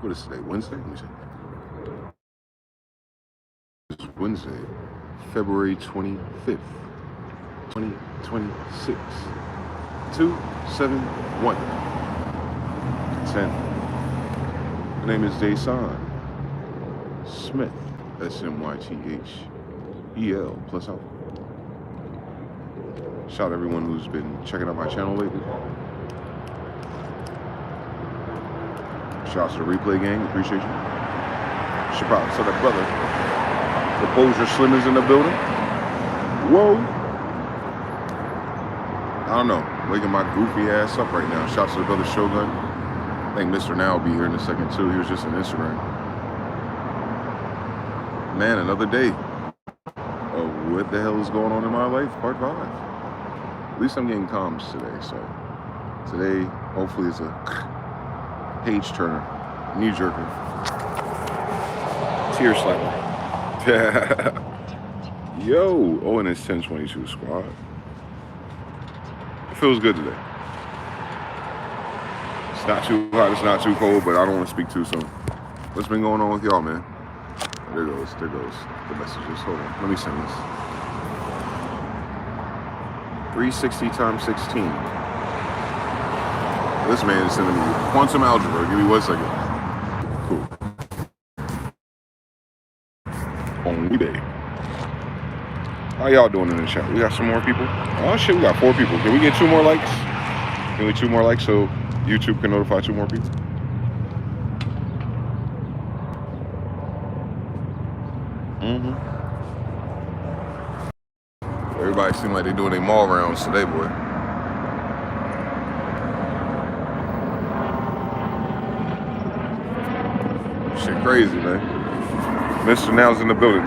What is today? Wednesday? Let me see. It's Wednesday, February 25th, 2026. 271 10. My name is DeyZan. Smyth, Smyth-EL plus alpha. Shout out everyone who's been checking out my channel lately. Shout out to the replay gang, appreciate you. Shout out to the brother. Proposal Slim is in the building. Whoa. I don't know, waking my goofy ass up right now. Shout out to the brother Shogun. I think Mr. Now will be here in a second too. He was just on Instagram. Man, another day. Oh, what the hell is going on in my life? Part 5. At least I'm getting comms today, so today hopefully is a page turner, knee jerker, tear slapper. Yo, oh, and it's 1022 squad. It feels good today. It's not too hot, it's not too cold, but I don't want to speak too soon. What's been going on with y'all, man? There goes the messages. Hold on, let me send this. 360 times 16. This man is sending me quantum algebra. Give me 1 second. Cool. On eBay. How y'all doing in the chat? We got some more people? Oh shit, we got 4 people. Can we get 2 more likes? Can we 2 more likes so YouTube can notify 2 more people? Everybody seem like they doing their mall rounds today, boy. Shit crazy, man. Mr. Now's in the building.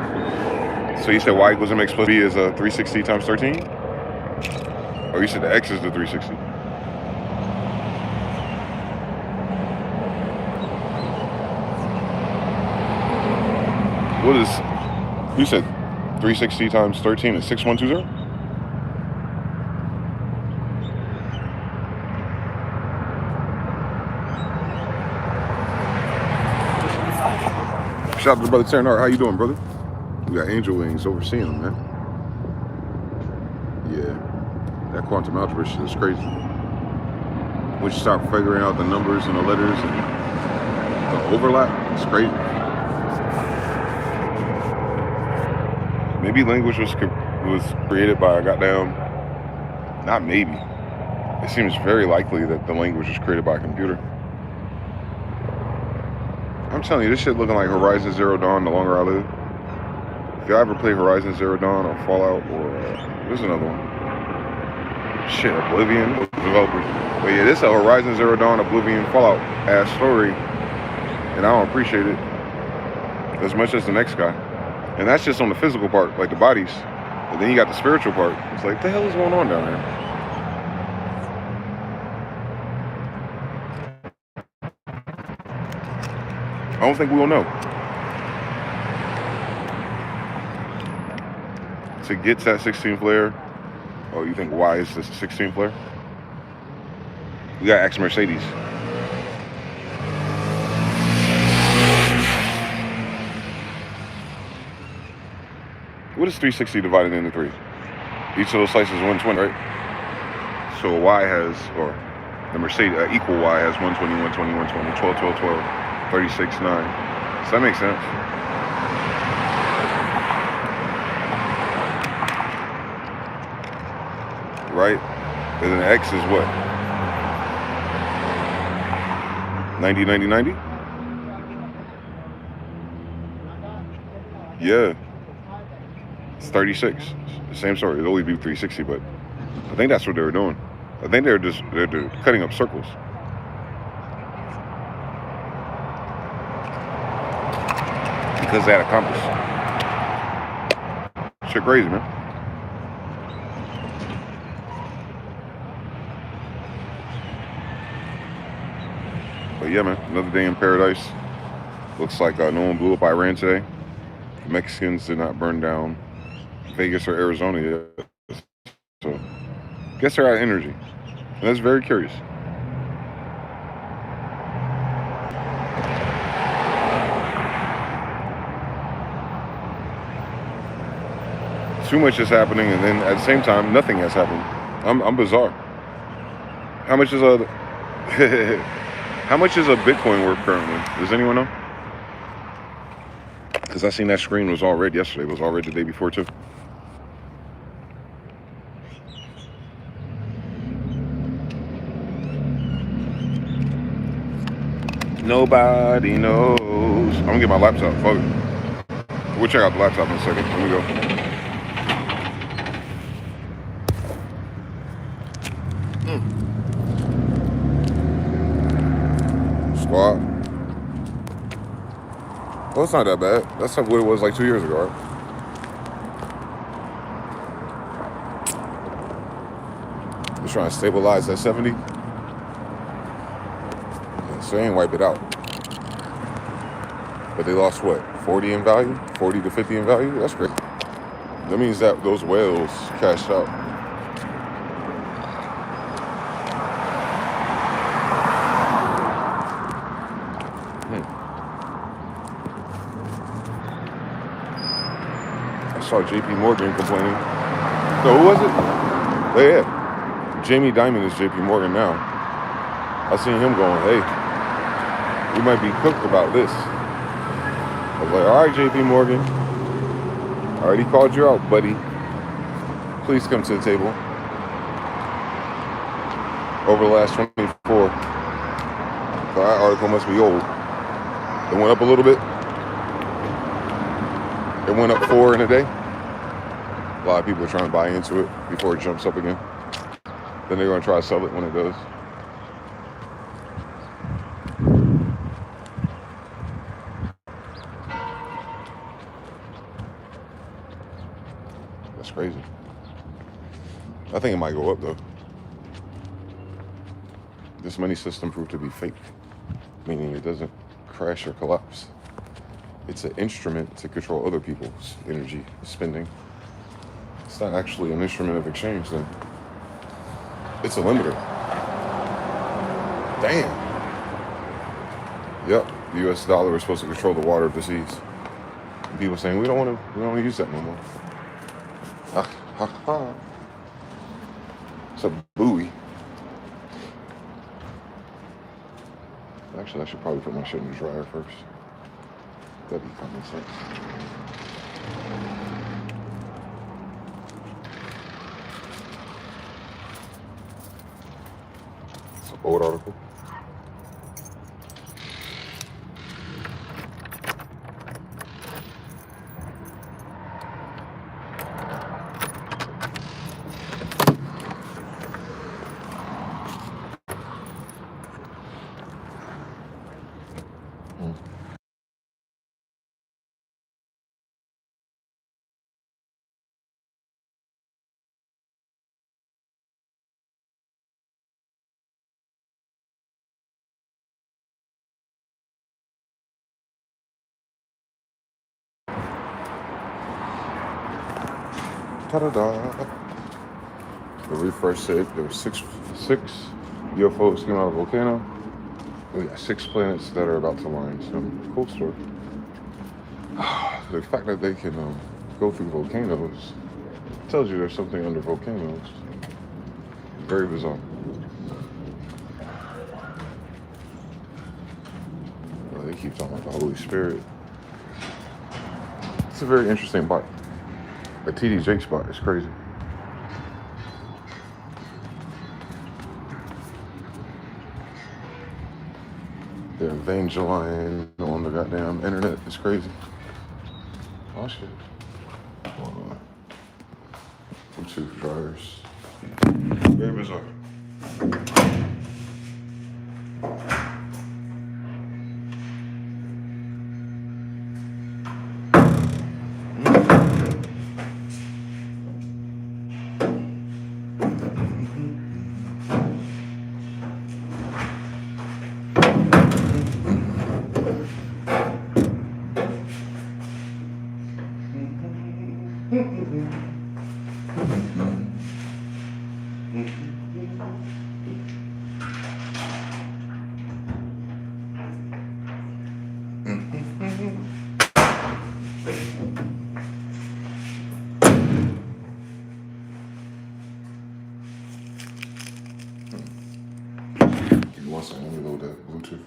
So you said y equals mx plus b is 360 times 13? Or you said the x is the 360? What is, you said 360 times 13 is 6120? Shout out to brother Terran Art. How you doing, brother? We got Angel Wings overseeing them, man. Yeah, that quantum algebra shit is crazy. Once you start figuring out the numbers and the letters and the overlap, it's crazy. Maybe language was created by a goddamn, not maybe. It seems very likely that the language was created by a computer. I'm telling you, this shit looking like Horizon Zero Dawn the longer I live. If y'all ever play Horizon Zero Dawn or Fallout or, there's another one. Shit, Oblivion developers. But yeah, this is a Horizon Zero Dawn, Oblivion, Fallout ass story. And I don't appreciate it as much as the next guy. And that's just on the physical part, like the bodies. And then you got the spiritual part. It's like, what the hell is going on down here? I don't think we'll know. To get to that 16th layer, oh, you think Y is the 16th layer? We got X Mercedes. What is 360 divided into 3? Each of those slices is 120, right? So Y has, or the Mercedes, equal Y has 120, 120, 120, 12, 12, 12, 36, 9. So that makes sense. Right? And then X is what? 90, 90, 90? Yeah. It's 36. The same story. It'll always be 360, but I think that's what they were doing. I think they're cutting up circles. Because they had a compass. Shit crazy, man. But yeah, man, another day in paradise. Looks like no one blew up Iran today. The Mexicans did not burn down Vegas or Arizona yet. So, I guess they're out of energy. And that's very curious. too much is happening, and then at the same time, nothing has happened. I'm bizarre. How much is a how much is a Bitcoin worth currently? Does anyone know? Because I seen that screen was all red yesterday. It was all red the day before too. Nobody knows. I'm gonna get my laptop. Fuck it. We'll check out the laptop in a second. Let me go. Squad. Well, it's not that bad. That's what it was like 2 years ago, right? They're trying to stabilize that 70. So they ain't wipe it out. But they lost what? 40 in value? 40 to 50 in value? That's great. That means that those whales cashed out. I saw JP Morgan complaining. No, who was it? Oh, yeah. Jamie Dimon is JP Morgan now. I seen him going, hey, we might be cooked about this. I was like, all right, JP Morgan. I already called you out, buddy. Please come to the table. Over the last 24. So that article must be old. It went up a little bit. It went up 4 in a day. A lot of people are trying to buy into it before it jumps up again. Then they're going to try to sell it when it does. That's crazy. I think it might go up though. This money system proved to be fake, meaning it doesn't crash or collapse. It's an instrument to control other people's energy spending. It's not actually an instrument of exchange then. It's a limiter. Damn. Yep, the US dollar is supposed to control the water of the seas. And people saying we don't want to use that no more. Ha ha ha. It's a buoy. Actually, I should probably put my shit in the dryer first. That'd be common sense. It's an old article. Ta-da-da. The refresh said there were six UFOs came out of a volcano. We got 6 planets that are about to line. So cool story. The fact that they can go through volcanoes tells you there's something under volcanoes. Very bizarre. Well, they keep talking about the Holy Spirit. It's a very interesting bot. A TD Jake spot is crazy. The Evangeline on the goddamn internet is crazy. Oh shit. Bluetooth dryers. Very bizarre.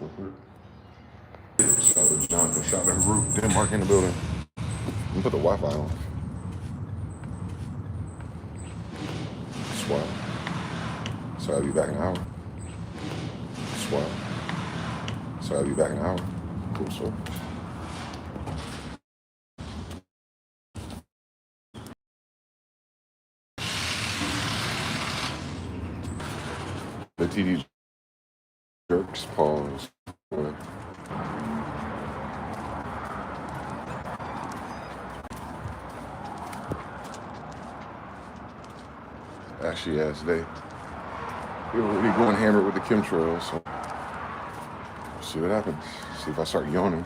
roof real quick. Shout out to Jonathan. Shout out to roof. Denmark in the building. Let me put the Wi-Fi on. Swell. So I'll be back in an hour. Swell. So I'll be back in an hour. Cool, so. The TD jerks, pause. Ashy ass day. We're already going hammered with the chemtrails, so we'll see what happens. See if I start yawning.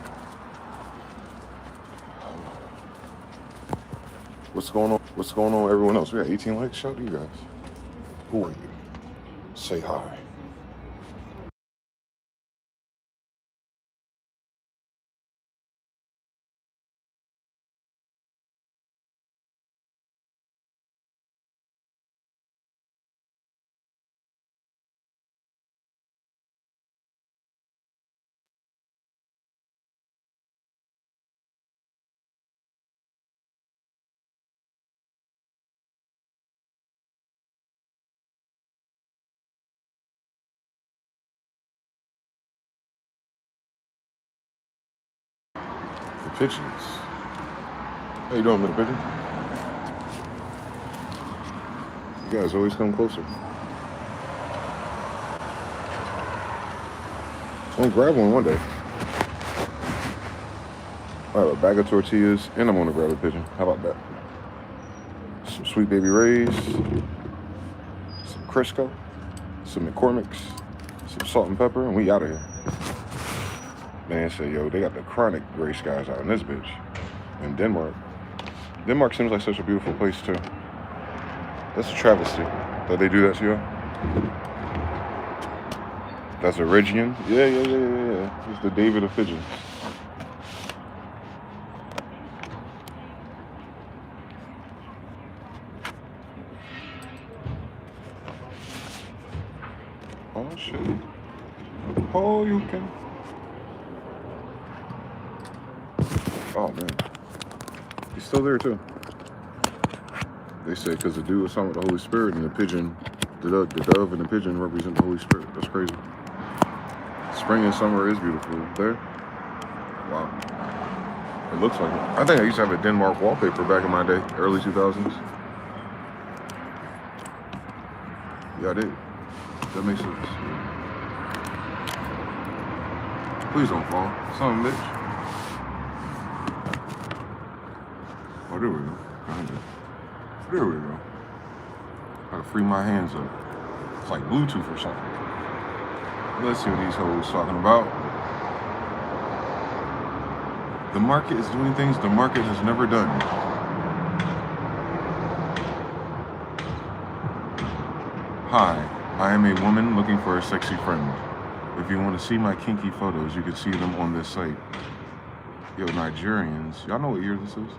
What's going on? What's going on with everyone else? We got 18 likes. Shout out to you guys. Who are you? Say hi. The pigeons. How you doing, little pigeon? You guys always come closer. I'm gonna grab one day. I have a bag of tortillas, and I'm gonna grab a pigeon. How about that? Some Sweet Baby Ray's, some Crisco, some McCormick's, some salt and pepper, and we out of here. Man said, yo, they got the chronic gray skies out in this bitch. In Denmark. Denmark seems like such a beautiful place, too. That's a travesty that they do that to you. That's a Regian. Yeah. He's the David of pigeons. Oh, shit. Oh, you can. Oh, man. He's still there, too. They say because the dude was talking with the Holy Spirit and the pigeon, the dove and the pigeon represent the Holy Spirit. That's crazy. Spring and summer is beautiful. There. Wow. It looks like it. I think I used to have a Denmark wallpaper back in my day, early 2000s. Yeah, I did. That makes sense. Please don't fall. Son of a bitch. Oh, there we go. There we go. Gotta free my hands up. It's like Bluetooth or something. Let's see what these hoes talking about. The market is doing things the market has never done. Hi, I am a woman looking for a sexy friend. If you want to see my kinky photos, you can see them on this site. Yo, Nigerians, y'all know what year this is?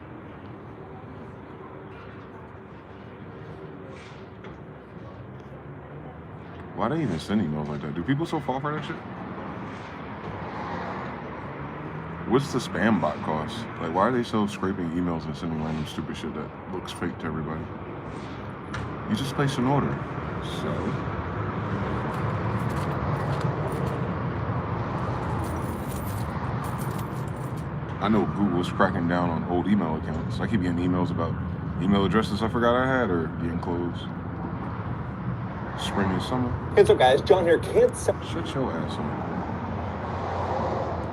Why they even send emails like that? Do people still fall for that shit? What's the spam bot cost? Like, why are they still scraping emails and sending random stupid shit that looks fake to everybody? You just place an order. So... I know Google's cracking down on old email accounts. I keep getting emails about email addresses I forgot I had or getting closed. Spring and summer. Hey, so guys, John here. Shut your ass up.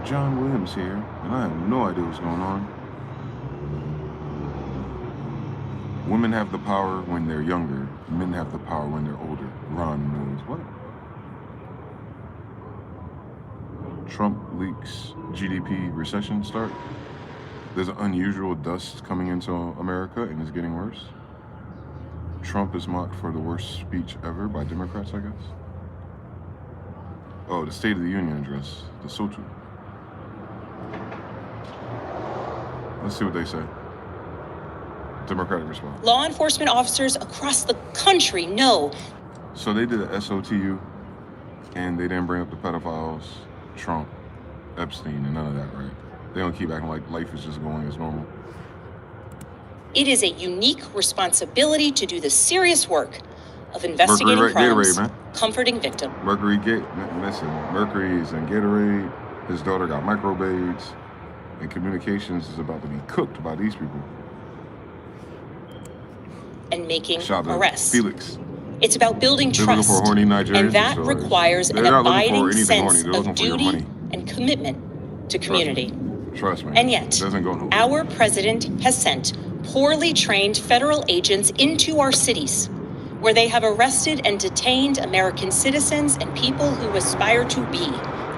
John Williams here, and I have no idea what's going on. Women have the power when they're younger. Men have the power when they're older. Ron Mills. What? Trump leaks GDP recession start. There's an unusual dust coming into America, and it's getting worse. Trump is mocked for the worst speech ever by Democrats, I guess. Oh, the State of the Union address, the Sotu. Let's see what they say. Democratic response. Law enforcement officers across the country know. So they did a SOTU, and they didn't bring up the pedophiles, Trump, Epstein, and none of that, right? They don't keep acting like life is just going as normal. It is a unique responsibility to do the serious work of investigating crimes, Gatorade, man. comforting victims. Mercury is in Gatorade. His daughter got microblades, and communications is about to be cooked by these people. And making Shout out arrests. Felix. It's about building They're looking trust, for horny Nigerians and that or requires an they're not looking for abiding anything sense horny. They're of looking for your duty money. and commitment to community. Trust me. And yet, it doesn't go nowhere. our president has sent poorly trained federal agents into our cities, where they have arrested and detained American citizens and people who aspire to be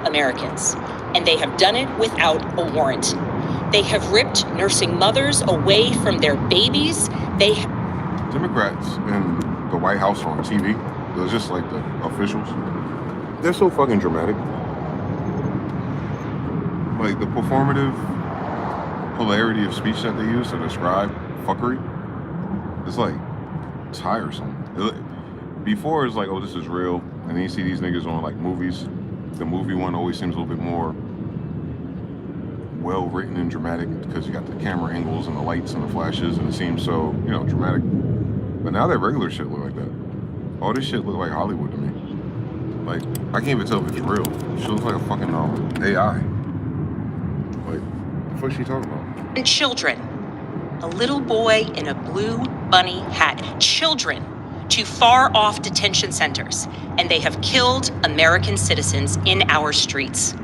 Americans. And they have done it without a warrant. They have ripped nursing mothers away from their babies. Democrats in the White House on TV, they're just like the officials. They're so fucking dramatic. Like the performative polarity of speech that they use to describe fuckery is like tiresome. Before it's like, oh, this is real, and then you see these niggas on like movies. The movie one always seems a little bit more well written and dramatic because you got the camera angles and the lights and the flashes, and it seems so, you know, dramatic. But now that regular shit look like that. All this shit look like Hollywood to me. Like, I can't even tell if it's real. She looks like a fucking AI. Like, the fuck is she talking about? And children, a little boy in a blue bunny hat, children to far off detention centers, and they have killed American citizens in our streets.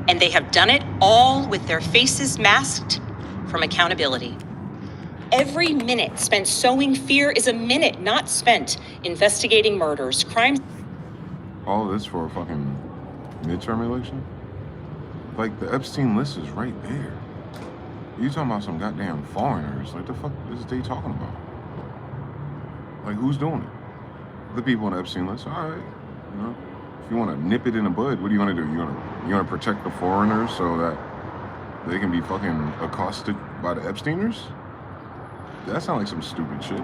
And they have done it all with their faces masked from accountability. Every minute spent sowing fear is a minute not spent investigating murders, crimes. All this for a fucking midterm election? Like, the Epstein list is right there. You talking about some goddamn foreigners? Like, the fuck is they talking about? Like, who's doing it? The people on the Epstein list. All right, you know, if you want to nip it in the bud, what do you want to do? You want to protect the foreigners so that they can be fucking accosted by the Epsteiners? That sounds like some stupid shit.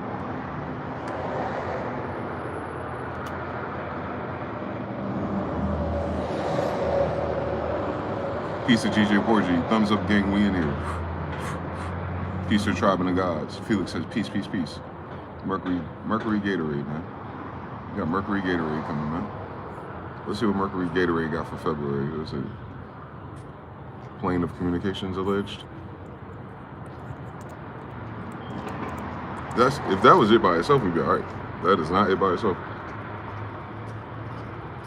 Peace of GJ Porgy. Thumbs up, gang. We in here. Peace of Tribe and the Gods. Felix says peace, peace, peace. Mercury Gatorade, man. We got Mercury Gatorade coming, man. Let's see what Mercury Gatorade got for February. Let's see. Plane of communications alleged. If that was it by itself, we'd be all right. That is not it by itself.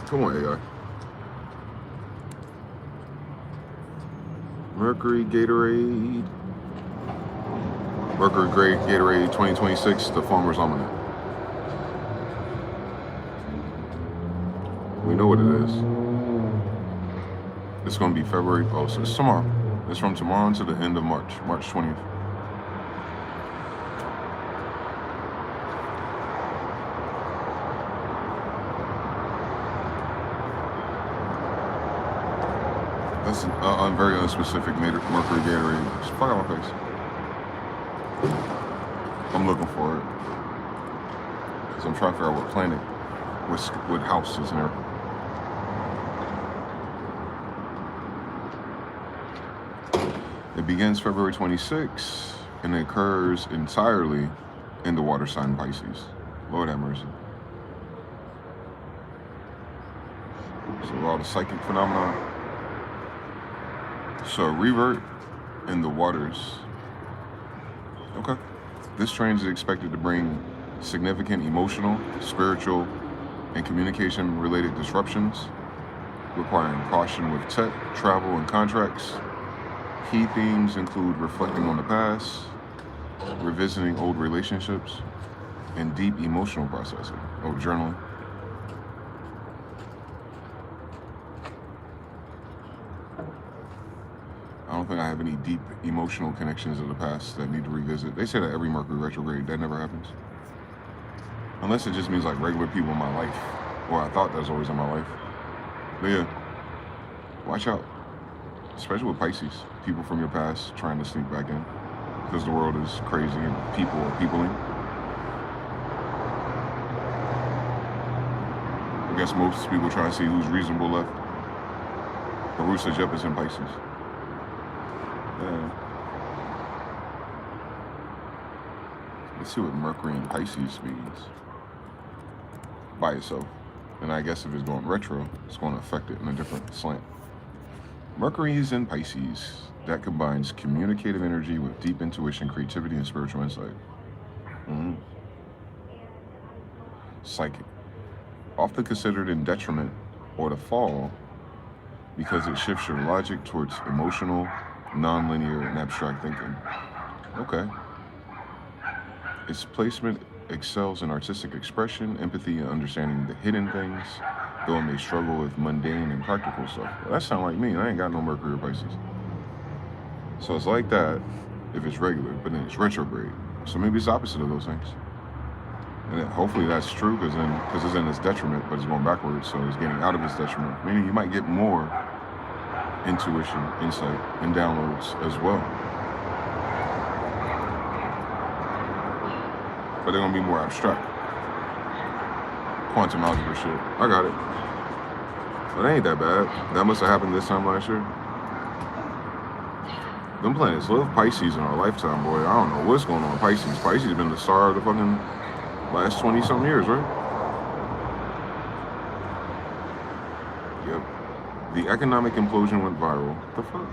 Come on, AI. Mercury Gatorade. Mercury Gatorade 2026, the Farmer's Almanac. We know what it is. It's going to be February. Oh, so it's tomorrow. It's from tomorrow to the end of March 20th. That's a very unspecific Mercury Gatorade. Just fuck out my face. I'm looking for it. Because I'm trying to figure out what planet, what house is in there. It begins February 26th and it occurs entirely in the water sign Pisces. Lord have mercy. So all the psychic phenomena. So revert in the waters. Okay. This transit is expected to bring significant emotional, spiritual, and communication-related disruptions, requiring caution with tech, travel, and contracts. Key themes include reflecting on the past, revisiting old relationships, and deep emotional processing. Oh, journaling. I don't think I have any deep emotional connections of the past that need to revisit. They say that every Mercury retrograde, that never happens. Unless it just means like regular people in my life. Well, I thought that was always in my life. But yeah, watch out. Especially with Pisces. People from your past trying to sneak back in. Because the world is crazy and people are peopling. I guess most people try to see who's reasonable left. Arusa Jep is in Pisces. Yeah. Let's see what Mercury in Pisces means by itself. And I guess if it's going retro, it's going to affect it in a different slant. Mercury is in Pisces. That combines communicative energy with deep intuition, creativity, and spiritual insight. Psychic. Often considered in detriment or to fall because it shifts your logic towards emotional, non-linear, and abstract thinking. Okay. Its placement excels in artistic expression, empathy, and understanding the hidden things, though it may struggle with mundane and practical stuff. Well, that sounds like me. I ain't got no Mercury or Pisces. So it's like that if it's regular, but then it's retrograde. So maybe it's opposite of those things. And then hopefully that's true because it's in its detriment, but it's going backwards, so it's getting out of its detriment. Meaning you might get more intuition, insight, and downloads as well. But they're gonna be more abstract. Quantum algebra shit. I got it. But it ain't that bad. That must have happened this time last year. Them planets love Pisces in our lifetime, boy. I don't know what's going on with Pisces. Pisces has been the star of the fucking last 20-something years, right? Yep. The economic implosion went viral. What the fuck?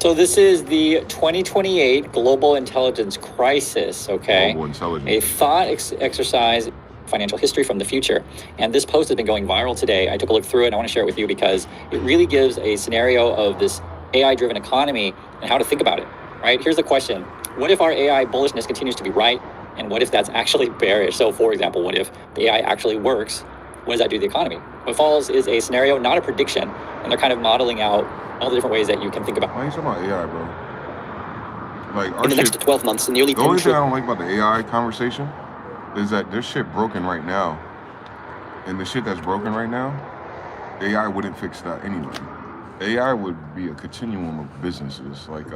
So this is the 2028 Global Intelligence Crisis, okay? Global Intelligence. A thought exercise, financial history from the future. And this post has been going viral today. I took a look through it and I want to share it with you because it really gives a scenario of this AI-driven economy and how to think about it, right? Here's the question. What if our AI bullishness continues to be right? And what if that's actually bearish? So for example, what if the AI actually works? What does that do to the economy? What follows is a scenario, not a prediction. And they're kind of modeling out all the different ways that you can think about. Why are you talking about AI, bro? Like, our in the shit, next 12 months, nearly the only thing I don't like about the AI conversation is that there's shit broken right now. And the shit that's broken right now, AI wouldn't fix that anyway. AI would be a continuum of businesses. Like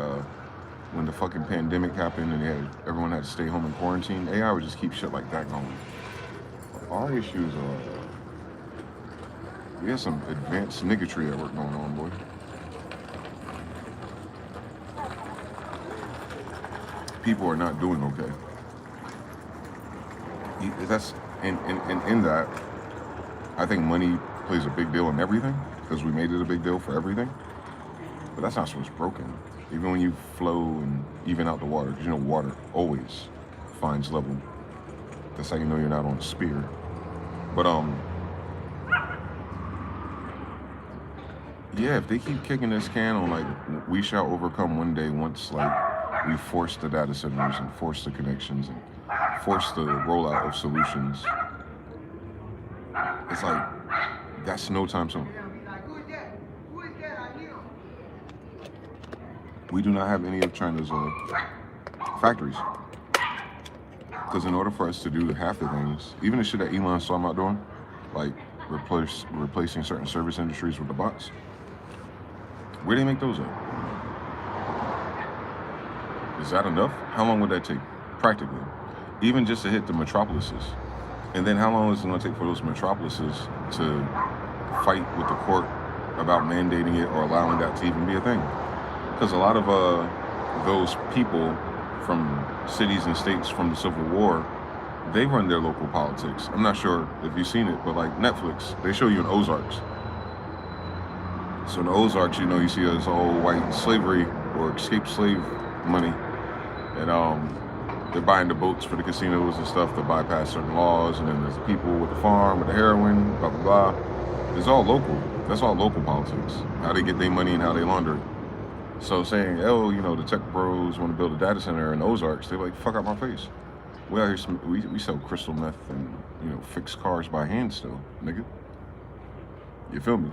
when the fucking pandemic happened and everyone had to stay home in quarantine, AI would just keep shit like that going. Our issues are, we have some advanced niggatry at work going on, boy. People are not doing okay. That's in that, I think money plays a big deal in everything because we made it a big deal for everything. But that's not what's broken. Even when you flow and even out the water, because you know water always finds level. That's how you know you're not on a spear. But yeah, if they keep kicking this can on like we shall overcome one day once like we force the data centers and force the connections and force the rollout of solutions, it's like that's no time soon. We do not have any of China's factories. Because in order for us to do half the things, even the shit that Elon's talking about doing, like replacing certain service industries with the bots, where do they make those at? Is that enough? How long would that take? Practically. Even just to hit the metropolises. And then how long is it going to take for those metropolises to fight with the court about mandating it or allowing that to even be a thing? Because a lot of those people from cities and states from the Civil War, they run their local politics. I'm not sure if you've seen it, but like Netflix, they show you in Ozarks. So in the Ozarks, you know, you see this whole white slavery or escaped slave money. And they're buying the boats for the casinos and stuff to bypass certain laws. And then there's the people with the farm, with the heroin, blah, blah, blah. It's all local. That's all local politics. How they get their money and how they launder it. So saying, oh, you know, the tech bros want to build a data center in Ozarks, they're like, fuck out my face. We out here, we sell crystal meth and, you know, fix cars by hand still, nigga. You feel me?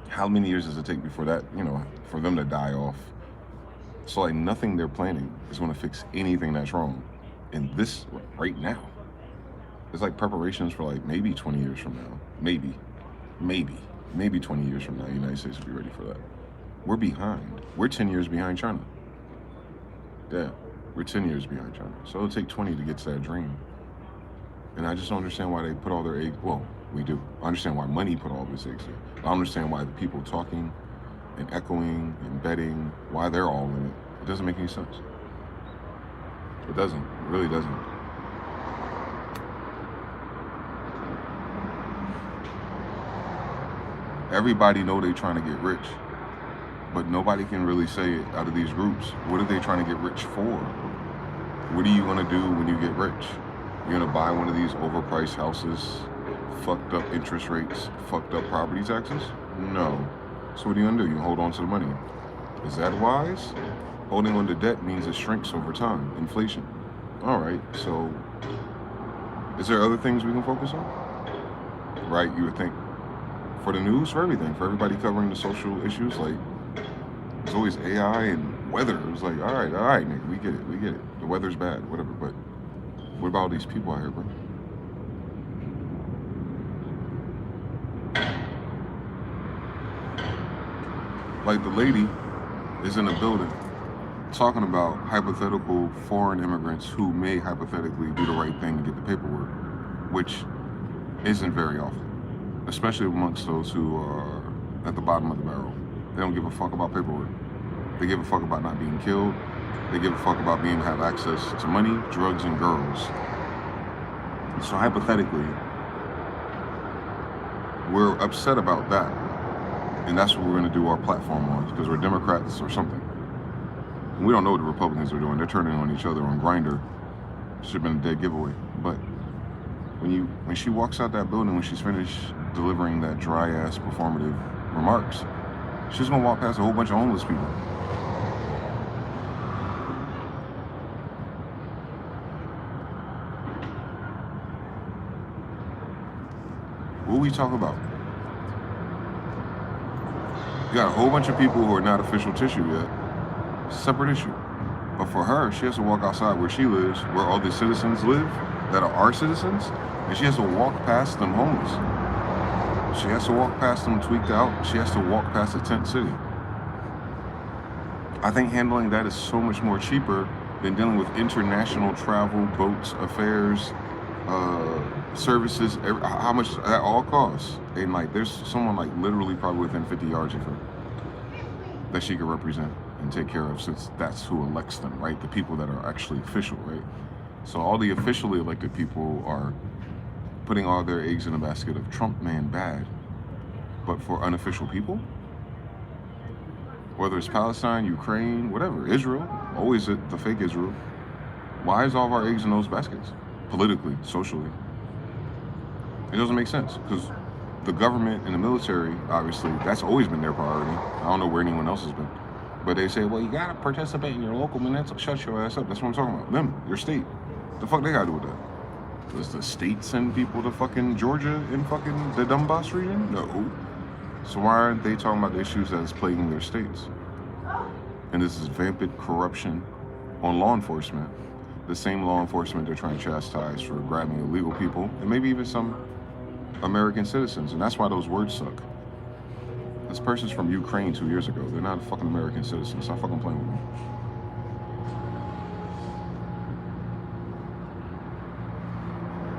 How many years does it take before that, you know, for them to die off? So like nothing they're planning is going to fix anything that's wrong in this right now. It's like preparations for like maybe 20 years from now. Maybe 20 years from now, the United States will be ready for that. We're behind. We're 10 years behind China. Yeah, we're 10 years behind China. So it'll take 20 to get to that dream. And I just don't understand why they put all their eggs, well, We do. I understand why money put all of its eggs there. I understand why the people talking and echoing and betting, why they're all in it. It doesn't make any sense. It doesn't. It really doesn't. Everybody know they trying to get rich, but nobody can really say it out of these groups. What are they trying to get rich for? What are you gonna do when you get rich? You're gonna buy one of these overpriced houses, fucked up interest rates, fucked up property taxes? No. So what are you gonna do? You hold on to the money. Is that wise? Holding on to debt means it shrinks over time, inflation. All right, so is there other things we can focus on? Right, you would think. For the news, for everything, for everybody covering the social issues, like, there's always AI and weather. It's like, all right, nigga, we get it. The weather's bad, whatever, but what about all these people out here, bro? Like, the lady is in a building talking about hypothetical foreign immigrants who may hypothetically do the right thing and get the paperwork, which isn't very often, especially amongst those who are at the bottom of the barrel. They don't give a fuck about paperwork. They give a fuck about not being killed. They give a fuck about being able to have access to money, drugs, and girls. So hypothetically, we're upset about that. And that's what we're going to do our platform on, because we're Democrats or something. And we don't know what the Republicans are doing. They're turning on each other on Grindr. Should have been a dead giveaway. But when she walks out that building, when she's finished delivering that dry-ass performative remarks, she's going to walk past a whole bunch of homeless people. What are we talking about? You got a whole bunch of people who are not official tissue yet. Separate issue. But for her, she has to walk outside where she lives, where all the citizens live that are our citizens, and she has to walk past them homeless. She has to walk past them tweaked out. She has to walk past a tent city. I think handling that is so much more cheaper than dealing with international travel, boats, affairs, services, how much that all costs. And like, there's someone like literally probably within 50 yards of her that she could represent and take care of, since that's who elects them, right? The people that are actually official, right? So all the officially elected people are putting all their eggs in a basket of Trump man bad. But for unofficial people, whether it's Palestine, Ukraine, whatever, Israel, always the fake Israel, why is all of our eggs in those baskets? Politically, socially. It doesn't make sense, because the government and the military, obviously, that's always been their priority. I don't know where anyone else has been. But they say, well, you gotta participate in your local municipal. Shut your ass up. That's what I'm talking about. Them, your state. The fuck they gotta do with that? Does the state send people to fucking Georgia and fucking the Donbass region? No. So why aren't they talking about the issues that is plaguing their states? And this is vampant corruption on law enforcement. The same law enforcement they're trying to chastise for grabbing illegal people, and maybe even some American citizens. And that's why those words suck. This person's from Ukraine 2 years ago. They're not a fucking American citizen. Stop fucking playing with me.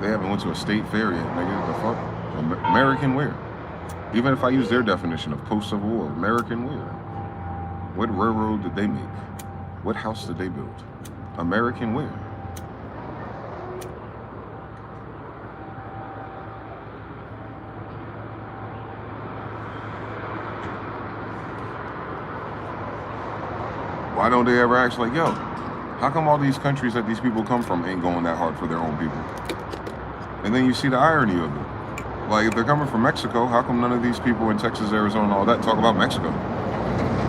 They haven't went to a state fair yet, nigga. The fuck? American where? Even if I use their definition of post-Civil War, American where? What railroad did they make? What house did they build? American where? Why don't they ever ask, like, yo, how come all these countries that these people come from ain't going that hard for their own people? And then you see the irony of it. Like, if they're coming from Mexico, how come none of these people in Texas, Arizona, and all that talk about Mexico?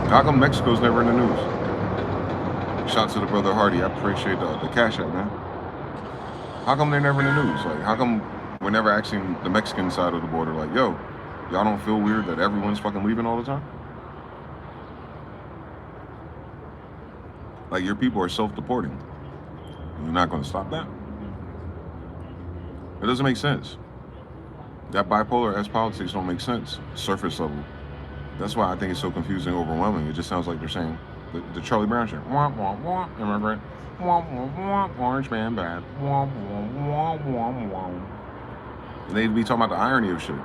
How come Mexico's never in the news? Shout to the brother Hardy. I appreciate the Cashapp, man. How come they're never in the news? Like, how come we're never asking the Mexican side of the border, like, yo, y'all don't feel weird that everyone's fucking leaving all the time? Like, your people are self-deporting. You're not going to stop that? It doesn't make sense. That bipolar-ass politics don't make sense, surface level. That's why I think it's so confusing and overwhelming. It just sounds like they're saying, the Charlie Brown shit, womp, womp, womp, immigrant, womp, womp, womp, orange man bad, womp, womp, womp, womp, womp. And they'd be talking about the irony of shit,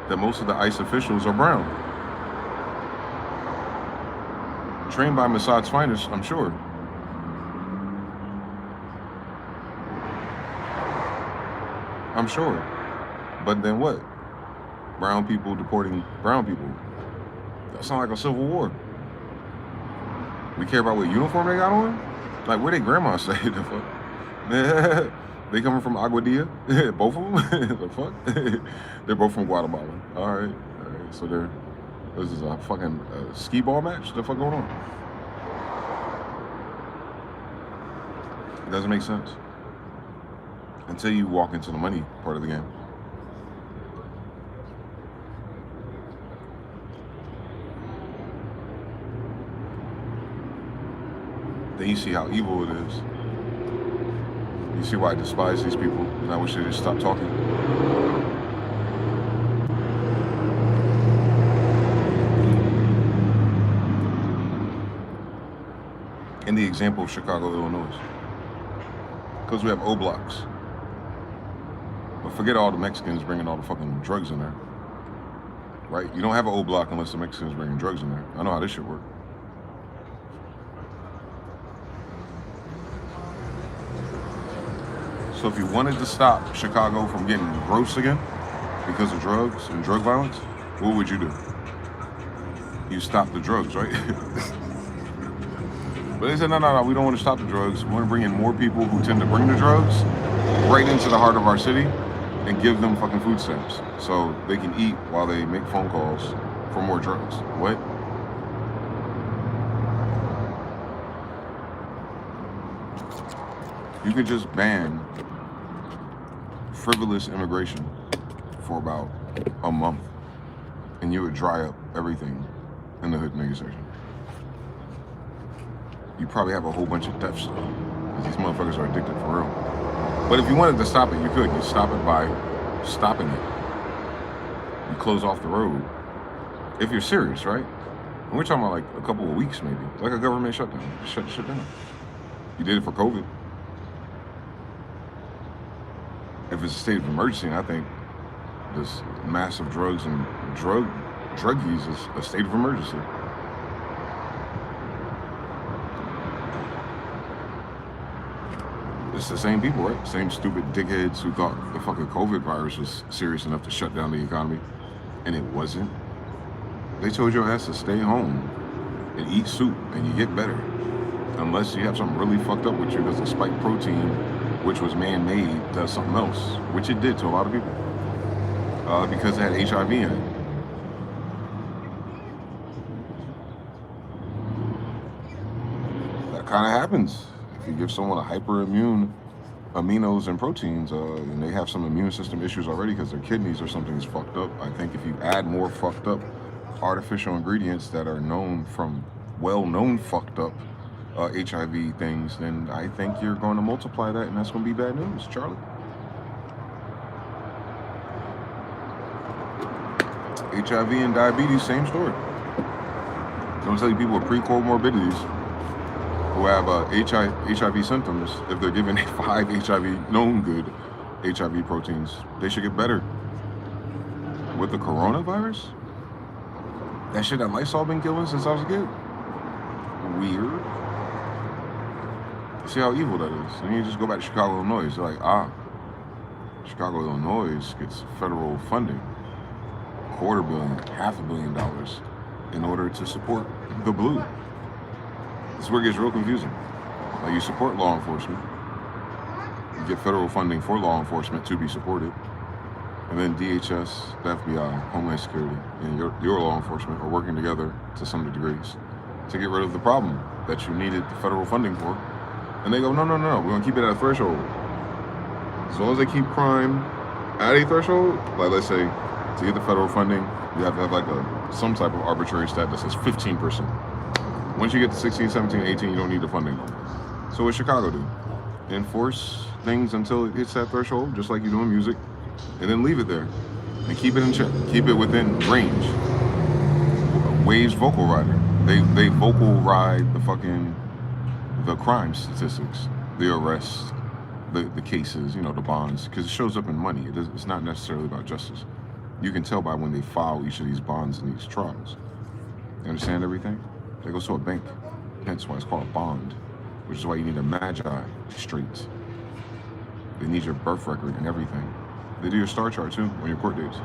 that most of the ICE officials are brown. Trained by Mossad's finest, I'm sure. I'm sure. But then what? Brown people deporting brown people. That sounds like a civil war. We care about what uniform they got on? Like, where they grandma say? The fuck? They coming from Aguadilla? Both of them? The fuck? They're both from Guatemala. All right. So this is a fucking skee ball match? The fuck going on? It doesn't make sense until you walk into the money part of the game. Then you see how evil it is. You see why I despise these people, and I wish they just stop talking. In the example of Chicago, Illinois, because we have O blocks. But forget all the Mexicans bringing all the fucking drugs in there, right? You don't have an O block unless the Mexicans bringing drugs in there. I know how this shit works. So if you wanted to stop Chicago from getting gross again because of drugs and drug violence, what would you do? You stop the drugs, right? But they said, no, we don't want to stop the drugs. We want to bring in more people who tend to bring the drugs right into the heart of our city and give them fucking food stamps so they can eat while they make phone calls for more drugs. What? You could just ban frivolous immigration for about a month and you would dry up everything in the hood nigga section. You probably have a whole bunch of deaths though, because these motherfuckers are addicted for real. But if you wanted to stop it, you could. You stop it by stopping it. You close off the road. If you're serious, right? And we're talking about like a couple of weeks maybe, like a government shutdown. Just shut the shit down. You did it for COVID. If it's a state of emergency, and I think this massive drugs and drug use is a state of emergency. It's the same people, right? Same stupid dickheads who thought the fucking COVID virus was serious enough to shut down the economy, and it wasn't. They told your ass to stay home and eat soup, and you get better. Unless you have something really fucked up with you, because the spike protein, which was man-made, does something else, which it did to a lot of people, because it had HIV in it. That kind of happens. If you give someone a hyperimmune aminos and proteins, and they have some immune system issues already because their kidneys or something is fucked up, I think if you add more fucked up artificial ingredients that are known from well-known fucked up HIV things, then I think you're going to multiply that, and that's going to be bad news, Charlie. HIV and diabetes, same story. Don't tell you people with pre-comorbidities who have HIV symptoms, if they're given 5 HIV, known good HIV proteins, they should get better. With the coronavirus? That shit that Lysol been killing since I was a kid? Weird. You see how evil that is? And you just go back to Chicago, Illinois. It's like, Chicago, Illinois gets federal funding, $250 million, $500 million, in order to support the blue. This is where it gets real confusing. Like, you support law enforcement, you get federal funding for law enforcement to be supported, and then DHS, the FBI, Homeland Security, and your law enforcement are working together to some degrees to get rid of the problem that you needed the federal funding for. And they go, no, we're gonna keep it at a threshold. As long as they keep crime at a threshold, like let's say, to get the federal funding, you have to have like some type of arbitrary stat that says 15%. Once you get to 16, 17, 18, you don't need the funding no more. So what Chicago do? Enforce things until it hits that threshold, just like you do in music, and then leave it there. And keep it in check. Keep it within range. Waves vocal rider. They vocal ride the crime statistics, the arrests, the cases, you know, the bonds, because it shows up in money. It's not necessarily about justice. You can tell by when they file each of these bonds and these trials. You understand everything? They go to a bank, hence why it's called a bond, which is why you need a magi street. They need your birth record and everything. They do your star chart too on your court dates.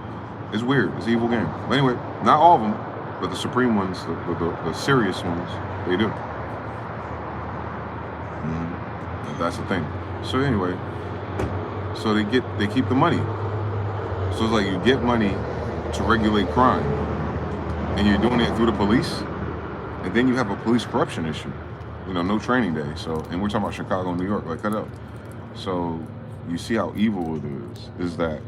It's weird. It's an evil game. But anyway, not all of them, but the supreme ones, the serious ones, they do. That's the thing. So anyway, so they keep the money. So it's like you get money to regulate crime, and you're doing it through the police, and then you have a police corruption issue. You know, no training day. So, and we're talking about Chicago, New York, like cut up. So you see how evil it is that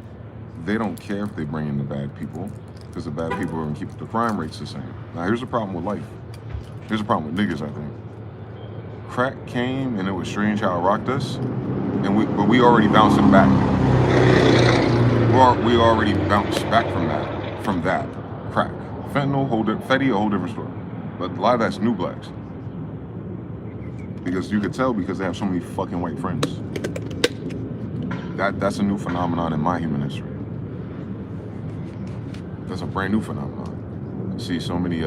they don't care if they bring in the bad people, because the bad people are gonna keep the crime rates the same. Now here's the problem with life. Here's the problem with niggas, I think. Crack came and it was strange how it rocked us, but we already bounced it back. We already bounced back from that crack. Fentanyl, Fetty, a whole different story. But a lot of that's new blacks. Because you could tell because they have so many fucking white friends. That's a new phenomenon in my human history. That's a brand new phenomenon. See so many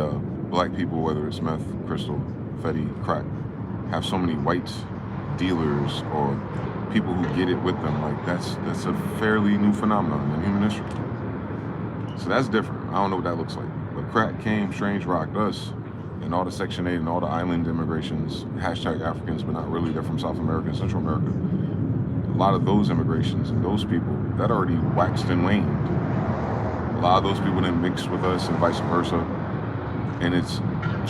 black people, whether it's meth, crystal, Fetty, crack, have so many white dealers or people who get it with them. Like that's a fairly new phenomenon in human history. So that's different. I don't know what that looks like. But crack came, strange rocked us, and all the Section 8 and all the island immigrations, hashtag Africans, but not really, they're from South America and Central America. A lot of those immigrations and those people, that already waxed and waned. A lot of those people didn't mix with us and vice versa. And it's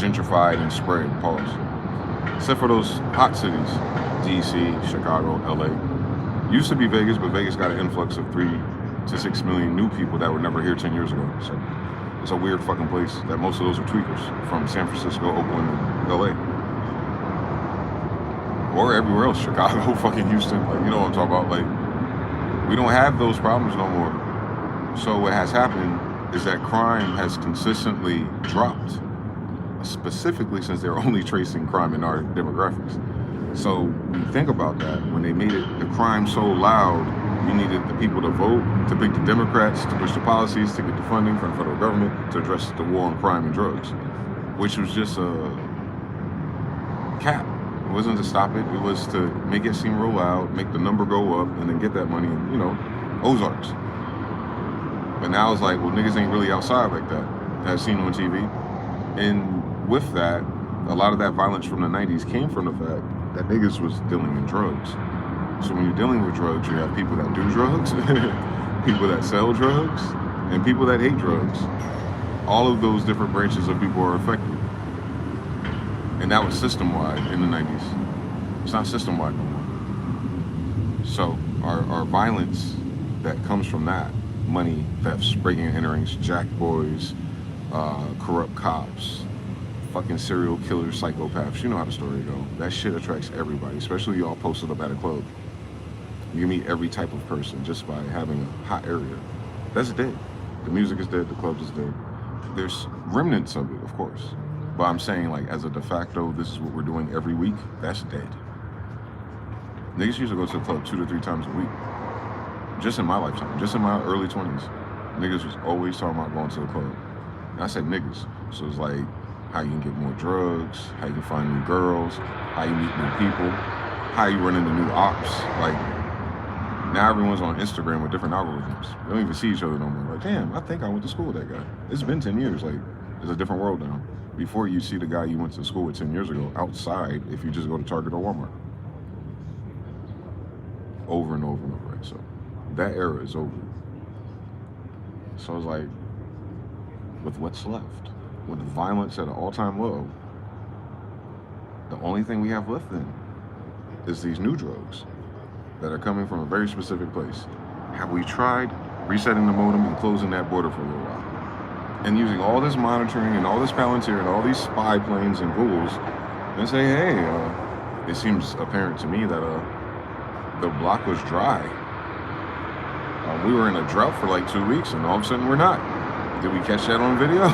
gentrified and spread, pause. Except for those hot cities, DC, Chicago, LA. Used to be Vegas, but Vegas got an influx of 3 to 6 million new people that were never here 10 years ago. So it's a weird fucking place that most of those are tweakers from San Francisco, Oakland, and LA. Or everywhere else, Chicago, fucking Houston, like, you know what I'm talking about? Like, we don't have those problems no more. So what has happened is that crime has consistently dropped, specifically since they're only tracing crime in our demographics. So when you think about that, when they made the crime so loud, you needed the people to vote, to pick the Democrats, to push the policies, to get the funding from the federal government, to address the war on crime and drugs, which was just a cap. It wasn't to stop it, it was to make it seem real loud, make the number go up, and then get that money, you know, Ozarks. But now it's like, well, niggas ain't really outside like that. I've seen on TV. And with that, a lot of that violence from the 90s came from the fact that niggas was dealing in drugs. So when you're dealing with drugs, you have people that do drugs, people that sell drugs, and people that hate drugs. All of those different branches of people are affected. And that was system-wide in the 90s. It's not system-wide no more. So our violence that comes from that, money thefts, breaking and enterings, jack boys, corrupt cops, fucking serial killers, psychopaths, you know how the story go. That shit attracts everybody, especially y'all posted up at a club. You can meet every type of person just by having a hot area. That's dead. The music is dead, the club is dead. There's remnants of it, of course. But I'm saying, like, as a de facto, this is what we're doing every week, that's dead. Niggas used to go to the club 2 to 3 times a week. Just in my lifetime, just in my early 20s. Niggas was always talking about going to the club. And I said niggas. So it's like how you can get more drugs, how you can find new girls, how you meet new people, how you run into new ops. Like, now everyone's on Instagram with different algorithms. They don't even see each other no more. Like, damn, I think I went to school with that guy. It's been 10 years. Like, it's a different world now. Before you see the guy you went to school with 10 years ago outside if you just go to Target or Walmart. Over and over and over again. So that era is over. So it's like, with what's left, with violence at an all-time low, the only thing we have left then is these new drugs that are coming from a very specific place. Have we tried resetting the modem and closing that border for a little while? And using all this monitoring and all this Palantir and all these spy planes and Googles and say, hey, it seems apparent to me that the block was dry. We were in a drought for like 2 weeks and all of a sudden we're not. Did we catch that on video?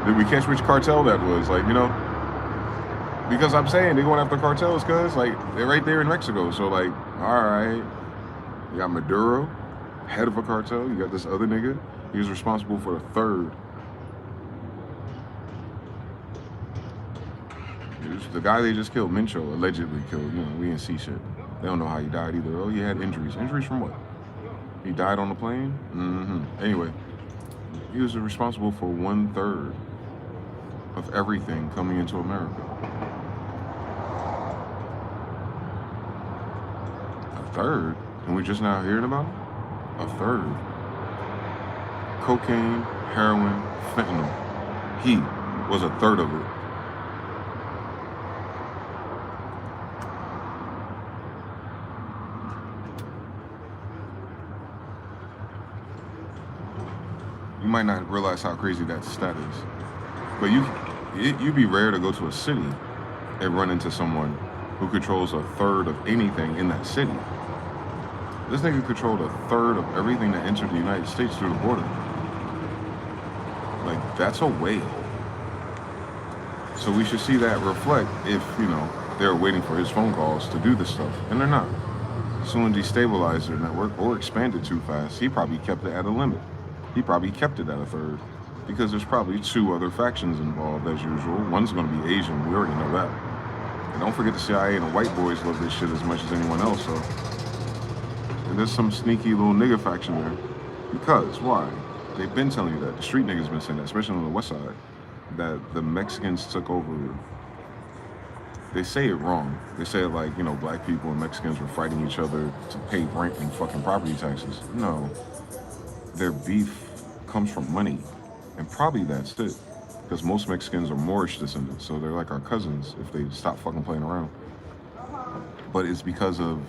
did we catch which cartel that was? Like, you know, Because I'm saying they're going after cartels, cuz like they're right there in Mexico. So like, all right, you got Maduro, head of a cartel. You got this other nigga. He was responsible for the third. The guy they just killed, Mincho, allegedly killed. You know, we didn't see shit. They don't know how he died either. Oh, he had injuries. Injuries from what? He died on the plane? Anyway, he was responsible for 1/3 of everything coming into America. A third? And we're just now hearing about it? A third. Cocaine, heroin, fentanyl. He was a third of it. You might not realize how crazy that stat is. But you'd be rare to go to a city and run into someone who controls a third of anything in that city. This nigga controlled a third of everything that entered the United States through the border. Like, that's a whale. So we should see that reflect if, you know, they're waiting for his phone calls to do this stuff. And they're not. Someone destabilized their network or expanded too fast, he probably kept it at a limit. He probably kept it at a third. Because there's probably 2 other factions involved as usual. One's gonna be Asian, we already know that. And don't forget the CIA and the white boys love this shit as much as anyone else, so. And there's some sneaky little nigga faction there. Because, why? They've been telling you that. The street niggas been saying that, especially on the west side. That the Mexicans took over. They say it wrong. They say it like, you know, black people and Mexicans were fighting each other to pay rent and fucking property taxes. No. Their beef comes from money. And probably that's it. Because most Mexicans are Moorish descendants, so they're like our cousins if they stop fucking playing around. But it's because of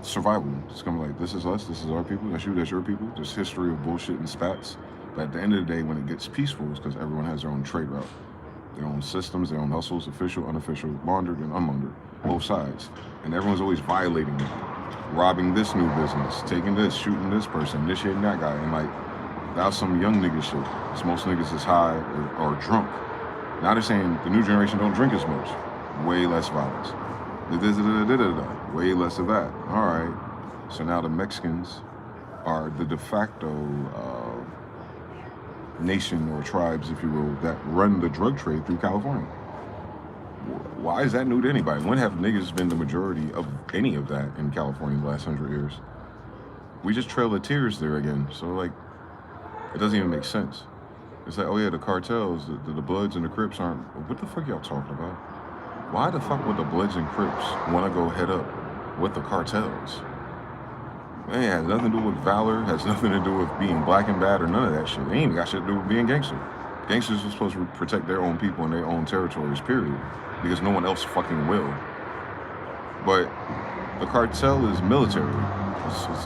survival. It's gonna be like, this is us, this is our people, that's you, that's your people. There's history of bullshit and spats. But at the end of the day, when it gets peaceful, it's because everyone has their own trade route. Their own systems, their own hustles, official, unofficial, laundered and unlaundered, both sides. And everyone's always violating them. Robbing this new business, taking this, shooting this person, initiating that guy, and like, that's some young nigga shit. Because most niggas is high or drunk. Now they're saying the new generation don't drink as much. Way less violence. Way less of that. All right. So now the Mexicans are the de facto nation or tribes, if you will, that run the drug trade through California. Why is that new to anybody? When have niggas been the majority of any of that in California in the last 100 years? We just trail the tears there again. So like, it doesn't even make sense. It's like, oh yeah, the cartels, the Bloods and the Crips aren't. What the fuck y'all talking about? Why the fuck would the Bloods and Crips want to go head up with the cartels? Man, it has nothing to do with valor, has nothing to do with being black and bad or none of that shit. It ain't even got shit to do with being gangster. Gangsters are supposed to protect their own people and their own territories, period. Because no one else fucking will. But the cartel is military.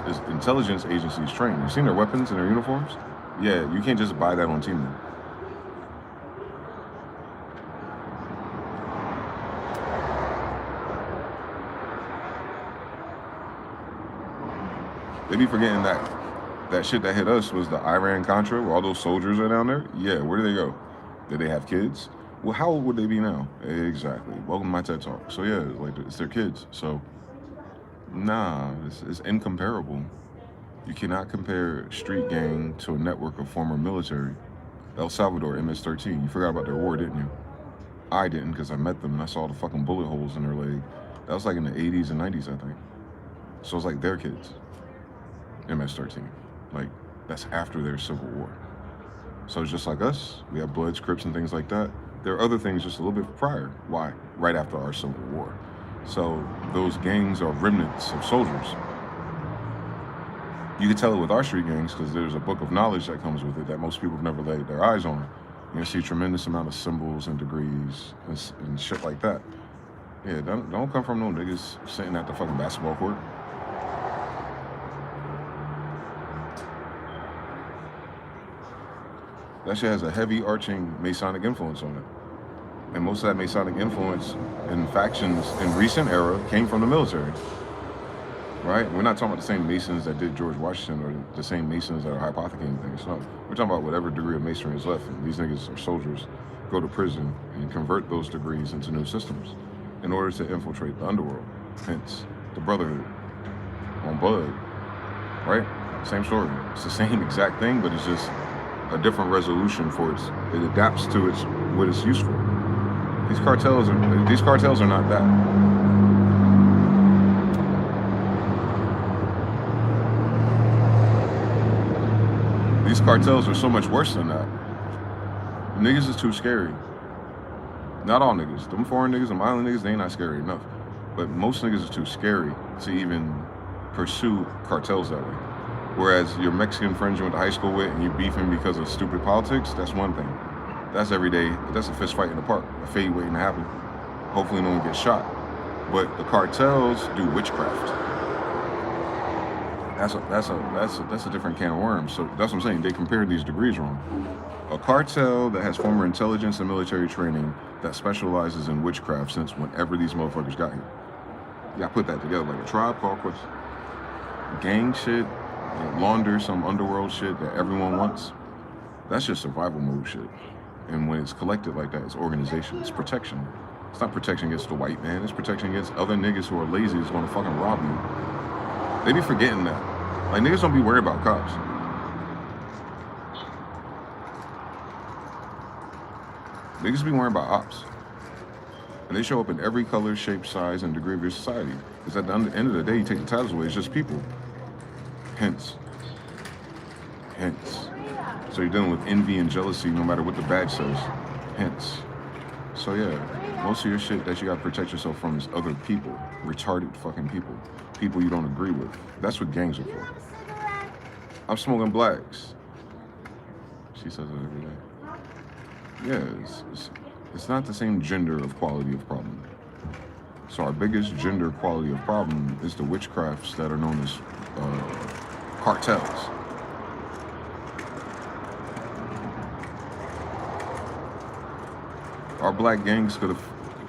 It's intelligence agencies trained. You've seen their weapons and their uniforms? Yeah, you can't just buy that on Temu. They be forgetting that shit that hit us was the Iran-Contra, where all those soldiers are down there. Yeah, where do they go? Did they have kids? Well, how old would they be now? Exactly. Welcome to my TED Talk. So yeah, like it's their kids. So, nah, it's incomparable. You cannot compare street gang to a network of former military. El Salvador, MS-13. You forgot about their war, didn't you? I didn't, because I met them and I saw the fucking bullet holes in their leg. That was like in the 80s and 90s, I think. So it's like their kids. MS-13. Like, that's after their civil war. So it's just like us. We have Bloods, Crips, and things like that. There are other things just a little bit prior. Why? Right after our civil war. So those gangs are remnants of soldiers. You can tell it with our street gangs because there's a book of knowledge that comes with it that most people have never laid their eyes on. You're gonna see a tremendous amount of symbols and degrees and shit like that. Yeah, don't come from no niggas sitting at the fucking basketball court. That shit has a heavy arching Masonic influence on it. And most of that Masonic influence in factions in recent era came from the military. Right? We're not talking about the same Masons that did George Washington or the same Masons that are hypothecating things. No, we're talking about whatever degree of masonry is left. And these niggas are soldiers go to prison and convert those degrees into new systems in order to infiltrate the underworld. Hence, the Brotherhood on Bud, right? Same story. It's the same exact thing, but it's just a different resolution for it adapts to what it's used for. These cartels are not that. These cartels are so much worse than that. Niggas is too scary. Not all niggas. Them foreign niggas, them island niggas, they ain't not scary enough. But most niggas is too scary to even pursue cartels that way. Whereas your Mexican friends you went to high school with and you beefing because of stupid politics, that's one thing. That's every day. That's a fist fight in the park, a fade waiting to happen. Hopefully no one gets shot. But the cartels do witchcraft. That's a different can of worms. So that's what I'm saying. They compared these degrees wrong. A cartel that has former intelligence and military training that specializes in witchcraft since whenever these motherfuckers got here. You gotta put that together like a Tribe Called Quest. Gang shit, launder some underworld shit that everyone wants. That's just survival mode shit. And when it's collected like that, it's organization, it's protection. It's not protection against the white man, it's protection against other niggas who are lazy who's gonna fucking rob you. They be forgetting that. Like, niggas don't be worried about cops. Niggas be worrying about ops. And they show up in every color, shape, size, and degree of your society. Because at the end of the day, you take the titles away, it's just people. Hence. So you're dealing with envy and jealousy no matter what the badge says. Hence. So yeah, most of your shit that you gotta protect yourself from is other people. Retarded fucking people. People you don't agree with. That's what gangs are for. I'm smoking blacks. She says it every day. Yeah, it's not the same gender of quality of problem. So our biggest gender quality of problem is the witchcrafts that are known as cartels. Our black gangs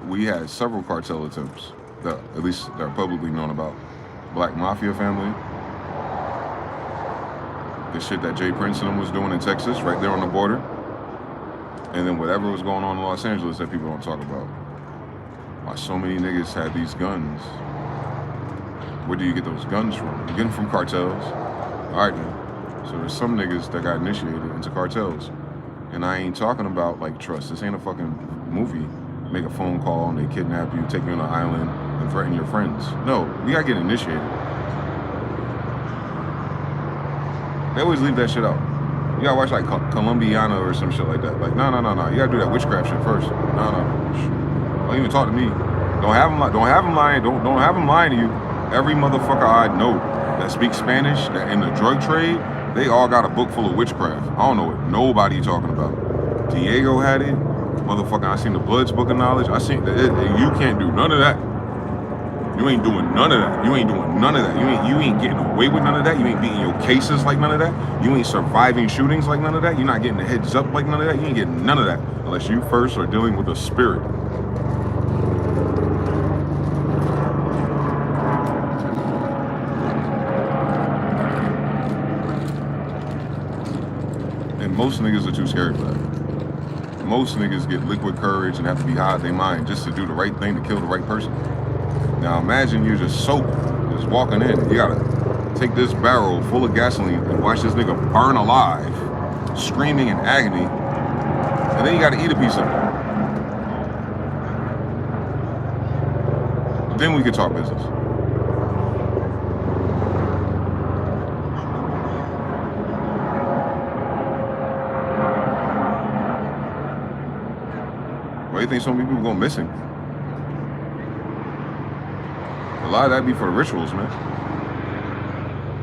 we had several cartel attempts that at least they're publicly known about. Black Mafia family. The shit that Jay Prince and them was doing in Texas, right there on the border. And then whatever was going on in Los Angeles that people don't talk about. Why so many niggas had these guns. Where do you get those guns from? You get them from cartels. Alright then. So there's some niggas that got initiated into cartels. And I ain't talking about like trust. This ain't a fucking movie. Make a phone call and they kidnap you, take you on an island, and threaten your friends. No, we gotta get initiated. They always leave that shit out. You gotta watch like Colombiana or some shit like that. Like, no. You gotta do that witchcraft shit first. No. Don't even talk to me. Don't have them lying. Don't have them lying to you. Every motherfucker I know that speaks Spanish, that in the drug trade, they all got a book full of witchcraft. I don't know what nobody talking about. Diego had it. Motherfucker, I seen the Bloods Book of Knowledge. I seen that. You can't do none of that. You ain't doing none of that. You ain't doing none of that. You ain't getting away with none of that. You ain't beating your cases like none of that. You ain't surviving shootings like none of that. You're not getting the heads up like none of that. You ain't getting none of that unless you first are dealing with a spirit. And most niggas are too scared for that. Most niggas get liquid courage and have to be high in their mind just to do the right thing to kill the right person. Now imagine you're just sober, just walking in. You gotta take this barrel full of gasoline and watch this nigga burn alive, screaming in agony, and then you gotta eat a piece of it. Then we could talk business. Why do you think so many people go missing? A lot of that be for the rituals, man.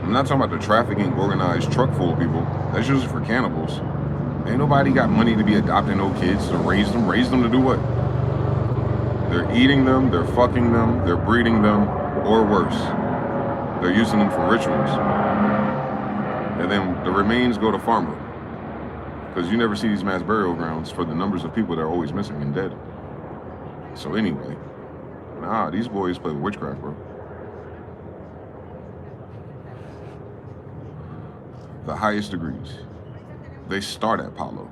I'm not talking about the trafficking, organized truck full of people. That's usually for cannibals. Ain't nobody got money to be adopting no kids to raise them. Raise them to do what? They're eating them, they're fucking them, they're breeding them, or worse. They're using them for rituals. And then the remains go to farmer. Because you never see these mass burial grounds for the numbers of people that are always missing and dead. So anyway, nah, these boys play with witchcraft, bro. The highest degrees. They start at Palo.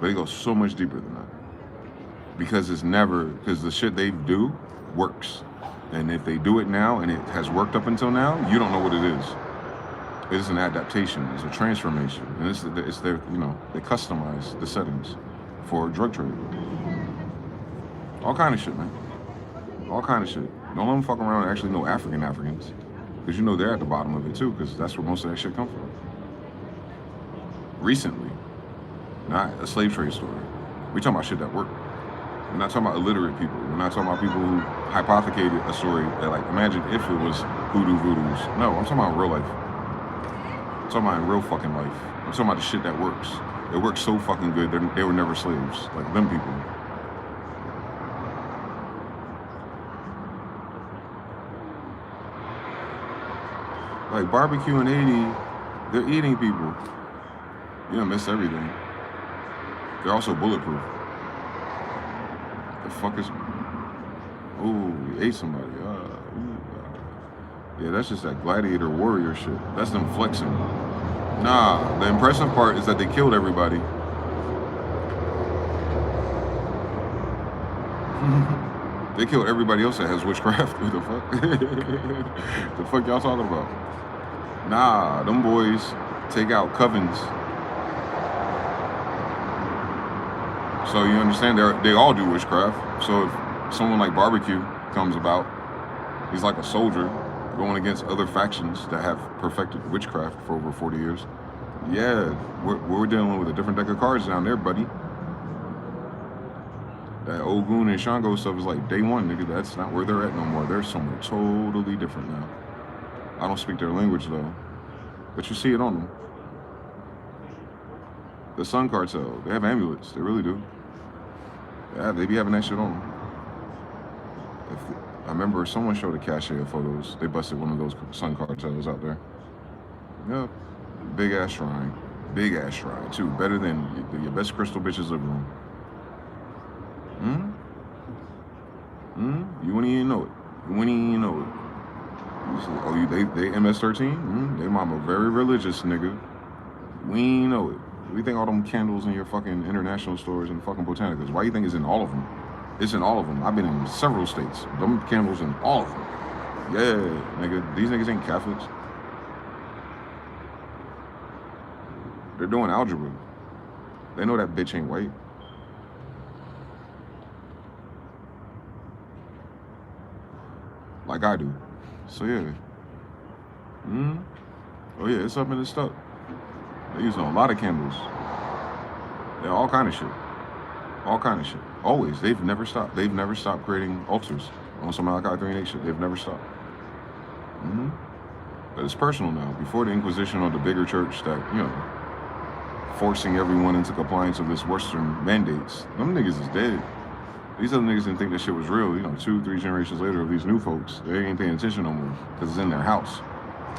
But it goes so much deeper than that. Because because the shit they do works. And if they do it now and it has worked up until now, you don't know what it is. It is an adaptation, it's a transformation. And it's their, they customize the settings for drug trade. All kind of shit, man. All kind of shit. Don't let them fuck around and actually know Africans. Because they're at the bottom of it too, because that's where most of that shit come from. Recently. Not a slave trade story. We're talking about shit that worked. We're not talking about illiterate people. We're not talking about people who hypothecated a story that, like, imagine if it was voodoos. No, I'm talking about real life. I'm talking about in real fucking life. I'm talking about the shit that works. It works so fucking good, they were never slaves. Like them people. Like barbecue in Haiti, they're eating people. You don't miss everything. They're also bulletproof. The fuck is... Ooh, he ate somebody. Yeah, that's just that gladiator warrior shit. That's them flexing. Nah, the impressive part is that they killed everybody. They killed everybody else that has witchcraft. What the fuck? The fuck y'all talking about? Nah, them boys take out covens. So you understand, they all do witchcraft. So if someone like Barbecue comes about, he's like a soldier going against other factions that have perfected witchcraft for over 40 years. Yeah, we're dealing with a different deck of cards down there, buddy. That Ogun and Shango stuff is like day one, nigga. That's not where they're at no more. They're somewhere totally different now. I don't speak their language though, but you see it on them. The Sun Cartel, they have amulets. They really do. Yeah, they be having that shit on them. I remember someone showed a Cashapp of photos. They busted one of those Sun Cartels out there. Yep. Big ass shrine. Big ass shrine, too. Better than your best crystal bitch's living room. You wouldn't even know it. You say, oh, they MS-13? They mama very religious, nigga. We ain't know it. We think all them candles in your fucking international stores and fucking botanicals. Why you think it's in all of them? It's in all of them. I've been in several states. Them candles in all of them. Yeah, nigga. These niggas ain't Catholics. They're doing algebra. They know that bitch ain't white. Like I do. So yeah. Oh yeah, it's up in the stuff. They using a lot of candles. Yeah, all kind of shit. All kind of shit. Always. They've never stopped. They've never stopped creating altars on some Malachi 3 and 8 shit. They've never stopped. But it's personal now. Before the Inquisition or the bigger church that, forcing everyone into compliance of this Western mandates, them niggas is dead. These other niggas didn't think that shit was real. 2-3 generations later of these new folks, they ain't paying attention no more because it's in their house.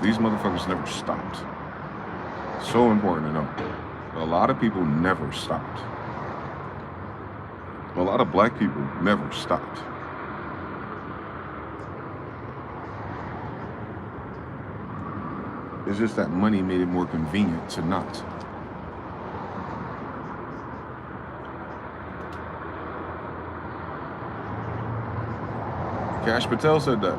These motherfuckers never stopped. So important to know. A lot of people never stopped. A lot of black people never stopped. It's just that money made it more convenient to not. Cash Patel said that.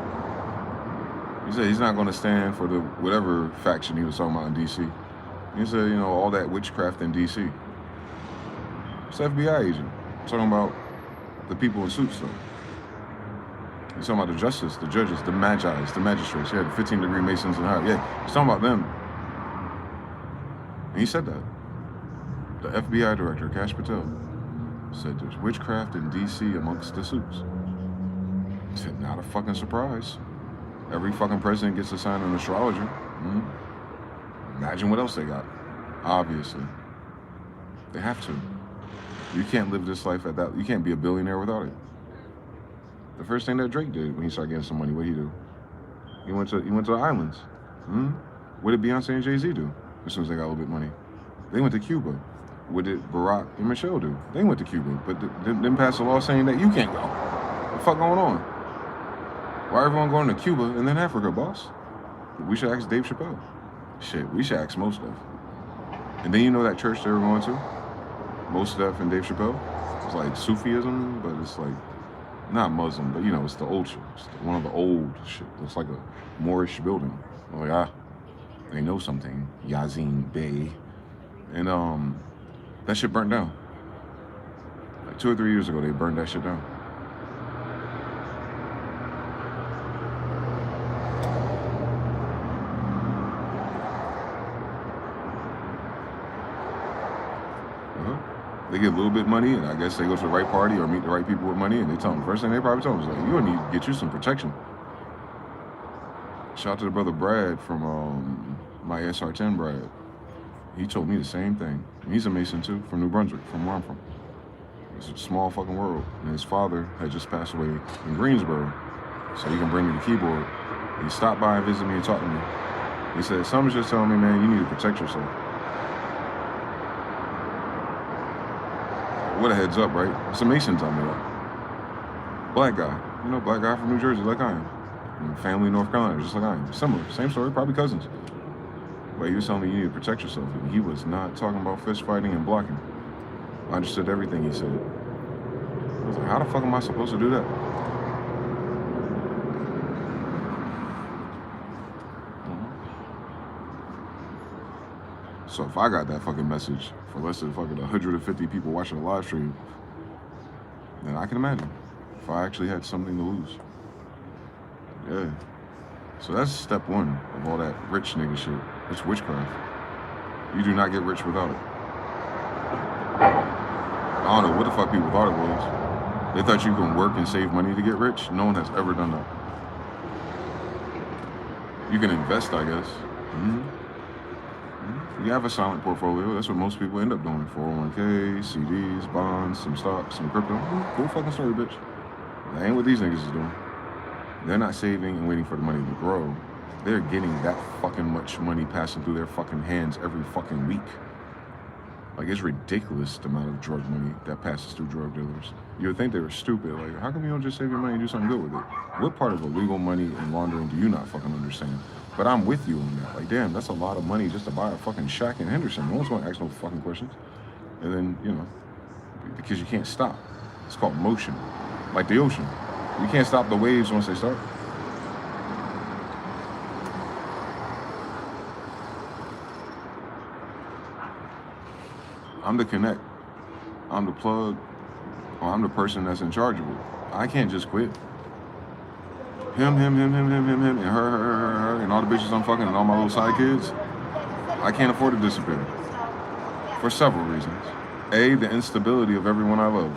He said he's not going to stand for the whatever faction he was talking about in D.C. He said, all that witchcraft in D.C. It's FBI agent. Talking about the people in suits, though. He's talking about the justice, the judges, the magis, the magistrates. Yeah, the 15-degree Masons and higher. Yeah, he's talking about them. And he said that. The FBI director, Cash Patel, said there's witchcraft in D.C. amongst the suits. He said, not a fucking surprise. Every fucking president gets assigned an astrologer. Imagine what else they got. Obviously. They have to. You can't live this life at that. You can't be a billionaire without it. The first thing that Drake did when he started getting some money, what did he do? He went to the islands. What did Beyonce and Jay-Z do as soon as they got a little bit of money? They went to Cuba. What did Barack and Michelle do? They went to Cuba, but didn't pass a law saying that you can't go. What the fuck going on? Why everyone going to Cuba and then Africa, boss? We should ask Dave Chappelle. Shit, we should ask most of. And then that church they were going to? Most Def and Dave Chappelle. It's like Sufism, but it's like not Muslim, but you know, it's the old shit. It's one of the old shit. It's like a Moorish building. I'm like, they know something. Yazin Bey. And that shit burnt down. Like 2 or 3 years ago, they burned that shit down. They get a little bit of money, and I guess they go to the right party or meet the right people with money, and they tell them, first thing they probably tell them is like, you're gonna need to get you some protection. Shout out to the brother Brad from my SR10 Brad. He told me the same thing. And he's a Mason too, from New Brunswick, from where I'm from. It's a small fucking world. And his father had just passed away in Greensboro, so he can bring me the keyboard. He stopped by and visited me and talked to me. He said, someone's just telling me, man, you need to protect yourself. What a heads up, right? It's a Mason telling me that. Black guy. You know, black guy from New Jersey, like I am. And family in North Carolina, just like I am. Similar, same story, probably cousins. But he was telling me you need to protect yourself. And he was not talking about fist fighting and blocking. I understood everything he said. I was like, how the fuck am I supposed to do that? So if I got that fucking message for less than fucking 150 people watching the live stream, then I can imagine if I actually had something to lose. Yeah. So that's step one of all that rich nigga shit. It's witchcraft. You do not get rich without it. I don't know what the fuck people thought it was. They thought you can work and save money to get rich. No one has ever done that. You can invest, I guess. You have a silent portfolio. That's what most people end up doing. 401k, CDs, bonds, some stocks, some crypto. Cool fucking story, bitch. That ain't what these niggas is doing. They're not saving and waiting for the money to grow. They're getting that fucking much money passing through their fucking hands every fucking week. Like, it's ridiculous the amount of drug money that passes through drug dealers. You would think they were stupid. Like, how come you don't just save your money and do something good with it? What part of illegal money and laundering do you not fucking understand? But I'm with you on that. Like, damn, that's a lot of money just to buy a fucking shack in Henderson. No one's gonna ask no fucking questions. And then, you know, because you can't stop. It's called motion. Like the ocean. You can't stop the waves once they start. I'm the connect. I'm the plug. Or I'm the person that's in charge of it. I can't just quit. Him, and her, and all the bitches I'm fucking, and all my little side kids. I can't afford to disappear. For several reasons. A, the instability of everyone I love.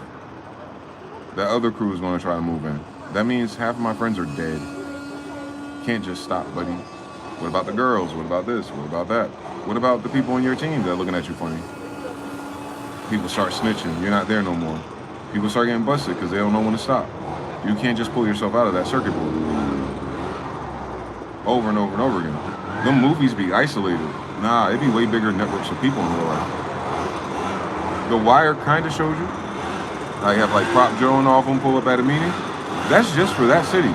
That other crew is going to try to move in. That means half of my friends are dead. Can't just stop, buddy. What about the girls? What about this? What about that? What about the people on your team that are looking at you funny? People start snitching. You're not there no more. People start getting busted because they don't know when to stop. You can't just pull yourself out of that circuit board. Over and over and over again. Them movies be isolated. Nah, it'd be way bigger networks of people in real life. The Wire kind of showed you. I have like Prop Joe and all of them pull up at a meeting. That's just for that city.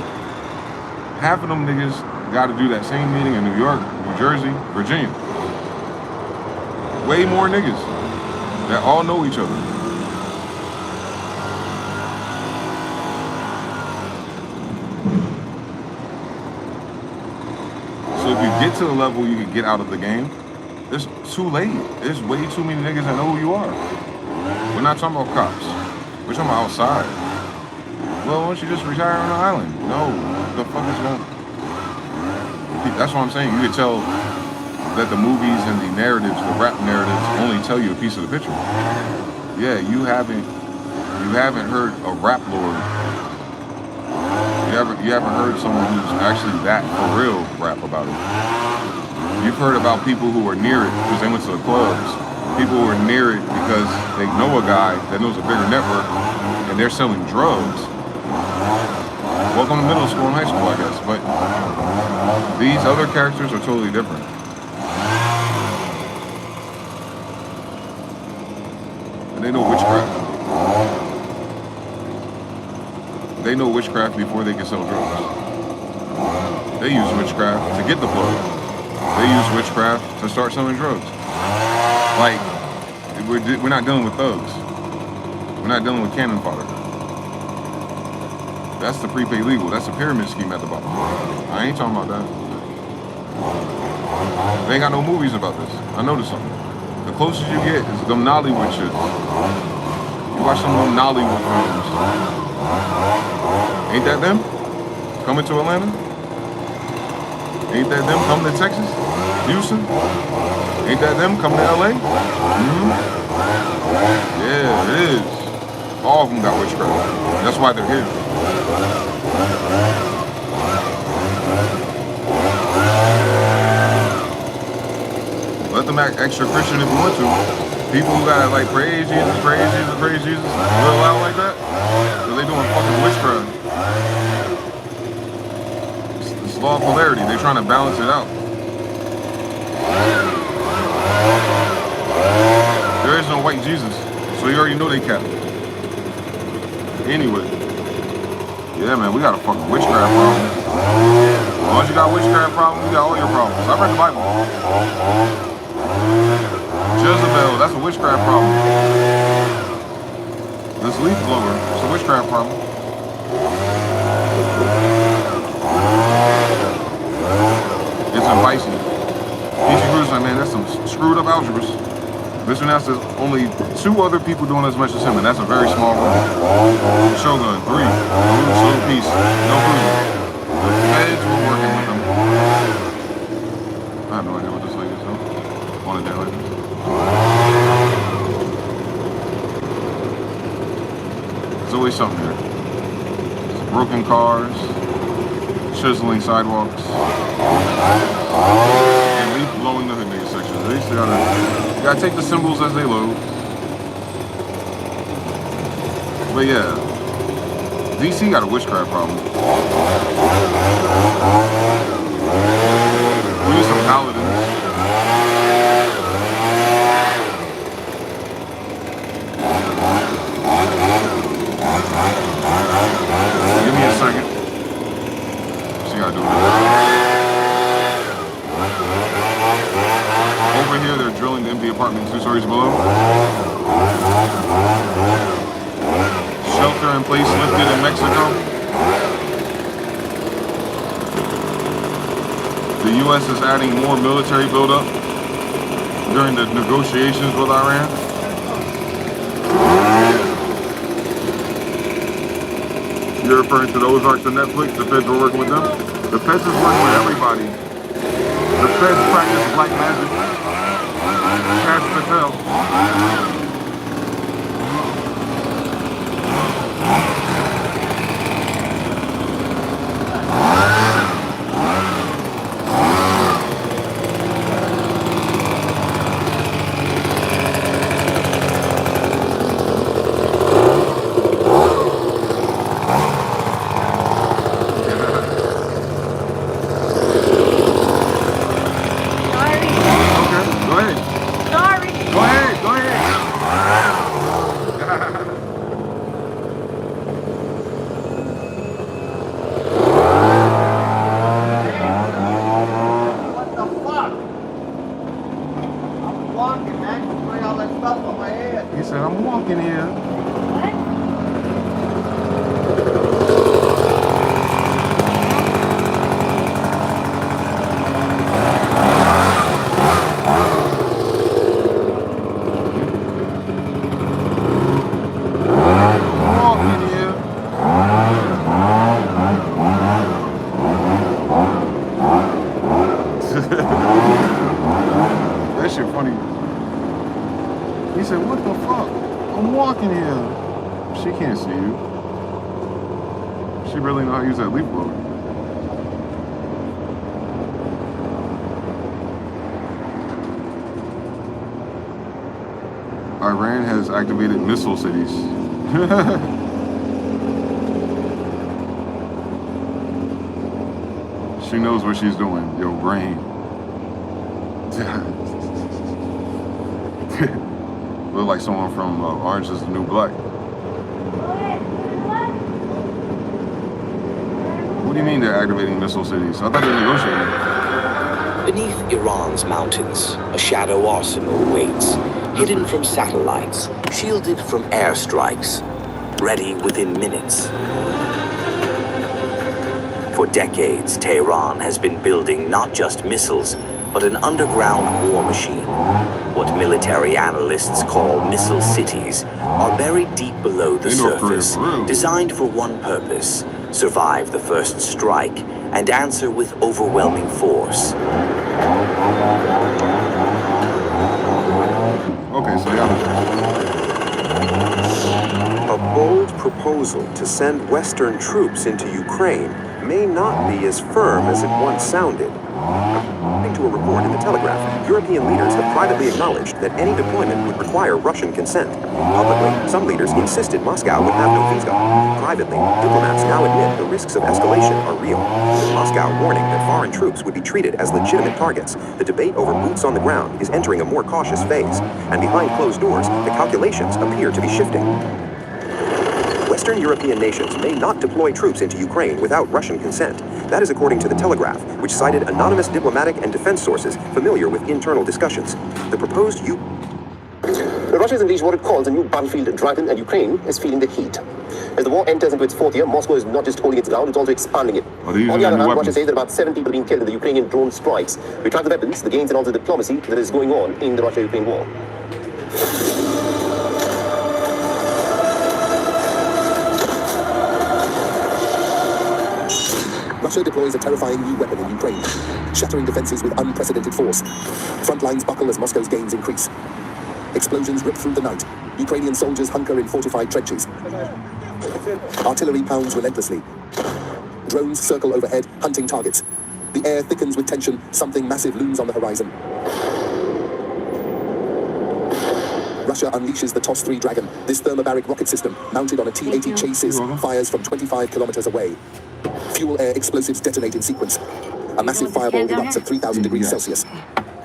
Half of them niggas got to do that same meeting in New York, New Jersey, Virginia. Way more niggas that all know each other. So if you get to the level you can get out of the game, it's too late. There's way too many niggas that know who you are. We're not talking about cops. We're talking about outside. Well, why don't you just retire on an island? No, the fuck is going on? That's what I'm saying. You could tell that the movies and the narratives, the rap narratives, only tell you a piece of the picture. Yeah, you haven't heard a rap lord. You haven't heard someone who's actually that for real rap about it. You've heard about people who are near it because they went to the clubs. People who are near it because they know a guy that knows a bigger network and they're selling drugs. Welcome to middle school and high school, I guess. But these other characters are totally different. And they know witchcraft. They know witchcraft before they can sell drugs. They use witchcraft to get the plug. They use witchcraft to start selling drugs. Like, we're not dealing with thugs. We're not dealing with cannon fodder. That's the prepaid legal. That's a pyramid scheme at the bottom. I ain't talking about that. They ain't got no movies about this. I noticed something. The closest you get is them Nollywood shit. You watch some of them Nollywood films. Ain't that them? Coming to Atlanta? Ain't that them coming to Texas? Houston? Ain't that them coming to LA? Mm-hmm. Yeah, it is. All of them got witchcraft. That's why they're here. Let them act extra Christian if you want to. People who gotta like praise Jesus, praise Jesus, praise Jesus, real loud like that, so they doing fucking witchcraft. It's law of polarity. They're trying to balance it out. There is no white Jesus, so you already know they cap. Anyway, yeah, man, we got a fucking witchcraft problem. As long as you got witchcraft problems, you got all your problems. I read the Bible. Jezebel, that's a witchcraft problem. This leaf blower, it's a witchcraft problem. It's in Pisces. PC Cruz, man, that's some screwed up algebras. Mr. Now says only 2 other people doing as much as him, and that's a very small room. Shogun, 3. Salute, peace. No bruising. The feds were working with them. I have no idea what this lady is though. On a day like this. There's always something here. Broken cars, chiseling sidewalks, and leaf blowing the hood nigga section. They still gotta take the symbols as they load. But yeah, DC got a witchcraft problem. We need some paladins. Give me a second. She gotta do it. Over here, they're drilling the empty apartment 2 stories below. Shelter in place lifted in Mexico. The U.S. is adding more military buildup during the negotiations with Iran. You're referring to the Ozarks and Netflix? The feds were working with them? The feds is working with everybody. The feds practice black magic. Cash Patel. Iran has activated missile cities. She knows what she's doing. Yo, brain. Look like someone from Orange is the New Black. What do you mean they're activating missile cities? I thought they were negotiating. Beneath Iran's mountains, a shadow arsenal waits, hidden from satellites, shielded from airstrikes, ready within minutes. For decades, Tehran has been building not just missiles, but an underground war machine. What military analysts call missile cities are buried deep below the surface, designed for one purpose: survive the first strike and answer with overwhelming force. Okay, so yeah. A bold proposal to send Western troops into Ukraine may not be as firm as it once sounded. According to a report in the Telegraph, European leaders have privately acknowledged that any deployment would require Russian consent. Publicly, some leaders insisted Moscow would have no veto. Privately, diplomats now admit the risks of escalation are real, with Moscow warning that foreign troops would be treated as legitimate targets. The debate over boots on the ground is entering a more cautious phase, and behind closed doors, the calculations appear to be shifting. Western European nations may not deploy troops into Ukraine without Russian consent. That is according to the Telegraph, which cited anonymous diplomatic and defense sources familiar with internal discussions. The proposed Russia's unleashed what it calls a new battlefield dragon, and Ukraine is feeling the heat. As the war enters into its fourth year, Moscow is not just holding its ground, it's also expanding it. On the other hand, Russia says that about 7 people have been killed in the Ukrainian drone strikes. We track the weapons, the gains, and also the diplomacy that is going on in the Russia-Ukraine war. Russia deploys a terrifying new weapon in Ukraine, shattering defenses with unprecedented force. Front lines buckle as Moscow's gains increase. Explosions rip through the night. Ukrainian soldiers hunker in fortified trenches. Artillery pounds relentlessly. Drones circle overhead, hunting targets. The air thickens with tension. Something massive looms on the horizon. Russia unleashes the TOS-3 Dragon. This thermobaric rocket system, mounted on a T-80 chases, fires from 25 kilometers away. Fuel-air explosives detonate in sequence. A massive fireball erupts at 3,000 degrees Celsius.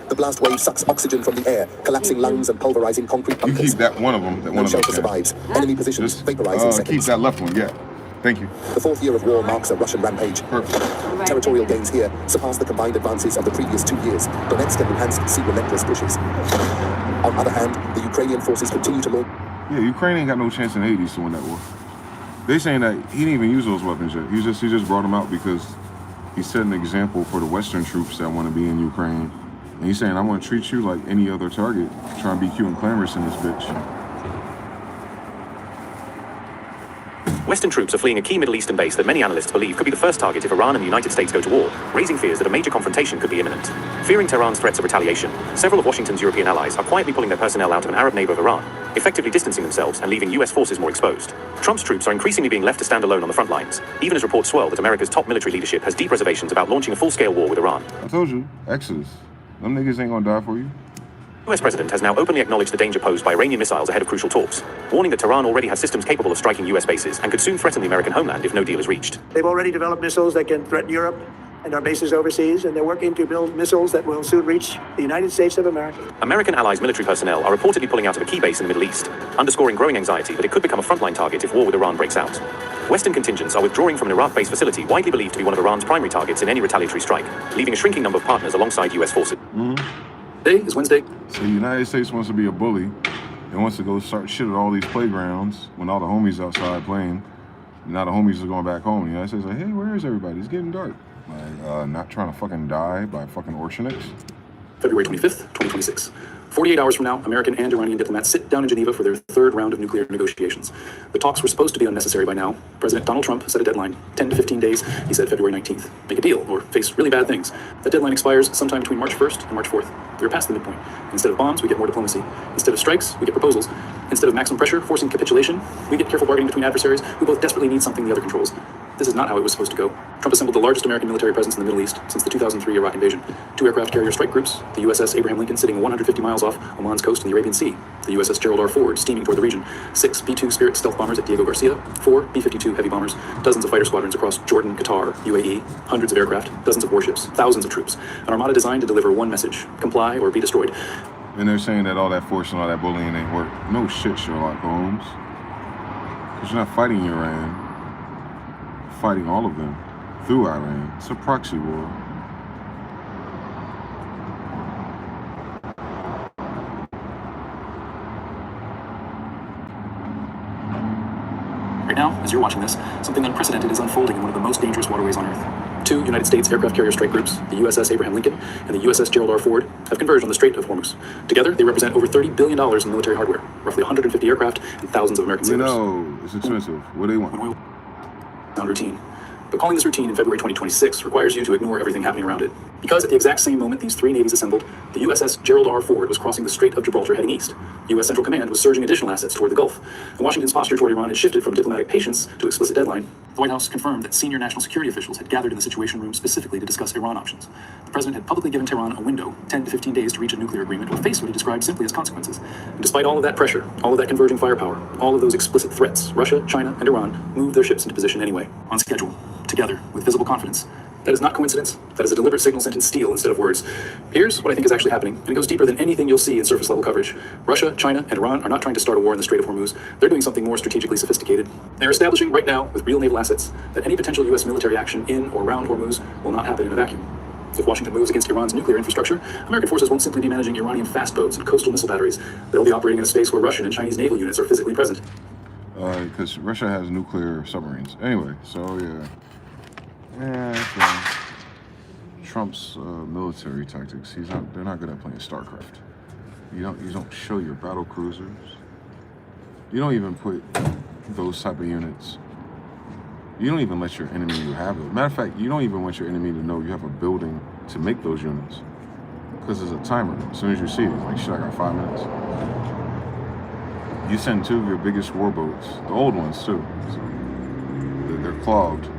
The blast wave sucks oxygen from the air, collapsing lungs and pulverizing concrete bunkers. You keep that one of them. No shelter survives. Enemy positions vaporize in seconds. Keep that left one, yeah. Thank you. The fourth year of war marks a Russian rampage. Perfect. Territorial gains here surpass the combined advances of the previous 2 years. Donetsk and Luhansk see relentless pushes. On the other hand, the Ukrainian forces continue to launch. Yeah, Ukraine ain't got no chance in Hades to win that war. They saying that he didn't even use those weapons yet. He just brought them out because he set an example for the Western troops that want to be in Ukraine. And he's saying, I'm going to treat you like any other target. Try and be cute and clamorous in this bitch. Western troops are fleeing a key Middle Eastern base that many analysts believe could be the first target if Iran and the United States go to war, raising fears that a major confrontation could be imminent. Fearing Tehran's threats of retaliation, several of Washington's European allies are quietly pulling their personnel out of an Arab neighbor of Iran, effectively distancing themselves and leaving US forces more exposed. Trump's troops are increasingly being left to stand alone on the front lines, even as reports swirl that America's top military leadership has deep reservations about launching a full-scale war with Iran. I told you, Exodus. Them niggas ain't gonna die for you. The US president has now openly acknowledged the danger posed by Iranian missiles ahead of crucial talks, warning that Tehran already has systems capable of striking US bases and could soon threaten the American homeland if no deal is reached. They've already developed missiles that can threaten Europe and our bases overseas, and they're working to build missiles that will soon reach the United States of America. American allies' military personnel are reportedly pulling out of a key base in the Middle East, underscoring growing anxiety that it could become a frontline target if war with Iran breaks out. Western contingents are withdrawing from an Iraq-based facility widely believed to be one of Iran's primary targets in any retaliatory strike, leaving a shrinking number of partners alongside US forces. Today is Wednesday. So the United States wants to be a bully. It wants to go start shit at all these playgrounds when all the homies outside playing. Now the homies are going back home. The United States is like, hey, where is everybody? It's getting dark. Like, not trying to fucking die by fucking Orshiniks. February 25th, 2026. 48 hours from now, American and Iranian diplomats sit down in Geneva for their third round of nuclear negotiations. The talks were supposed to be unnecessary by now. President Donald Trump set a deadline, 10 to 15 days. He said February 19th. Make a deal or face really bad things. That deadline expires sometime between March 1st and March 4th. We're past the midpoint. Instead of bombs, we get more diplomacy. Instead of strikes, we get proposals. Instead of maximum pressure forcing capitulation, we get careful bargaining between adversaries who both desperately need something the other controls. This is not how it was supposed to go. Trump assembled the largest American military presence in the Middle East since the 2003 Iraq invasion. 2 aircraft carrier strike groups, the USS Abraham Lincoln sitting 150 miles off Oman's coast in the Arabian Sea, the USS Gerald R. Ford steaming toward the region, 6 B-2 Spirit stealth bombers at Diego Garcia, 4 B-52 heavy bombers, dozens of fighter squadrons across Jordan, Qatar, UAE, hundreds of aircraft, dozens of warships, thousands of troops, an armada designed to deliver one message: comply or be destroyed. And they're saying that all that force and all that bullying ain't work. No shit, Sherlock Holmes. Because you're not fighting Iran. You're fighting all of them through Iran. It's a proxy war. Right now, as you're watching this, something unprecedented is unfolding in one of the most dangerous waterways on Earth. 2 United States aircraft carrier strike groups, the USS Abraham Lincoln and the USS Gerald R. Ford, have converged on the Strait of Hormuz. Together, they represent over $30 billion in military hardware, roughly 150 aircraft, and thousands of American sailors. No, it's expensive. What do they want? Sound routine. But calling this routine in February 2026 requires you to ignore everything happening around it. Because at the exact same moment these 3 navies assembled, the USS Gerald R. Ford was crossing the Strait of Gibraltar heading east. U.S. Central Command was surging additional assets toward the Gulf, and Washington's posture toward Iran had shifted from diplomatic patience to explicit deadline. The White House confirmed that senior national security officials had gathered in the Situation Room specifically to discuss Iran options. The president had publicly given Tehran a window, 10 to 15 days to reach a nuclear agreement, or face what he described simply as consequences. And despite all of that pressure, all of that converging firepower, all of those explicit threats, Russia, China, and Iran moved their ships into position anyway, on schedule, together, with visible confidence. That is not coincidence. That is a deliberate signal sent in steel instead of words. Here's what I think is actually happening, and it goes deeper than anything you'll see in surface-level coverage. Russia, China, and Iran are not trying to start a war in the Strait of Hormuz. They're doing something more strategically sophisticated. They're establishing right now, with real naval assets, that any potential U.S. military action in or around Hormuz will not happen in a vacuum. If Washington moves against Iran's nuclear infrastructure, American forces won't simply be managing Iranian fast boats and coastal missile batteries. They'll be operating in a space where Russian and Chinese naval units are physically present. Because Russia has nuclear submarines. Anyway, so yeah. Yeah, Trump's military tactics. They're not good at playing StarCraft. You don't show your battle cruisers. You don't even put those type of units. You don't even let your enemy have it. Matter of fact, you don't even want your enemy to know you have a building to make those units. Because there's a timer. As soon as you see it, it's like, shit, I got 5 minutes. You send 2 of your biggest warboats, the old ones too. They're clogged.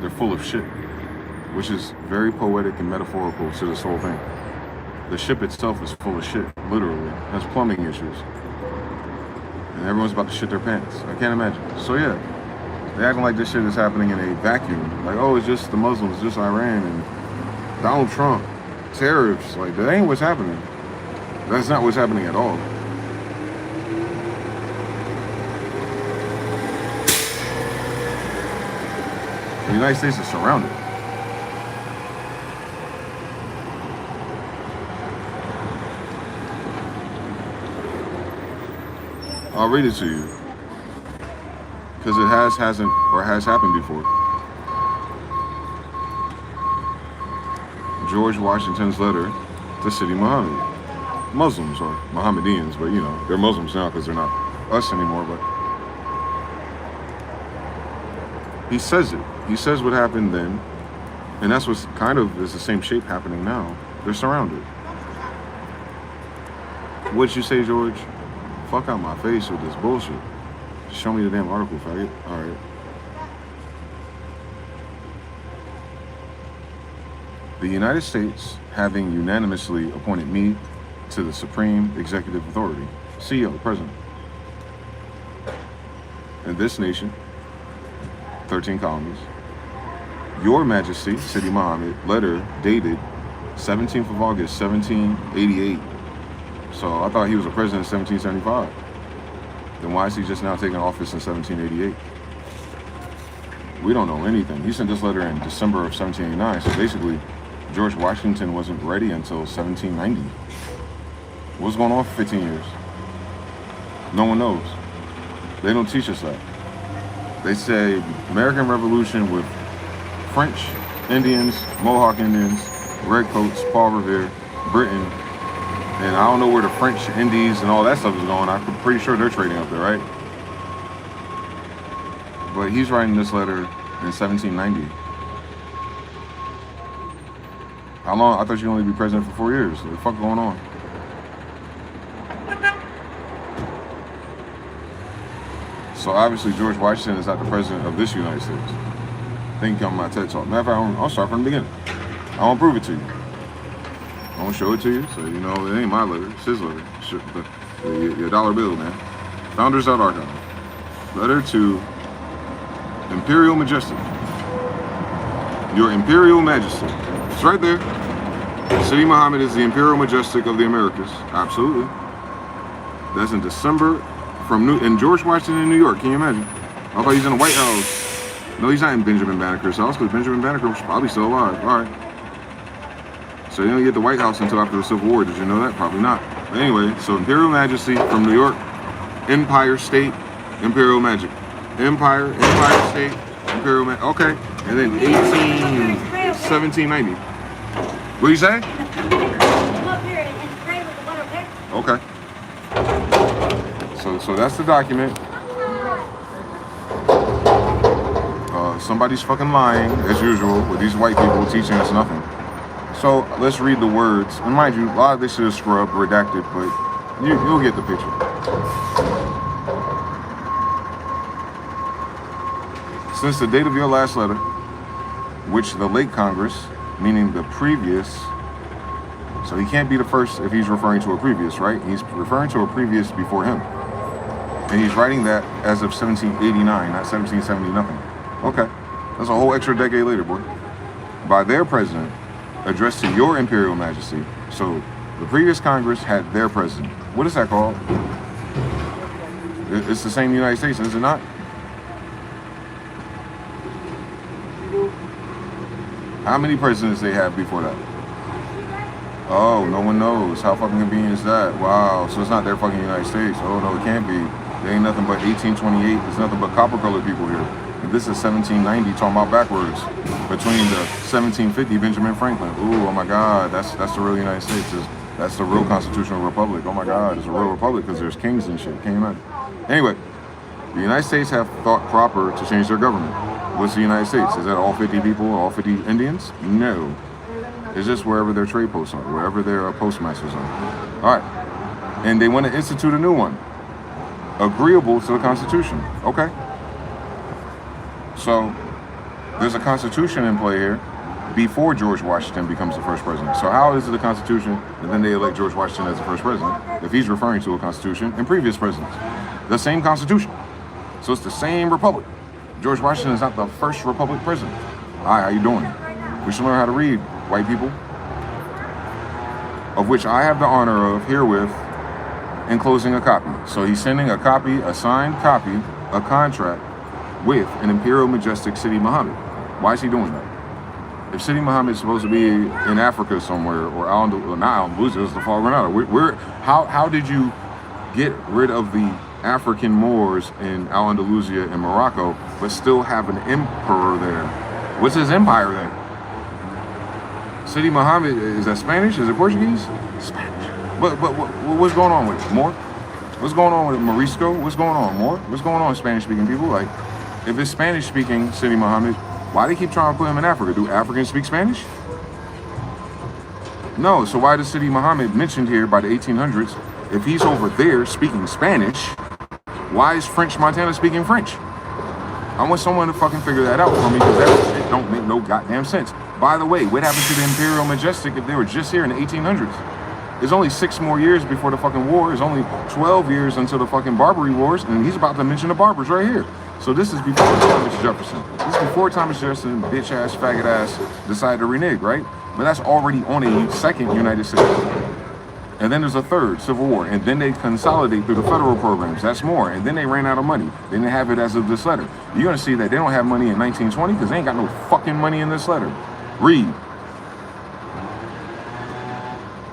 They're full of shit, which is very poetic and metaphorical to this whole thing. The ship itself is full of shit, literally. It has plumbing issues. And everyone's about to shit their pants. I can't imagine. So yeah, they acting like this shit is happening in a vacuum. Like, oh, it's just the Muslims, just Iran, and Donald Trump, tariffs. Like, that ain't what's happening. That's not what's happening at all. The United States is surrounded. I'll read it to you. Because it hasn't happened before. George Washington's letter to Sidi Muhammad. Muslims, or Mohammedans, but they're Muslims now because they're not us anymore, but he says it. He says what happened then, and that's what's kind of is the same shape happening now. They're surrounded. What'd you say, George? Fuck out my face with this bullshit. Just show me the damn article, faggot. All right. The United States, having unanimously appointed me to the Supreme Executive Authority, CEO, President, in this nation, 13 colonies, Your Majesty, Sidi Muhammad, letter dated 17th of August, 1788. So I thought he was a president in 1775. Then why is he just now taking office in 1788? We don't know anything. He sent this letter in December of 1789. So basically, George Washington wasn't ready until 1790. What's going on for 15 years? No one knows. They don't teach us that. They say American Revolution with French, Indians, Mohawk Indians, Redcoats, Paul Revere, Britain, and I don't know where the French, Indies, and all that stuff is going. I'm pretty sure they're trading up there, right? But he's writing this letter in 1790. How long? I thought you'd only be president for 4 years. What the fuck going on? So obviously George Washington is not the president of this United States. Thank you on my TED Talk. Matter of fact, I'll start from the beginning. I won't prove it to you. I won't show it to you, so you know it ain't my letter, it's his letter. Your dollar bill, man. Founders.archive. Letter to Imperial Majesty. Your Imperial Majesty. It's right there. Sidi Muhammad is the Imperial Majestic of the Americas. Absolutely. That's in December in George Washington in New York. Can you imagine? I thought he's in the White House. No, he's not in Benjamin Banneker's house because Benjamin Banneker was probably still alive. All right. So you don't get the White House until after the Civil War. Did you know that? Probably not. But anyway, so Imperial Majesty from New York, Empire State, Imperial Magic. Empire State, Imperial Man. Okay. And then 1790. What do you say? Okay. So that's the document. Somebody's fucking lying, as usual, with these white people teaching us nothing. So let's read the words. And mind you, a lot of this is scrubbed, redacted, but you'll get the picture. Since the date of your last letter, which the late Congress, meaning the previous, so he can't be the first if he's referring to a previous, right? He's referring to a previous before him. And he's writing that as of 1789, not 1770 nothing. Okay, that's a whole extra decade later, boy. By their president, addressed to your Imperial Majesty. So the previous Congress had their president. What is that called? It's the same United States, is it not? How many presidents they have before that? Oh, no one knows. How fucking convenient is that? Wow, so it's not their fucking United States. Oh no, it can't be. There ain't nothing but 1828. There's nothing but copper-colored people here. And this is 1790, talking about backwards. Between the 1750 Benjamin Franklin. Ooh, oh my God, that's the real United States. That's the real constitutional republic. Oh my God, it's a real republic because there's kings and shit. Can you imagine? Anyway, the United States have thought proper to change their government. What's the United States? Is that all 50 people, all 50 Indians? No. It's just wherever their trade posts are, wherever their postmasters are. All right. And they want to institute a new one. Agreeable to the Constitution. Okay. So there's a Constitution in play here before George Washington becomes the first president. So how is it the Constitution and then they elect George Washington as the first president if he's referring to a Constitution and previous presidents? The same Constitution. So it's the same republic. George Washington is not the first republic president. Hi, how you doing? We should learn how to read, white people. Of which I have the honor of herewith enclosing a copy. So he's sending a copy, a signed copy, a contract with an Imperial Majestic Sidi Muhammad. Why is he doing that? If Sidi Muhammad is supposed to be in Africa somewhere, or not Al-Andalusia, it's the Far Granada. How did you get rid of the African Moors in Al-Andalusia and Morocco, but still have an emperor there? What's his empire then? Sidi Muhammad, is that Spanish? Is it Portuguese? Spanish. But what's going on with it? More? What's going on with Morisco? What's going on? More? What's going on, Spanish-speaking people? Like, if it's Spanish-speaking Sidi Muhammad, why do they keep trying to put him in Africa? Do Africans speak Spanish? No, so why does Sidi Muhammad mentioned here by the 1800s, if he's over there speaking Spanish, why is French Montana speaking French? I want someone to fucking figure that out for me because that shit don't make no goddamn sense. By the way, what happened to the Imperial Majestic if they were just here in the 1800s? There's only 6 more years before the fucking war. There's only 12 years until the fucking Barbary Wars, and he's about to mention the Barbers right here. So this is before Thomas Jefferson. This is before Thomas Jefferson, bitch ass, faggot ass, decided to renege, right? But that's already on a second United States. And then there's a third Civil War, and then they consolidate through the federal programs. That's more. And then they ran out of money. They didn't have it as of this letter. You're gonna see that they don't have money in 1920 because they ain't got no fucking money in this letter. Read.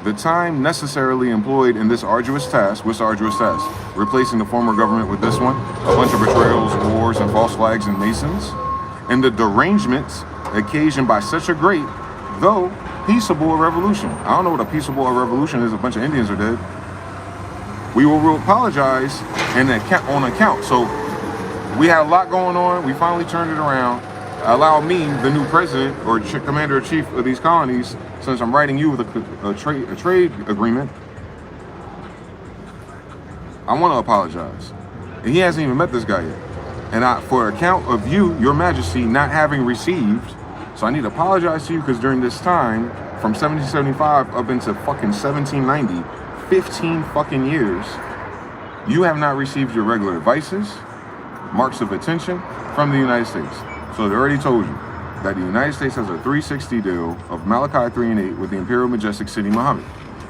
The time necessarily employed in this arduous task, what's the arduous task? Replacing the former government with this one, a bunch of betrayals, wars, and false flags and masons, and the derangements occasioned by such a great, though peaceable revolution. I don't know what a peaceable revolution is. A bunch of Indians are dead. We will apologize and on account. So we had a lot going on. We finally turned it around. Allow me, the new president or commander-in-chief of these colonies, since I'm writing you with a trade agreement, I want to apologize. And he hasn't even met this guy yet. And for account of you, your majesty, not having received, so I need to apologize to you because during this time, from 1775 up into fucking 1790, 15 fucking years, you have not received your regular advices, marks of attention from the United States. So they already told you that the United States has a 360 deal of Malachi 3 and 8 with the Imperial Majestic Sidi Muhammad.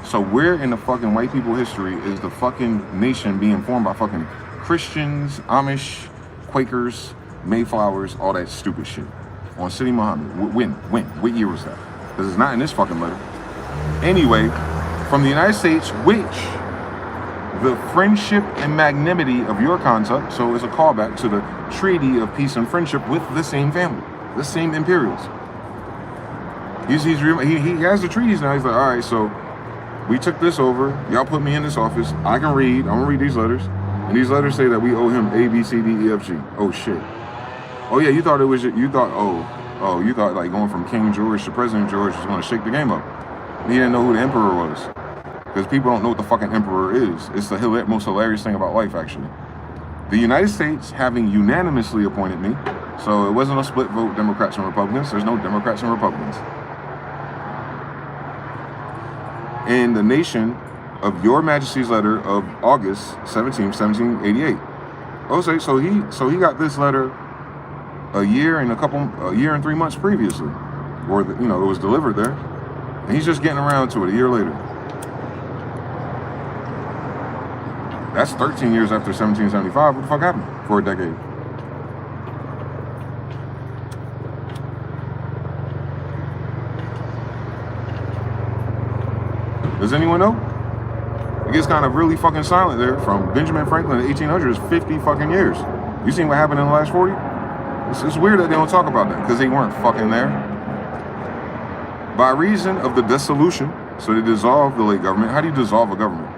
So where in the fucking white people history is the fucking nation being formed by fucking Christians, Amish, Quakers, Mayflowers, all that stupid shit on Sidi Muhammad? When? What year was that? Because it's not in this fucking letter. Anyway, from the United States, which the friendship and magnanimity of your concept. So it's a callback to the Treaty of Peace and Friendship with the same family, the same Imperials. He has the treaties now. He's like, all right, so we took this over. Y'all put me in this office. I can read. I'm gonna read these letters, and these letters say that we owe him A, B, C, D, E, F, G. Oh shit. Oh yeah, you thought you thought like going from King George to President George was gonna shake the game up. He didn't know who the emperor was, because people don't know what the fucking emperor is. It's the most hilarious thing about life, actually. The United States having unanimously appointed me, so it wasn't a split vote, Democrats and Republicans. There's no Democrats and Republicans. In the nation of Your Majesty's letter of August 17th, 1788. Okay, so he got this letter a year and 3 months previously, or it was delivered there, and he's just getting around to it a year later. That's 13 years after 1775. What the fuck happened for a decade? Does anyone know? It gets kind of really fucking silent there. From Benjamin Franklin in the 1800s, 50 fucking years. You seen what happened in the last 40? It's weird that they don't talk about that, because they weren't fucking there. By reason of the dissolution, so they dissolved the late government. How do you dissolve a government?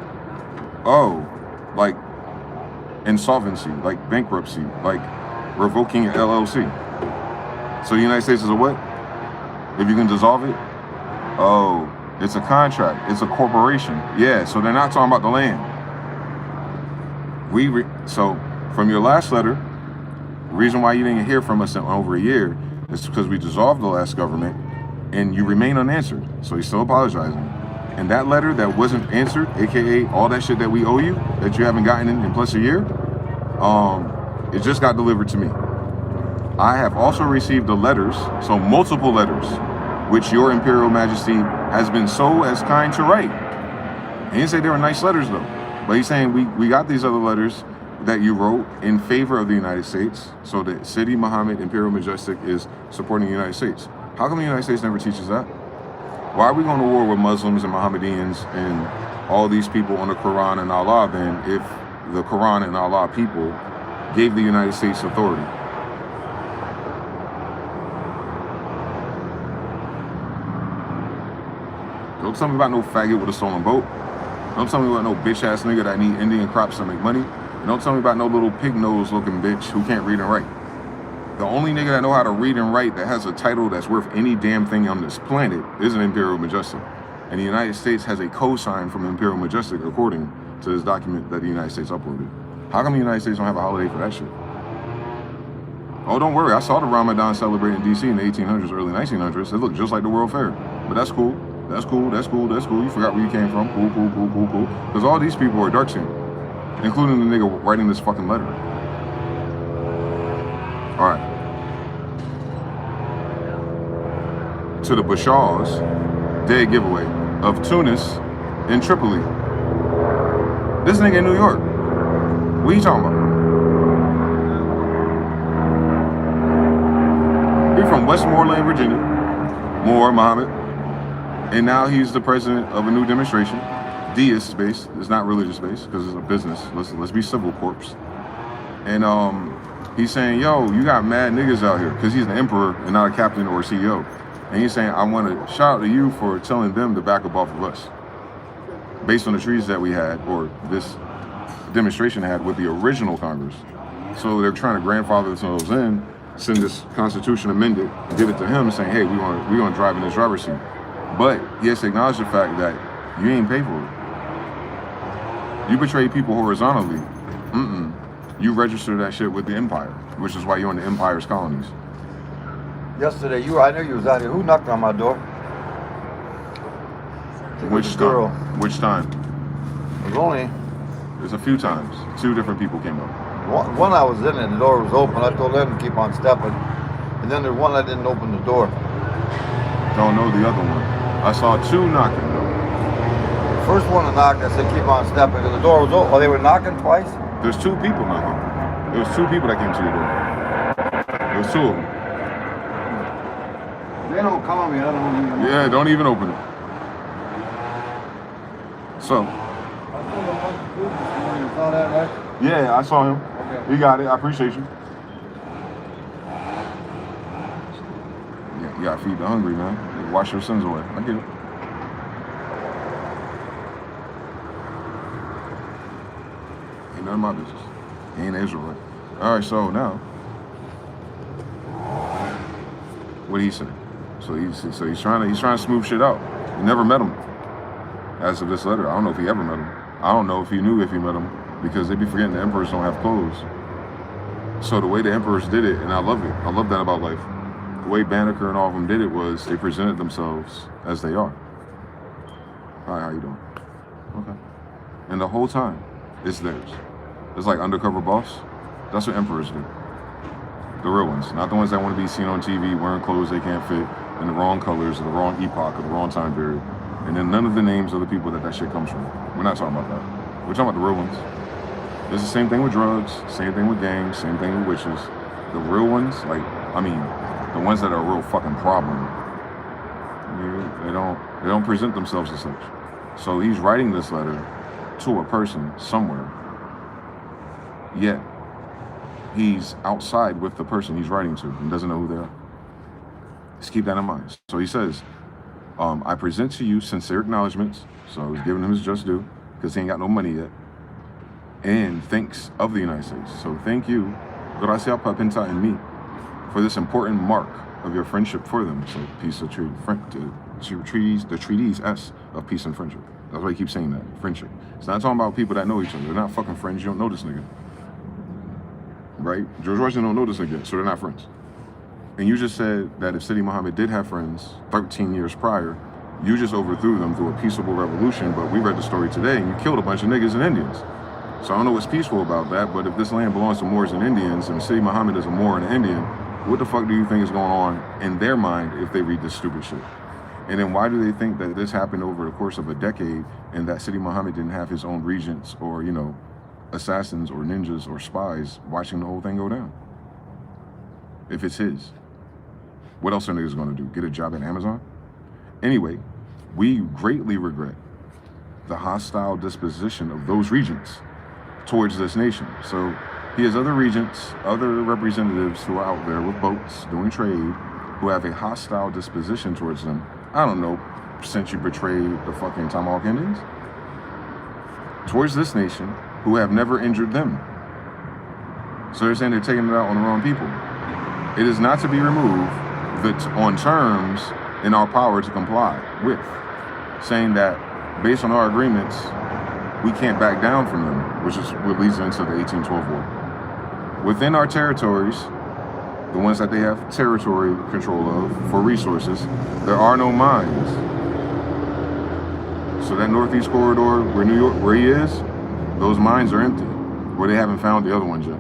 Oh, like insolvency, like bankruptcy, like revoking an LLC. So the United States is a what? If you can dissolve it? Oh, it's a contract. It's a corporation. Yeah, so they're not talking about the land. So from your last letter, the reason why you didn't hear from us in over a year is because we dissolved the last government and you remain unanswered. So he's still apologizing. And that letter that wasn't answered, aka all that shit that we owe you, that you haven't gotten in plus a year, it just got delivered to me. I have also received the letters, so multiple letters, which your Imperial Majesty has been so as kind to write. He didn't say they were nice letters though, but he's saying we got these other letters that you wrote in favor of the United States. So the City Muhammad Imperial Majestic is supporting the United States. How come the United States never teaches that? Why are we going to war with Muslims and Mohammedans and all these people on the Quran and Allah then, if the Quran and Allah people gave the United States authority? Don't tell me about no faggot with a stolen boat. Don't tell me about no bitch ass nigga that need Indian crops to make money. And don't tell me about no little pig nose looking bitch who can't read and write. The only nigga that know how to read and write that has a title that's worth any damn thing on this planet is an Imperial Majestic. And the United States has a cosign from Imperial Majestic according to this document that the United States uploaded. How come the United States don't have a holiday for that shit? Oh, don't worry. I saw the Ramadan celebrated in DC in the 1800s, early 1900s. It looked just like the World Fair. But that's cool. That's cool. That's cool. That's cool. You forgot where you came from. Cool, cool, cool, cool, cool. Because all these people are dark skinned, including the nigga writing this fucking letter. All right. To the Bashar's day giveaway of Tunis and Tripoli. This nigga in New York. What are you talking about? He's from Westmoreland, Virginia. Moore Muhammad. And now he's the president of a new demonstration. Deist based. It's not religious based because it's a business. Let's be civil corpse. And he's saying, yo, you got mad niggas out here, because he's an emperor and not a captain or a CEO. And he's saying, I want to shout out to you for telling them to back up off of us, based on the treaties that we had, or this demonstration had with the original Congress. So they're trying to grandfather themselves in, send this Constitution amended, give it to him, saying, hey, we're going to drive in this driver's seat. But he has to acknowledge the fact that you ain't paid for it. You betray people horizontally. You register that shit with the empire, which is why you're in the empire's colonies. Yesterday, I knew you was out here. Who knocked on my door? Which girl? Which time? It was only... There's a few times. 2 different people came up. One I was in and the door was open. I told them to keep on stepping. And then there's one that didn't open the door. Don't know the other one. I saw 2 knocking though. The first one that knocked, I said keep on stepping because the door was open. Oh, they were knocking twice? There's 2 people knocking. There was 2 people that came to your door. There was 2 of them. They don't call me. I don't even... Yeah, don't even open it. So, You saw that, right? Yeah, I saw him. Okay. He got it. I appreciate you. Yeah, you gotta feed the hungry, man. Wash your sins away. I get it. Ain't none of my business. He ain't Israelite. All right, so now, what did he say? So he's trying to smooth shit out. He never met him. As of this letter, I don't know if he ever met him. I don't know if he knew if he met him, because they be forgetting the emperors don't have clothes. So the way the emperors did it, and I love it. I love that about life. The way Banneker and all of them did it was they presented themselves as they are. Hi, how you doing? Okay. And the whole time, it's theirs. It's like undercover boss. That's what emperors do. The real ones, not the ones that want to be seen on TV wearing clothes they can't fit in the wrong colors or the wrong epoch or the wrong time period. And then none of the names of the people that shit comes from. We're not talking about that. We're talking about the real ones. It's the same thing with drugs, same thing with gangs, same thing with witches. The real ones, like, I mean, the ones that are a real fucking problem, they don't present themselves as such. So he's writing this letter to a person somewhere, yet he's outside with the person he's writing to and doesn't know who they are. Just keep that in mind. So he says, I present to you sincere acknowledgments. So he's giving him his just due because he ain't got no money yet. And thanks of the United States. So thank you, gracias papenta and me, for this important mark of your friendship for them. So peace of the treaties S of peace and friendship. That's why he keeps saying that, friendship. It's not talking about people that know each other. They're not fucking friends. You don't know this nigga. Right? George Washington don't know this nigga, so they're not friends. And you just said that if Sidi Muhammad did have friends 13 years prior, you just overthrew them through a peaceable revolution, but we read the story today and you killed a bunch of niggas and Indians. So I don't know what's peaceful about that, but if this land belongs to Moors and Indians and Sidi Muhammad is a Moor and an Indian, what the fuck do you think is going on in their mind if they read this stupid shit? And then why do they think that this happened over the course of a decade and that Sidi Muhammad didn't have his own regents or, you know, assassins or ninjas or spies watching the whole thing go down? If it's his, what else are niggas gonna do? Get a job at Amazon? Anyway, we greatly regret the hostile disposition of those regents towards this nation. So he has other regents, other representatives who are out there with boats doing trade, who have a hostile disposition towards them. I don't know, since you betrayed the fucking Tomahawk Indians, towards this nation, who have never injured them. So they're saying they're taking it out on the wrong people. It is not to be removed that's on terms in our power to comply with, saying that based on our agreements, we can't back down from them, which is what leads into the 1812 war. Within our territories, the ones that they have territory control of for resources, there are no mines. So that northeast corridor where New York, where he is, those mines are empty, where they haven't found the other ones yet.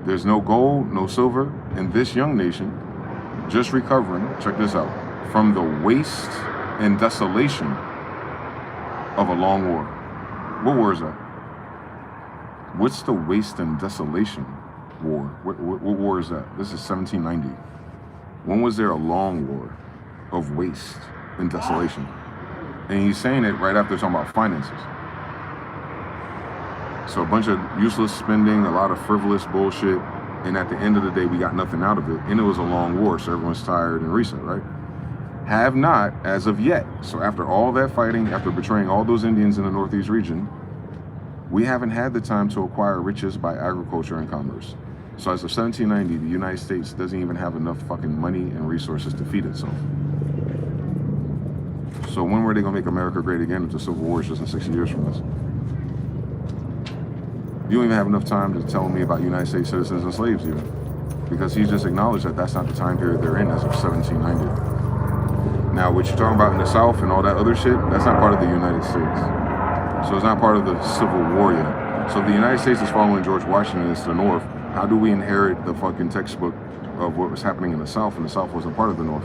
There's no gold, no silver, and this young nation just recovering, check this out, from the waste and desolation of a long war. What war is that? What's the waste and desolation war? What war is that? This is 1790. When was there a long war of waste and desolation? And he's saying it right after talking about finances. So a bunch of useless spending, a lot of frivolous bullshit, and at the end of the day, we got nothing out of it. And it was a long war, so everyone's tired and reset, right? Have not as of yet. So after all that fighting, after betraying all those Indians in the Northeast region, we haven't had the time to acquire riches by agriculture and commerce. So as of 1790, the United States doesn't even have enough fucking money and resources to feed itself. So when were they gonna make America great again if the Civil War is just in 60 years from us? You don't even have enough time to tell me about United States citizens and slaves even. Because he's just acknowledged that that's not the time period they're in as of 1790. Now, what you're talking about in the South and all that other shit, that's not part of the United States. So it's not part of the Civil War yet. So if the United States is following George Washington to the North, how do we inherit the fucking textbook of what was happening in the South, and the South wasn't part of the North?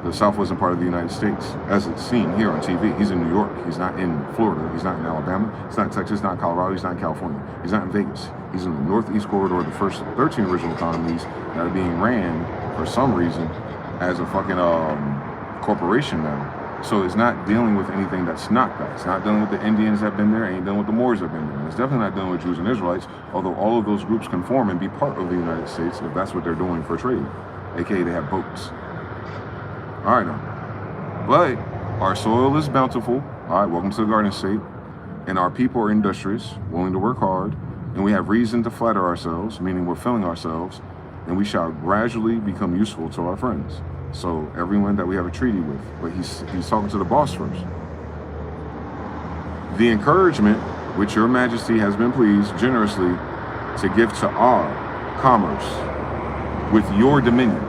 The South wasn't part of the United States, as it's seen here on TV. He's in New York. He's not in Florida. He's not in Alabama. He's not in Texas. Not Colorado. He's not in California. He's not in Vegas. He's in the Northeast corridor, the first 13 original colonies that are being ran for some reason as a fucking corporation now. So it's not dealing with anything that's not that. It's not dealing with the Indians that have been there, ain't dealing with the Moors that have been there. And it's definitely not dealing with Jews and Israelites, although all of those groups conform and be part of the United States if that's what they're doing for trade. AKA they have boats. All right now. But our soil is bountiful. All right, welcome to the Garden State. And our people are industrious, willing to work hard, and we have reason to flatter ourselves, meaning we're filling ourselves, and we shall gradually become useful to our friends. So everyone that we have a treaty with, but he's talking to the boss first. The encouragement which your majesty has been pleased generously to give to our commerce with your dominion.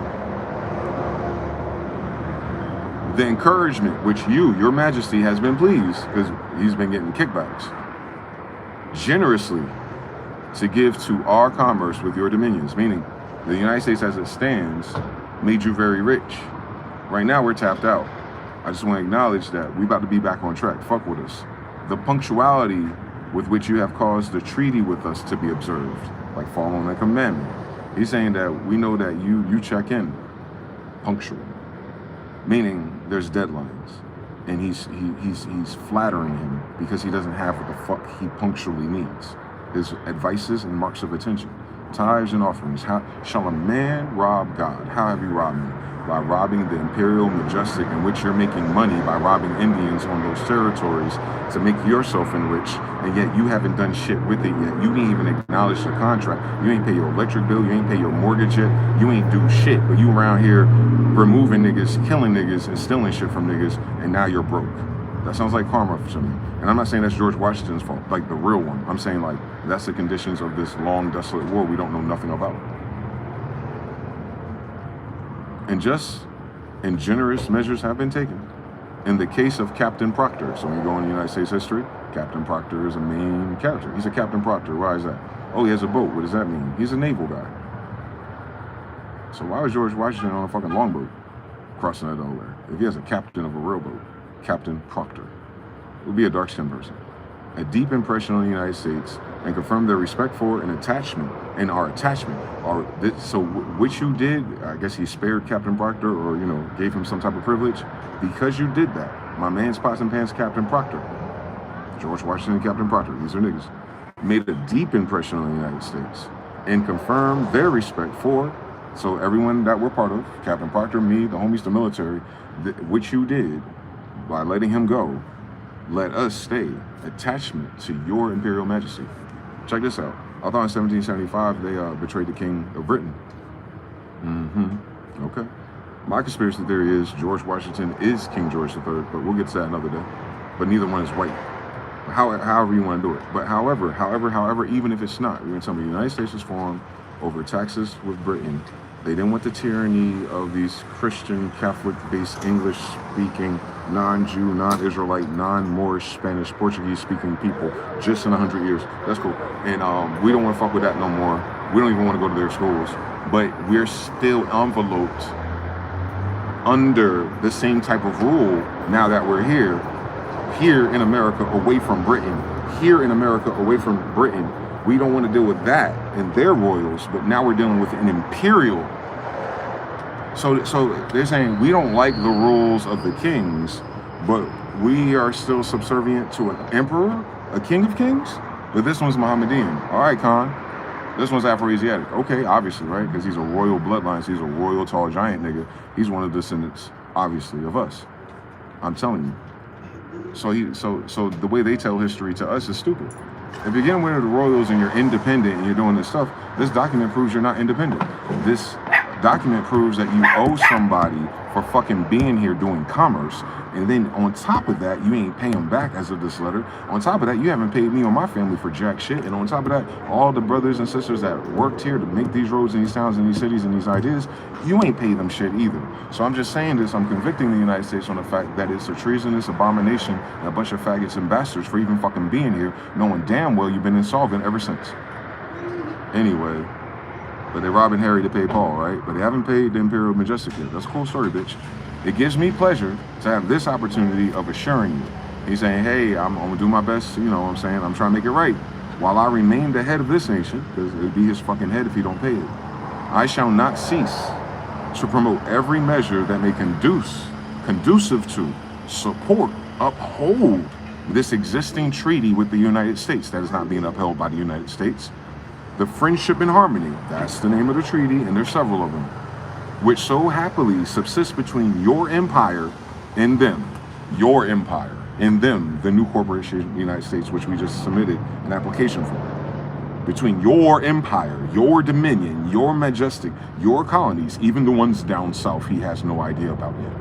The encouragement which your majesty has been pleased, because he's been getting kickbacks, generously to give to our commerce with your dominions, meaning the United States as it stands made you very rich. Right now we're tapped out. I just want to acknowledge that we about to be back on track. Fuck with us. The punctuality with which you have caused the treaty with us to be observed, like following the commandment. He's saying that we know that you check in punctual, meaning there's deadlines, and he's flattering him because he doesn't have what the fuck he punctually needs. His advices and marks of attention. Tithes and offerings. How shall a man rob God? How have you robbed me? By robbing the imperial majestic, in which you're making money by robbing Indians on those territories to make yourself enriched, and yet you haven't done shit with it yet. You ain't even acknowledge the contract. You ain't pay your electric bill. You ain't pay your mortgage yet. You ain't do shit, but you around here removing niggas, killing niggas, and stealing shit from niggas, and now you're broke. That sounds like karma to me. And I'm not saying that's George Washington's fault, like the real one. I'm saying like that's the conditions of this long, desolate war we don't know nothing about. And just and generous measures have been taken. In the case of Captain Proctor, so when you go in the United States history, Captain Proctor is a main character. He's a Captain Proctor. Why is that? Oh, he has a boat. What does that mean? He's a naval guy. So why was George Washington on a fucking longboat crossing the Delaware? If he has a captain of a rowboat, Captain Proctor, it would be a dark-skinned person. A deep impression on the United States and confirm their respect for and attachment, and our attachment. So which you did, I guess he spared Captain Proctor, or, you know, gave him some type of privilege. Because you did that, my man's pots and pants Captain Proctor, George Washington and Captain Proctor, these are niggas, made a deep impression on the United States and confirmed their respect for, so everyone that we're part of, Captain Proctor, me, the homies, the military, which you did by letting him go, let us stay attachment to your imperial majesty. Check this out. I thought in 1775 they betrayed the king of Britain. Okay. My conspiracy theory is George Washington is King George III, but we'll get to that another day. But neither one is white. However you want to do it. But however, even if it's not, you're going to tell me the United States was formed over taxes with Britain. They didn't want the tyranny of these Christian, Catholic-based, English-speaking, non-Jew, non-Israelite, non-Moorish, Spanish, Portuguese-speaking people just in 100 years. That's cool. And we don't want to fuck with that no more. We don't even want to go to their schools. But we're still enveloped under the same type of rule now that we're here in America, away from Britain. Here in America, away from Britain. We don't want to deal with that and their royals, but now we're dealing with an imperial. So they're saying we don't like the rules of the kings, but we are still subservient to an emperor, a king of kings? But this one's Mohammedan. All right, Khan. This one's Afro-Asiatic. Okay, obviously, right? Because he's a royal bloodline, so he's a royal tall giant nigga. He's one of the descendants, obviously, of us. I'm telling you. So the way they tell history to us is stupid. If you're getting rid of the royals and you're independent and you're doing this stuff, this document proves you're not independent. This document proves that you owe somebody for fucking being here doing commerce. And then on top of that, you ain't paying back as of this letter. On top of that, you haven't paid me or my family for jack shit. And on top of that, all the brothers and sisters that worked here to make these roads in these towns and these cities and these ideas, you ain't paid them shit either. So I'm just saying this, I'm convicting the United States on the fact that it's a treasonous abomination and a bunch of faggots and bastards for even fucking being here, knowing damn well you've been insolvent ever since. Anyway, but they're robbing Harry to pay Paul, right? But they haven't paid the Imperial Majestic yet. That's a cool story, bitch. It gives me pleasure to have this opportunity of assuring you. He's saying, hey, I'm gonna do my best, you know what I'm saying? I'm trying to make it right. While I remain the head of this nation, because it'd be his fucking head if he don't pay it, I shall not cease to promote every measure that may conducive to support, uphold this existing treaty with the United States that is not being upheld by the United States. The Friendship and Harmony, that's the name of the treaty, and there's several of them, which so happily subsists between your empire and them. Your empire and them, the new corporation, the United States, which we just submitted an application for. Between your empire, your dominion, your majestic, your colonies, even the ones down south he has no idea about yet.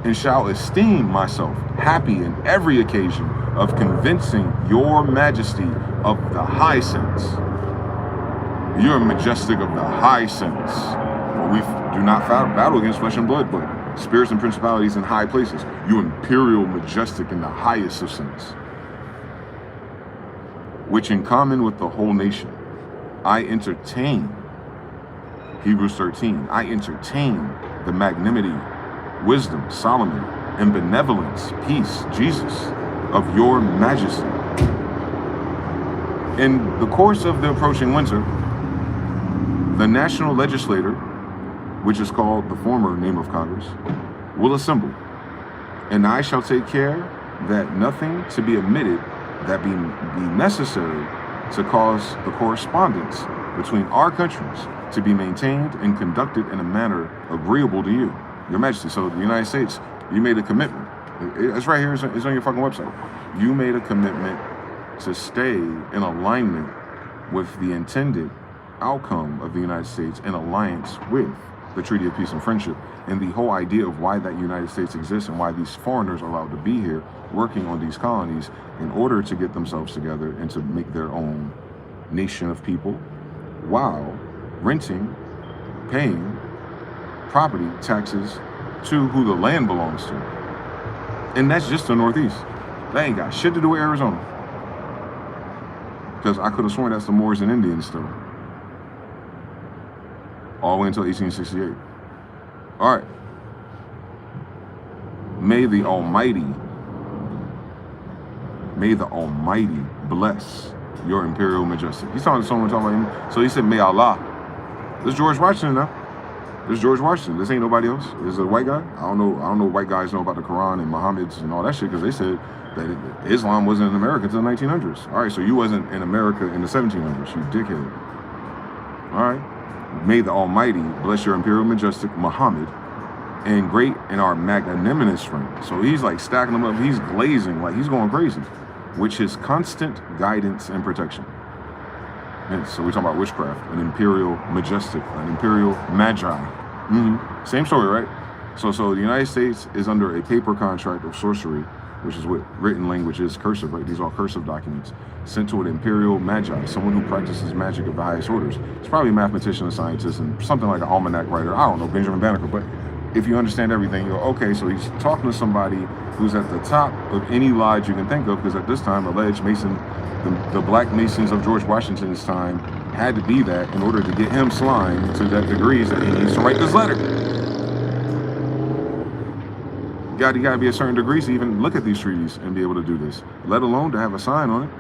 And shall esteem myself happy in every occasion of convincing your majesty of the high sense. You're majestic of the high sense. For we do not battle against flesh and blood, but spirits and principalities in high places. You imperial majestic in the highest of sense. Which in common with the whole nation, I entertain, Hebrews 13, I entertain the magnanimity, wisdom, Solomon, and benevolence, peace, Jesus, of your majesty. In the course of the approaching winter, the national legislature, which is called the former name of Congress, will assemble, and I shall take care that nothing to be omitted that be necessary to cause the correspondence between our countries to be maintained and conducted in a manner agreeable to you, your majesty. So the United States, you made a commitment. It's right here, it's on your fucking website. You made a commitment to stay in alignment with the intended outcome of the United States in alliance with the Treaty of Peace and Friendship, and the whole idea of why that United States exists and why these foreigners are allowed to be here working on these colonies in order to get themselves together and to make their own nation of people while renting, paying property taxes to who the land belongs to. And that's just the Northeast. That ain't got shit to do with Arizona. Because I could have sworn that's the Moors and Indians still. All the way until 1868. All right. May the Almighty bless your imperial majestic. He's talking to someone talking about him. So he said, may Allah. This is George Washington now. This is George Washington. This ain't nobody else. This is a white guy. I don't know what white guys know about the Quran and Muhammad's and all that shit, because they said that Islam wasn't in America until the 1900s. All right, so you wasn't in America in the 1700s, you dickhead. All right. May the Almighty bless your imperial majestic Muhammad and great and our magnanimous friend. So he's like stacking them up. He's glazing, like he's going crazy, which is constant guidance and protection. And so we're talking about witchcraft, an imperial majestic, an imperial magi. Same story, right? So the United States is under a paper contract of sorcery, which is what written language is, cursive, right? These are all cursive documents sent to an imperial magi, someone who practices magic of the highest orders. It's probably a mathematician, a scientist, and something like an almanac writer. I don't know, Benjamin Banneker. But if you understand everything, you go, okay, so he's talking to somebody who's at the top of any lodge you can think of, because at this time, alleged Mason, the black Masons of George Washington's time had to be that in order to get him slime to that degrees that he needs to write this letter. You gotta be a certain degree to even look at these treaties and be able to do this, let alone to have a sign on it.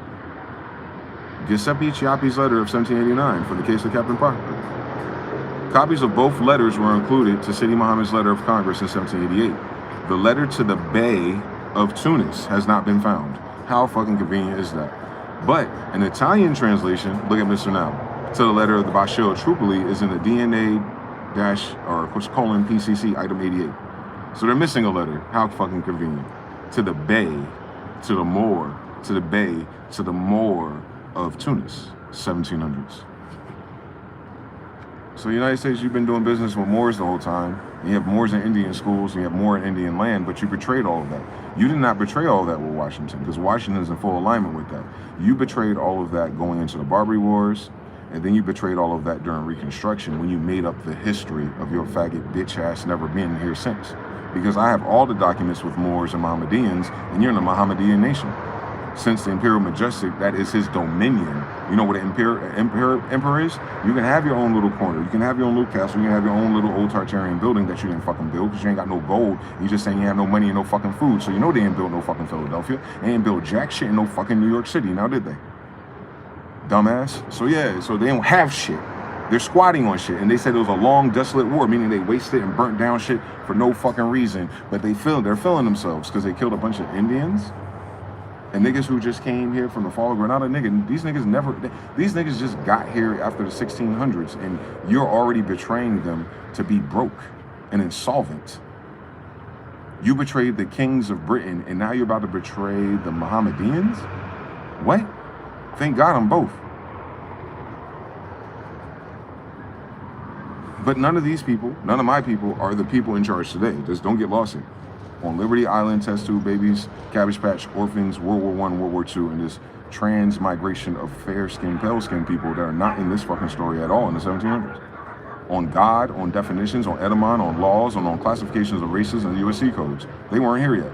Giuseppe Chiappi's letter of 1789 for the case of Captain Parker. Copies of both letters were included to Sidi Muhammad's letter of Congress in 1788. The letter to the Bey of Tunis has not been found. How fucking convenient is that? But an Italian translation, look at Mr. Now, to the letter of the Bashir of Tripoli is in the DNA-PCC item 88. So they're missing a letter. How fucking convenient. To the Bey, to the Moor, to the Bey, to the Moor of Tunis, 1700s. So the United States, you've been doing business with Moors the whole time. And you have Moors in Indian schools, and you have Moor in Indian land, but you betrayed all of that. You did not betray all of that with Washington, because Washington is in full alignment with that. You betrayed all of that going into the Barbary Wars, and then you betrayed all of that during Reconstruction when you made up the history of your faggot bitch ass never been here since. Because I have all the documents with Moors and Mohammedans, and you're in the Mohammedan nation. Since the Imperial Majestic, that is his dominion. You know what an emperor is? You can have your own little corner. You can have your own little castle. You can have your own little old Tartarian building that you didn't fucking build because you ain't got no gold. You just saying you have no money and no fucking food. So you know they ain't built no fucking Philadelphia. They ain't built jack shit in no fucking New York City. Now did they? Dumbass. So yeah, so they don't have shit. They're squatting on shit, and they said it was a long, desolate war, meaning they wasted and burnt down shit for no fucking reason. But they're feeling themselves because they killed a bunch of Indians and niggas who just came here from the fall of Granada. These niggas just got here after the 1600s, and you're already betraying them to be broke and insolvent. You betrayed the kings of Britain, and now you're about to betray the Mohammedans? What? Thank God I'm both. But none of these people, none of my people, are the people in charge today. Just don't get lost here. On Liberty Island, test tube babies, Cabbage Patch, orphans, World War I, World War II, and this transmigration of fair-skinned, pale-skinned people that are not in this fucking story at all in the 1700s. On God, on definitions, on etymon, on laws, on classifications of races and USC codes. They weren't here yet.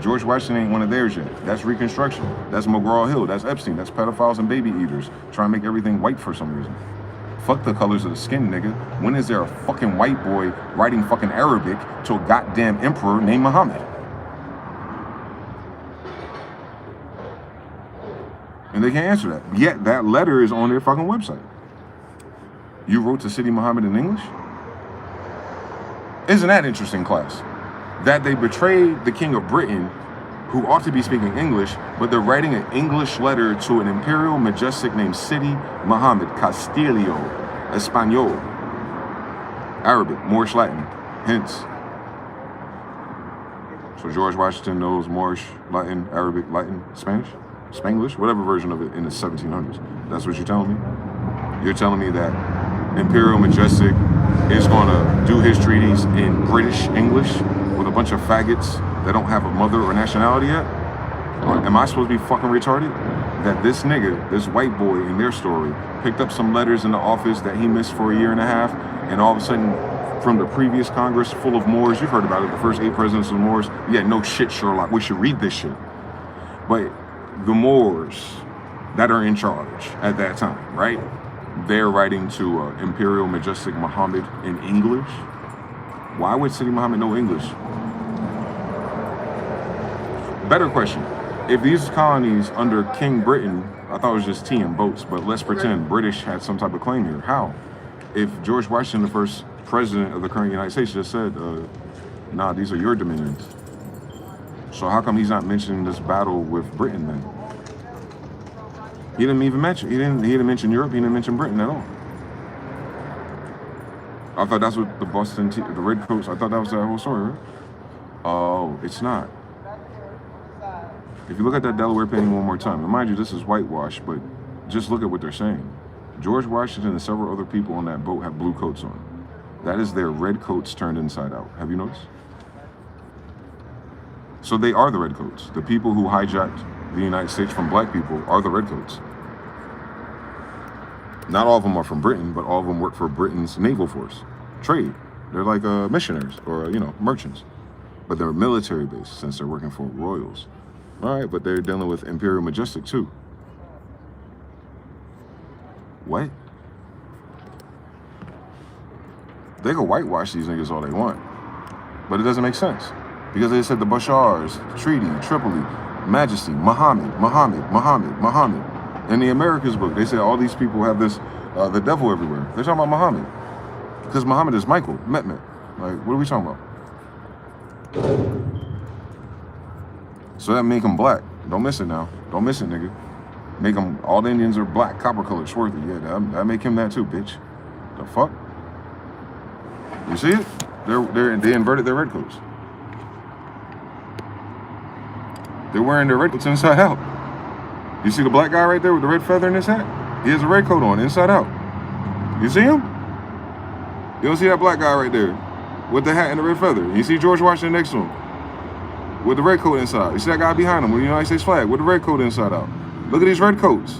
George Washington ain't one of theirs yet. That's Reconstruction. That's McGraw-Hill. That's Epstein. That's pedophiles and baby eaters trying to make everything white for some reason. Fuck the colors of the skin, nigga. When is there a fucking white boy writing fucking Arabic to a goddamn emperor named Muhammad? And they can't answer that. Yet that letter is on their fucking website. You wrote to Sidi Muhammad in English? Isn't that interesting, class? That they betrayed the king of Britain, who ought to be speaking English, but they're writing an English letter to an imperial majestic named Sidi Muhammad, Castillo, Espanol, Arabic, Moorish Latin, hence. So George Washington knows Moorish, Latin, Arabic, Latin, Spanish, Spanglish, whatever version of it in the 1700s. That's what you're telling me? You're telling me that Imperial Majestic is going to do his treaties in British English with a bunch of faggots that don't have a mother or nationality yet? Or am I supposed to be fucking retarded? That this nigga, this white boy in their story, picked up some letters in the office that he missed for a year and a half, and all of a sudden, from the previous Congress full of Moors, you've heard about it, the first 8 presidents of Moors, yeah, no shit, Sherlock, we should read this shit. But the Moors that are in charge at that time, right? They're writing to Imperial Majestic Muhammad in English. Why would Sidi Muhammad know English? Better question. If these colonies under King Britain, I thought it was just tea and boats, but let's pretend British had some type of claim here. How? If George Washington, the first president of the current United States, just said, nah, these are your dominions. So how come he's not mentioning this battle with Britain then? He didn't even mention, he didn't mention Europe, he didn't mention Britain at all. I thought that's what the the Redcoats, I thought that was that whole story, right? Oh, it's not. If you look at that Delaware painting one more time, and mind you, this is whitewash, but just look at what they're saying. George Washington and several other people on that boat have blue coats on. That is their red coats turned inside out. Have you noticed? So they are the redcoats. The people who hijacked the United States from black people are the redcoats. Not all of them are from Britain, but all of them work for Britain's naval force. Trade. They're like missionaries or, merchants. But they're military based since they're working for royals. All right, but they're dealing with Imperial Majestic too. What? They can whitewash these niggas all they want. But it doesn't make sense. Because they said the Bashars, Treaty, Tripoli, Majesty, Muhammad. In the Americas book, they say all these people have this, the devil everywhere. They're talking about Muhammad. Because Muhammad is Michael, Mehmet. Like, what are we talking about? So that make them black. Don't miss it now. Don't miss it, nigga. Make them, all the Indians are black, copper colored, swarthy. Yeah, that make him that too, bitch. The fuck? You see it? They inverted their redcoats. They're wearing their redcoats inside out. You see the black guy right there with the red feather in his hat? He has a red coat on, inside out. You see him? You don't see that black guy right there with the hat and the red feather. You see George Washington next to him with the red coat inside. You see that guy behind him with the United States flag with the red coat inside out. Look at these red coats.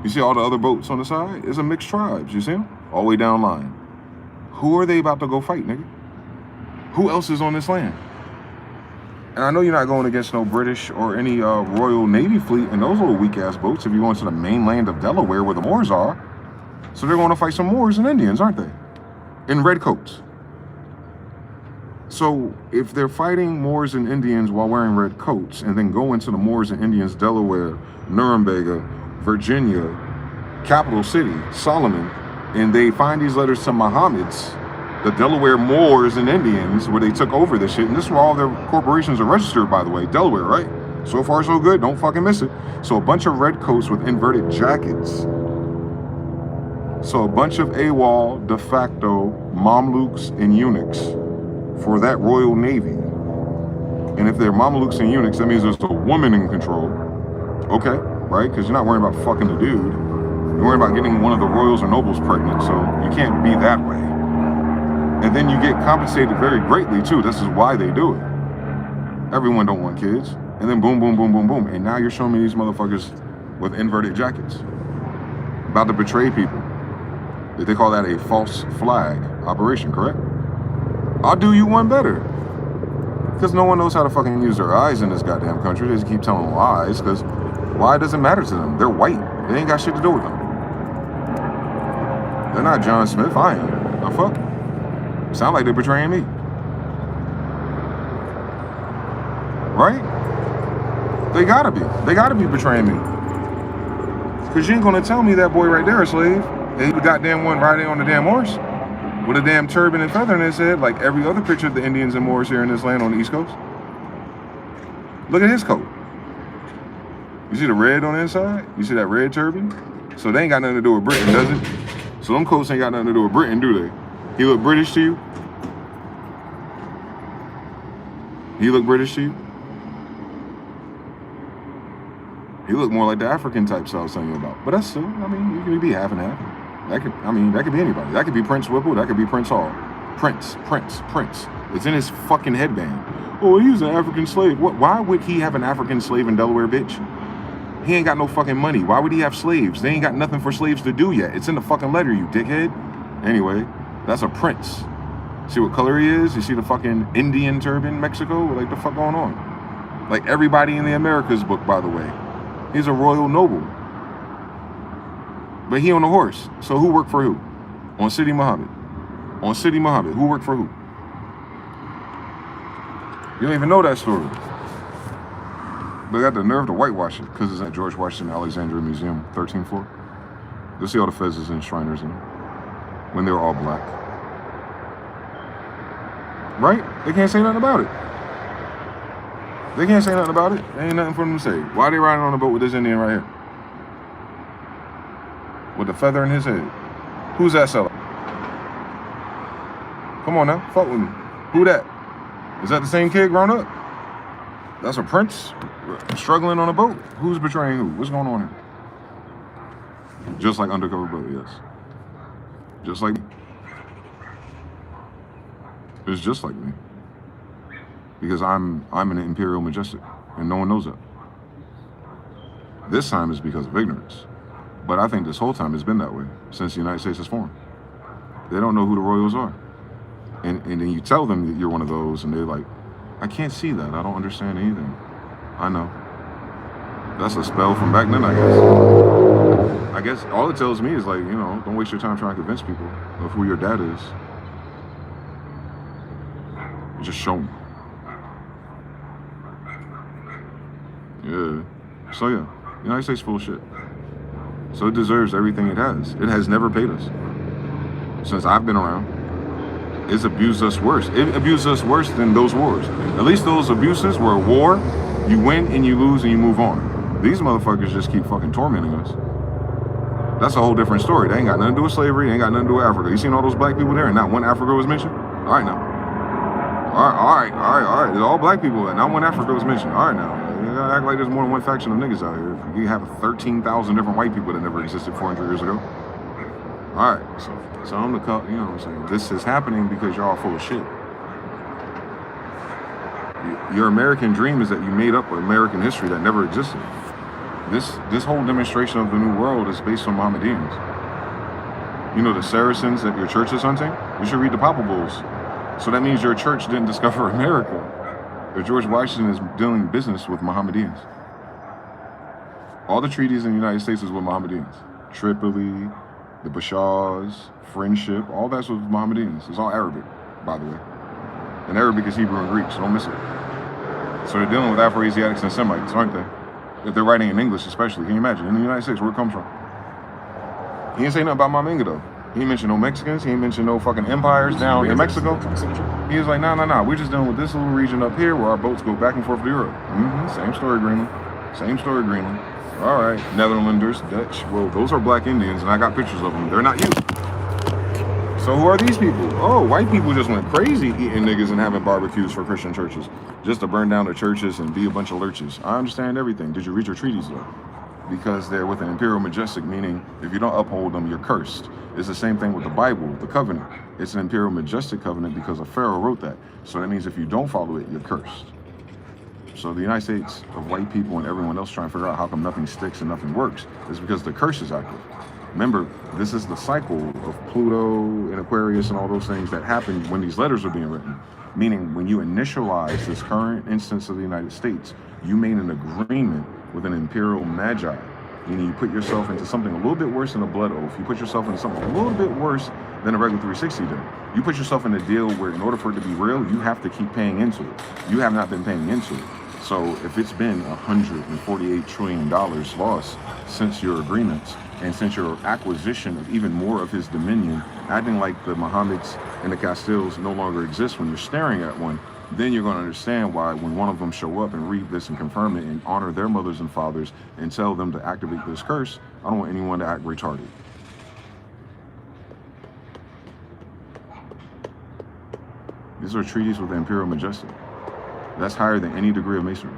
You see all the other boats on the side? It's a mixed tribes, you see them? All the way down line. Who are they about to go fight, nigga? Who else is on this land? And I know you're not going against no British or any Royal Navy fleet in those little weak-ass boats if you're going to the mainland of Delaware where the Moors are. So they're going to fight some Moors and Indians, aren't they? In red coats. So if they're fighting Moors and Indians while wearing red coats and then go into the Moors and Indians, Delaware, Nuremberg, Virginia, capital city, Solomon, and they find these letters to Mohammed's, the Delaware Moors and Indians, where they took over this shit. And this is where all their corporations are registered, by the way, Delaware, right? So far, so good. Don't fucking miss it. So a bunch of redcoats with inverted jackets. So a bunch of AWOL, de facto, Mamluks and eunuchs for that Royal Navy. And if they're Mamluks and eunuchs, that means there's a woman in control. Okay, right? Because you're not worrying about fucking the dude. You're worrying about getting one of the royals or nobles pregnant. So you can't be that way. And then you get compensated very greatly too. This is why they do it. Everyone don't want kids. And then boom, boom, boom, boom, boom. And now you're showing me these motherfuckers with inverted jackets. About to betray people. They call that a false flag operation, correct? I'll do you one better. Because no one knows how to fucking use their eyes in this goddamn country. They just keep telling lies because why doesn't matter to them? They're white. They ain't got shit to do with them. They're not John Smith. I am. The fuck? Sound like they're betraying me. Right? They gotta be. They gotta be betraying me. Because you ain't gonna tell me that boy right there a slave. And he the goddamn one riding on the damn horse with a damn turban and feather in his head, like every other picture of the Indians and Moors here in this land on the East Coast. Look at his coat. You see the red on the inside? You see that red turban? So they ain't got nothing to do with Britain, does it? So them coats ain't got nothing to do with Britain, do they? He look British to you? He look British to you? He looked more like the African types I was telling you about. But that's still, I mean, you can be half and half. That could, I mean, that could be anybody. That could be Prince Whipple. That could be Prince Hall. Prince. It's in his fucking headband. Oh, he's an African slave. What? Why would he have an African slave in Delaware, bitch? He ain't got no fucking money. Why would he have slaves? They ain't got nothing for slaves to do yet. It's in the fucking letter, you dickhead. Anyway, that's a prince. See what color he is? You see the fucking Indian turban, Mexico? Like, the fuck going on? Like everybody in the Americas book, by the way. He's a royal noble. But he on a horse. So who worked for who? On City Muhammad. On City Muhammad. Who worked for who? You don't even know that story. They got the nerve to whitewash it because it's at George Washington Alexandria Museum, 13th floor. You'll see all the fezzes and Shriners in it when they were all black. Right? They can't say nothing about it. They can't say nothing about it. There ain't nothing for them to say. Why are they riding on a boat with this Indian right here? With the feather in his head. Who's that seller? Come on now, fuck with me. Who that? Is that the same kid grown up? That's a prince struggling on a boat. Who's betraying who? What's going on here? Just like Undercover Brother, yes. Just like me. It's just like me. Because I'm an Imperial Majestic, and no one knows that. This time is because of ignorance. But I think this whole time it's been that way, since the United States is formed. They don't know who the royals are. And then you tell them that you're one of those, and they're like, I can't see that. I don't understand anything. I know. That's a spell from back then, I guess. I guess all it tells me is like, you know, don't waste your time trying to convince people of who your dad is. Just show them. Yeah. So yeah, the United States is full of shit. So it deserves everything it has. It has never paid us. Since I've been around, it's abused us worse. It abused us worse than those wars. At least those abuses were a war. You win and you lose and you move on. These motherfuckers just keep fucking tormenting us. That's a whole different story. They ain't got nothing to do with slavery. They ain't got nothing to do with Africa. You seen all those black people there and not one Africa was mentioned? All right now. All right. There's all black people and not one Africa was mentioned. All right now. You gotta act like there's more than one faction of niggas out here. You have 13,000 different white people that never existed 400 years ago. All right, so I'm the, you know what I'm saying? This is happening because you're all full of shit. Your American dream is that you made up American history that never existed. This whole demonstration of the new world is based on Mohammedans. You know the Saracens that your church is hunting? You should read the Papal Bulls. So that means your church didn't discover America. But George Washington is doing business with Mohammedans. All the treaties in the United States is with Mohammedans. Tripoli, the Bashars, friendship, all that's with Mohammedans. It's all Arabic, by the way. And Arabic is Hebrew and Greek, so don't miss it. So they're dealing with Afro-Asiatics and Semites, aren't they? If they're writing in English especially, can you imagine? In the United States, where it comes from. He ain't say nothing about Maminga though. He ain't mentioned no Mexicans. He ain't mentioned no fucking empires down in Mexico. He was like, nah. We're just dealing with this little region up here where our boats go back and forth to Europe. Same story, Greenland. Same story, Greenland. All right, Netherlanders, Dutch. Well, those are black Indians, and I got pictures of them. They're not you. So who are these people? Oh, white people just went crazy eating niggas and having barbecues for Christian churches just to burn down the churches and be a bunch of lurches. I understand everything. Did you read your treaties though? Because they're with an imperial majestic, meaning if you don't uphold them, you're cursed. It's the same thing with the Bible, the covenant. It's an imperial majestic covenant because a pharaoh wrote that. So that means if you don't follow it, you're cursed. So the United States of white people and everyone else trying to figure out how come nothing sticks and nothing works is because the curse is active. Remember, this is the cycle of Pluto and Aquarius and all those things that happened when these letters are being written. Meaning when you initialize this current instance of the United States, you made an agreement with an imperial magi, meaning you put yourself into something a little bit worse than a blood oath. You put yourself into something a little bit worse than a regular 360 deal. You put yourself in a deal where in order for it to be real, you have to keep paying into it. You have not been paying into it. So if it's been $148 trillion lost since your agreements and since your acquisition of even more of his dominion, acting like the Mohammeds and the Castiles no longer exist when you're staring at one, then you're going to understand why when one of them show up and read this and confirm it and honor their mothers and fathers and tell them to activate this curse, I don't want anyone to act retarded. These are treaties with the Imperial Majestic. That's higher than any degree of masonry.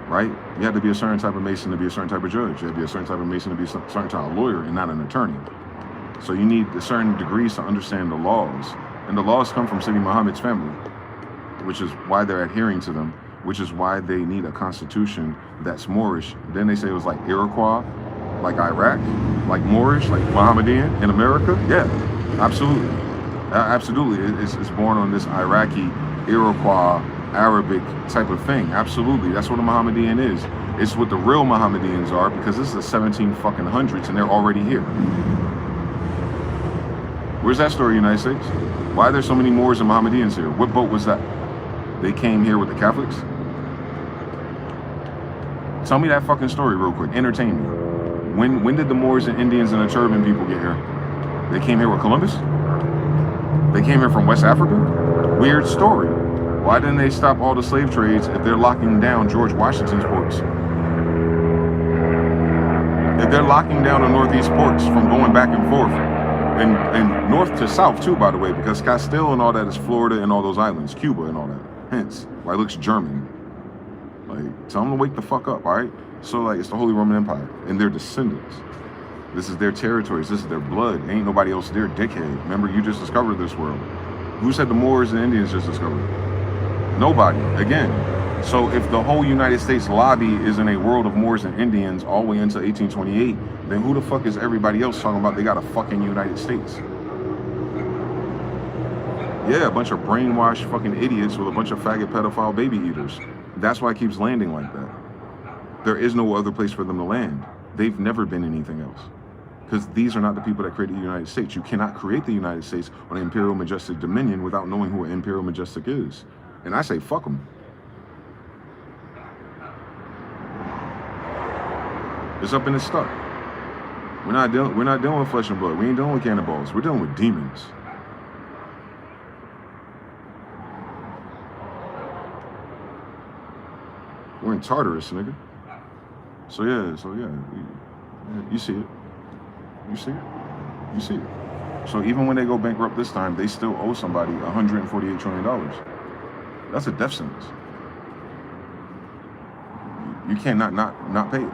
Right? You have to be a certain type of mason to be a certain type of judge. You have to be a certain type of mason to be a certain type of lawyer and not an attorney. So you need a certain degrees to understand the laws. And the laws come from Sidi Muhammad's family, which is why they're adhering to them, which is why they need a constitution that's Moorish. Then they say it was like Iroquois, like Iraq, like Moorish, like Mohammedan in America. Yeah, absolutely. Absolutely. It's born on this Iraqi, Iroquois, Arabic type of thing. Absolutely. That's what a Mohammedan is. It's what the real Mohammedans are because this is the 1700s and they're already here. Where's that story, United States? Why are there so many Moors and Mohammedans here? What boat was that? They came here with the Catholics? Tell me that fucking story real quick. Entertain me. When did the Moors and Indians and the turban people get here? They came here with Columbus? They came here from West Africa? Weird story. Why didn't they stop all the slave trades if they're locking down George Washington's ports? If they're locking down the Northeast ports from going back and forth, and north to south too, by the way, because Castile and all that is Florida and all those islands, Cuba and all that. Hence, why it looks German. Like, tell them to wake the fuck up, all right? So, like, it's the Holy Roman Empire and their descendants. This is their territories. This is their blood. Ain't nobody else there, dickhead. Remember, you just discovered this world. Who said the Moors and Indians just discovered it? Nobody. Again. So if the whole United States lobby is in a world of Moors and Indians all the way into 1828, then who the fuck is everybody else talking about they got a fucking United States? Yeah, a bunch of brainwashed fucking idiots with a bunch of faggot pedophile baby eaters. That's why it keeps landing like that. There is no other place for them to land. They've never been anything else. Because these are not the people that created the United States. You cannot create the United States on an Imperial Majestic Dominion without knowing who an Imperial Majestic is. And I say, fuck them. It's up and it's stuck. We're not dealing with flesh and blood. We ain't dealing with cannonballs. We're dealing with demons. We're in Tartarus, nigga. So yeah, you see it. You see it. You see it. So even when they go bankrupt this time, they still owe somebody $148 trillion. That's a death sentence. You can't not pay it.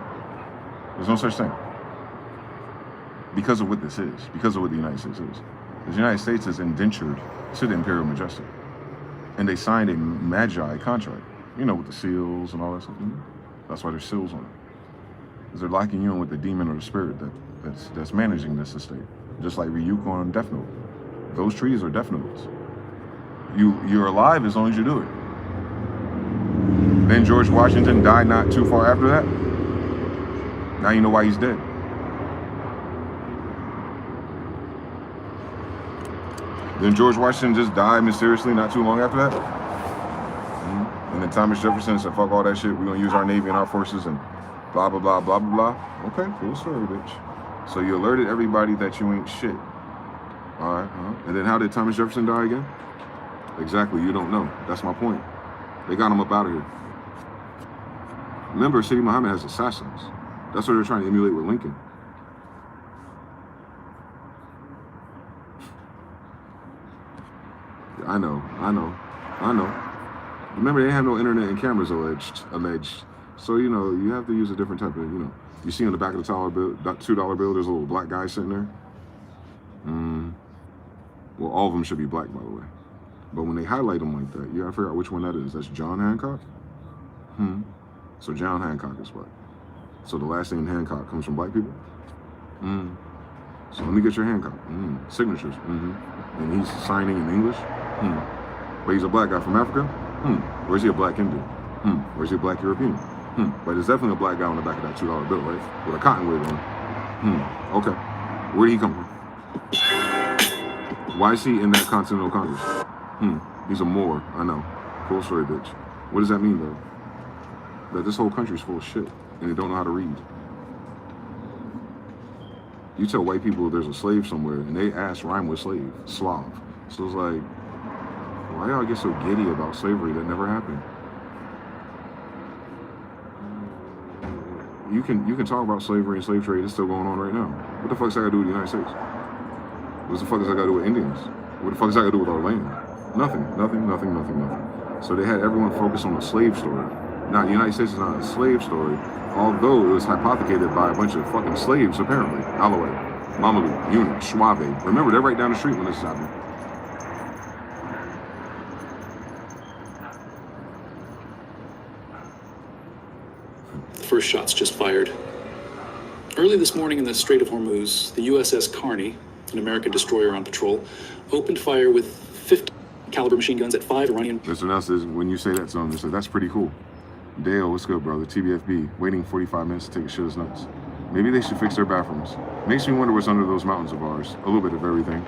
There's no such thing. Because of what this is. Because of what the United States is. The United States is indentured to the Imperial Majestic. And they signed a Magi contract. You know, with the seals and all that stuff. That's why there's seals on it. Because they're locking you in with the demon or the spirit that's managing this estate. Just like Ryuk on Death Note. Those trees are Death Notes. You're alive as long as you do it. Then George Washington died not too far after that. Now you know why he's dead. Then George Washington just died mysteriously not too long after that. And then Thomas Jefferson said, fuck all that shit. We're going to use our Navy and our forces and Blah, blah, blah, blah, blah, blah. Okay, cool story, bitch. So you alerted everybody that you ain't shit. All right, and then how did Thomas Jefferson die again? Exactly, you don't know. That's my point. They got him up out of here. Remember, Sidi Muhammad has assassins. That's what they're trying to emulate with Lincoln. I know. Remember, they didn't have no internet and cameras alleged. So, you know, you have to use a different type of, you know. You see on the back of the $2 bill, there's a little black guy sitting there. Well, all of them should be black, by the way. But when they highlight them like that, you gotta figure out which one that is. That's John Hancock? So John Hancock is black. So the last name Hancock comes from black people? So let me get your Hancock. Signatures. And he's signing in English? But he's a black guy from Africa? Or is he a black Indian? Or is he a black European? But there's definitely a black guy on the back of that $2 bill, right? With a cotton wig on. Okay. Where did he come from? Why is he in that Continental Congress? He's a Moor, I know. Cool story, bitch. What does that mean, though? That this whole country's full of shit, and they don't know how to read. You tell white people there's a slave somewhere, and they ask rhyme with slave, Slav. So it's like, why y'all get so giddy about slavery that never happened? You can talk about slavery and slave trade, it's still going on right now. What the fuck's that got to do with the United States? What the fuck does that got to do with Indians? What the fuck does that got to do with our land? Nothing. So they had everyone focus on the slave story. Now, the United States is not a slave story, although it was hypothecated by a bunch of fucking slaves, apparently. Alawite, Mameluke, Eunuch, Schwabe. Remember, they're right down the street when this is happening. The first shot's just fired. Early this morning in the Strait of Hormuz, the USS Carney, an American destroyer on patrol, opened fire with 50 caliber machine guns at 5 Iranian... Mr. Nelson, when you say that to them, they say, that's pretty cool. Dale, what's good, brother? TBFB, waiting 45 minutes to take a shit is nuts. Maybe they should fix their bathrooms. Makes me wonder what's under those mountains of ours. A little bit of everything.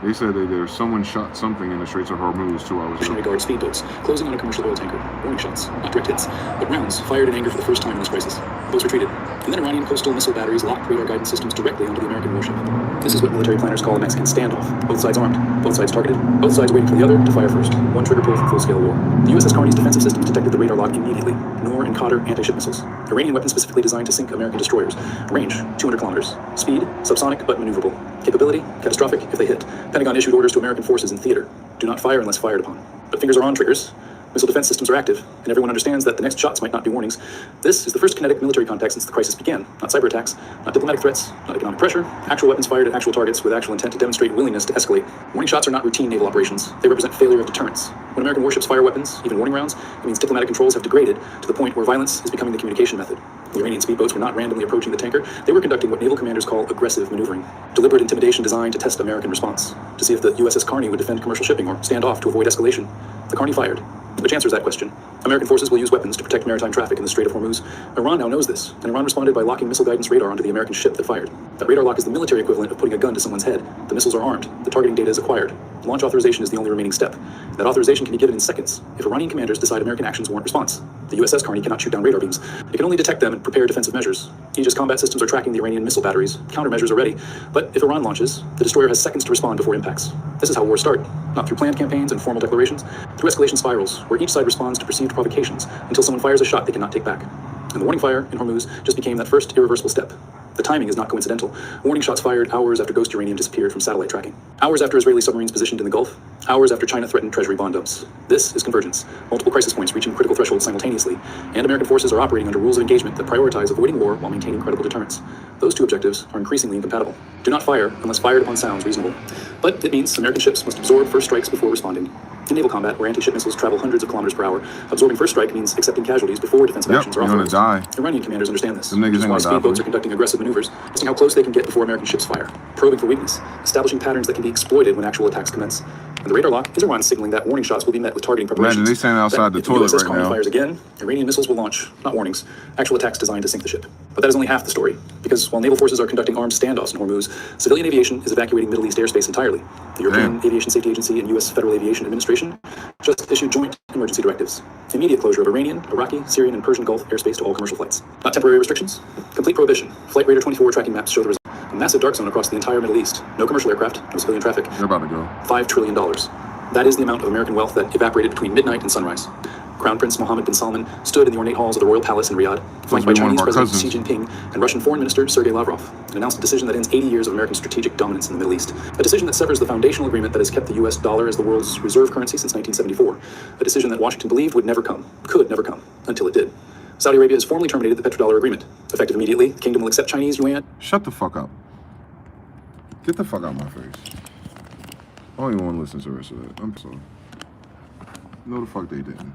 They said that someone shot something in the Straits of Hormuz 2 hours ago. Guard speedboats closing on a commercial oil tanker. Warning shots, not direct hits, but rounds fired in anger for the first time in this crisis. Boats retreated, and then Iranian coastal missile batteries locked radar guidance systems directly onto the American warship. This is what military planners call a Mexican standoff. Both sides armed, both sides targeted, both sides waiting for the other to fire first. One trigger pull for full-scale war. The USS Carney's defensive systems detected the radar lock immediately. Nor and Qatar anti-ship missiles. Iranian weapons specifically designed to sink American destroyers. Range, 200 kilometers. Speed, subsonic but maneuverable. Capability, catastrophic if they hit. Pentagon issued orders to American forces in theater. Do not fire unless fired upon. But fingers are on triggers. Missile defense systems are active, and everyone understands that the next shots might not be warnings. This is the first kinetic military contact since the crisis began. Not cyber attacks, not diplomatic threats, not economic pressure. Actual weapons fired at actual targets with actual intent to demonstrate willingness to escalate. Warning shots are not routine naval operations. They represent failure of deterrence. When American warships fire weapons, even warning rounds, it means diplomatic controls have degraded to the point where violence is becoming the communication method. The Iranian speedboats were not randomly approaching the tanker. They were conducting what naval commanders call aggressive maneuvering. Deliberate intimidation designed to test American response. To see if the USS Carney would defend commercial shipping or stand off to avoid escalation. The Carney fired, which answers that question. American forces will use weapons to protect maritime traffic in the Strait of Hormuz. Iran now knows this, and Iran responded by locking missile guidance radar onto the American ship that fired. That radar lock is the military equivalent of putting a gun to someone's head. The missiles are armed. The targeting data is acquired. Launch authorization is the only remaining step. That authorization can be given in seconds if Iranian commanders decide American actions warrant response. The USS Carney cannot shoot down radar beams. It can only detect them and prepare defensive measures. Aegis combat systems are tracking the Iranian missile batteries. Countermeasures are ready. But if Iran launches, the destroyer has seconds to respond before impacts. This is how wars start. Not through planned campaigns and formal declarations, through escalation spirals, where each side responds to perceived provocations until someone fires a shot they cannot take back. And the warning fire in Hormuz just became that first irreversible step. The timing is not coincidental. Warning shots fired hours after ghost uranium disappeared from satellite tracking. Hours after Israeli submarines positioned in the Gulf. Hours after China threatened treasury bond dumps. This is convergence. Multiple crisis points reaching critical thresholds simultaneously. And American forces are operating under rules of engagement that prioritize avoiding war while maintaining credible deterrence. Those two objectives are increasingly incompatible. Do not fire unless fired upon sounds reasonable. But it means American ships must absorb first strikes before responding. In naval combat, where anti-ship missiles travel hundreds of kilometers per hour, absorbing first strike means accepting casualties before defensive actions are authorized. Die. Iranian commanders understand this. Them niggas Which is why ain't gonna die, speedboats are conducting aggressive maneuvers, testing how close they can get before American ships fire, probing for weakness, establishing patterns that can be exploited when actual attacks commence. And And the radar lock is Iran signaling that warning shots will be met with targeting preparations. Imagine they standing outside the toilet USS right Colony now. fires again, Iranian missiles will launch, not warnings, actual attacks designed to sink the ship. But that is only half the story, because while naval forces are conducting armed standoffs in Hormuz, civilian aviation is evacuating Middle East airspace entirely. The European Aviation Safety Agency and U.S. Federal Aviation Administration just issued joint emergency directives. Immediate closure of Iranian, Iraqi, Syrian, and Persian Gulf airspace to all commercial flights. Not temporary restrictions, complete prohibition. Flight Radar 24 tracking maps show the result. A massive dark zone across the entire Middle East. No commercial aircraft, no civilian traffic. They're about to go. $5 trillion. That is the amount of American wealth that evaporated between midnight and sunrise. Crown Prince Mohammed bin Salman stood in the ornate halls of the Royal Palace in Riyadh, flanked by Chinese President Xi Jinping and Russian Foreign Minister Sergei Lavrov, and announced a decision that ends 80 years of American strategic dominance in the Middle East. A decision that severs the foundational agreement that has kept the US dollar as the world's reserve currency since 1974. A decision that Washington believed would never come, could never come, until it did. Saudi Arabia has formally terminated the petrodollar agreement. Effective immediately, the kingdom will accept Chinese yuan. Shut the fuck up. Get the fuck out of my face. I don't even want to listen to the rest of that. I'm sorry. No, the fuck they didn't.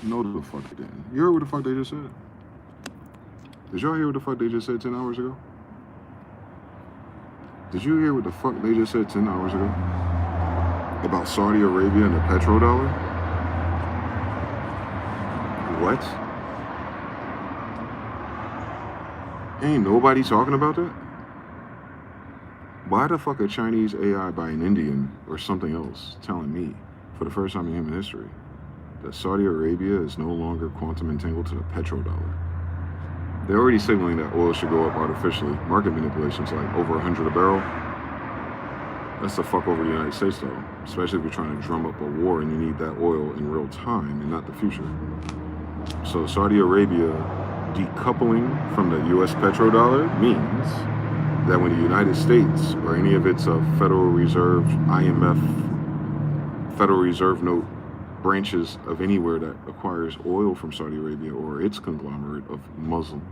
No, the fuck they didn't. You heard what the fuck they just said? Did y'all hear what the fuck they just said 10 hours ago? Did you hear what the fuck they just said 10 hours ago? About Saudi Arabia and the petrodollar? What? Ain't nobody talking about that? Why the fuck a Chinese AI by an Indian or something else telling me, for the first time in human history, that Saudi Arabia is no longer quantum entangled to the petrodollar? They're already signaling that oil should go up artificially. Market manipulation's like over 100 a barrel. That's the fuck over the United States though, especially if you're trying to drum up a war and you need that oil in real time and not the future. So Saudi Arabia decoupling from the US petrodollar means that when the United States or any of its Federal Reserve, IMF, Federal Reserve note branches of anywhere that acquires oil from Saudi Arabia or its conglomerate of Muslims,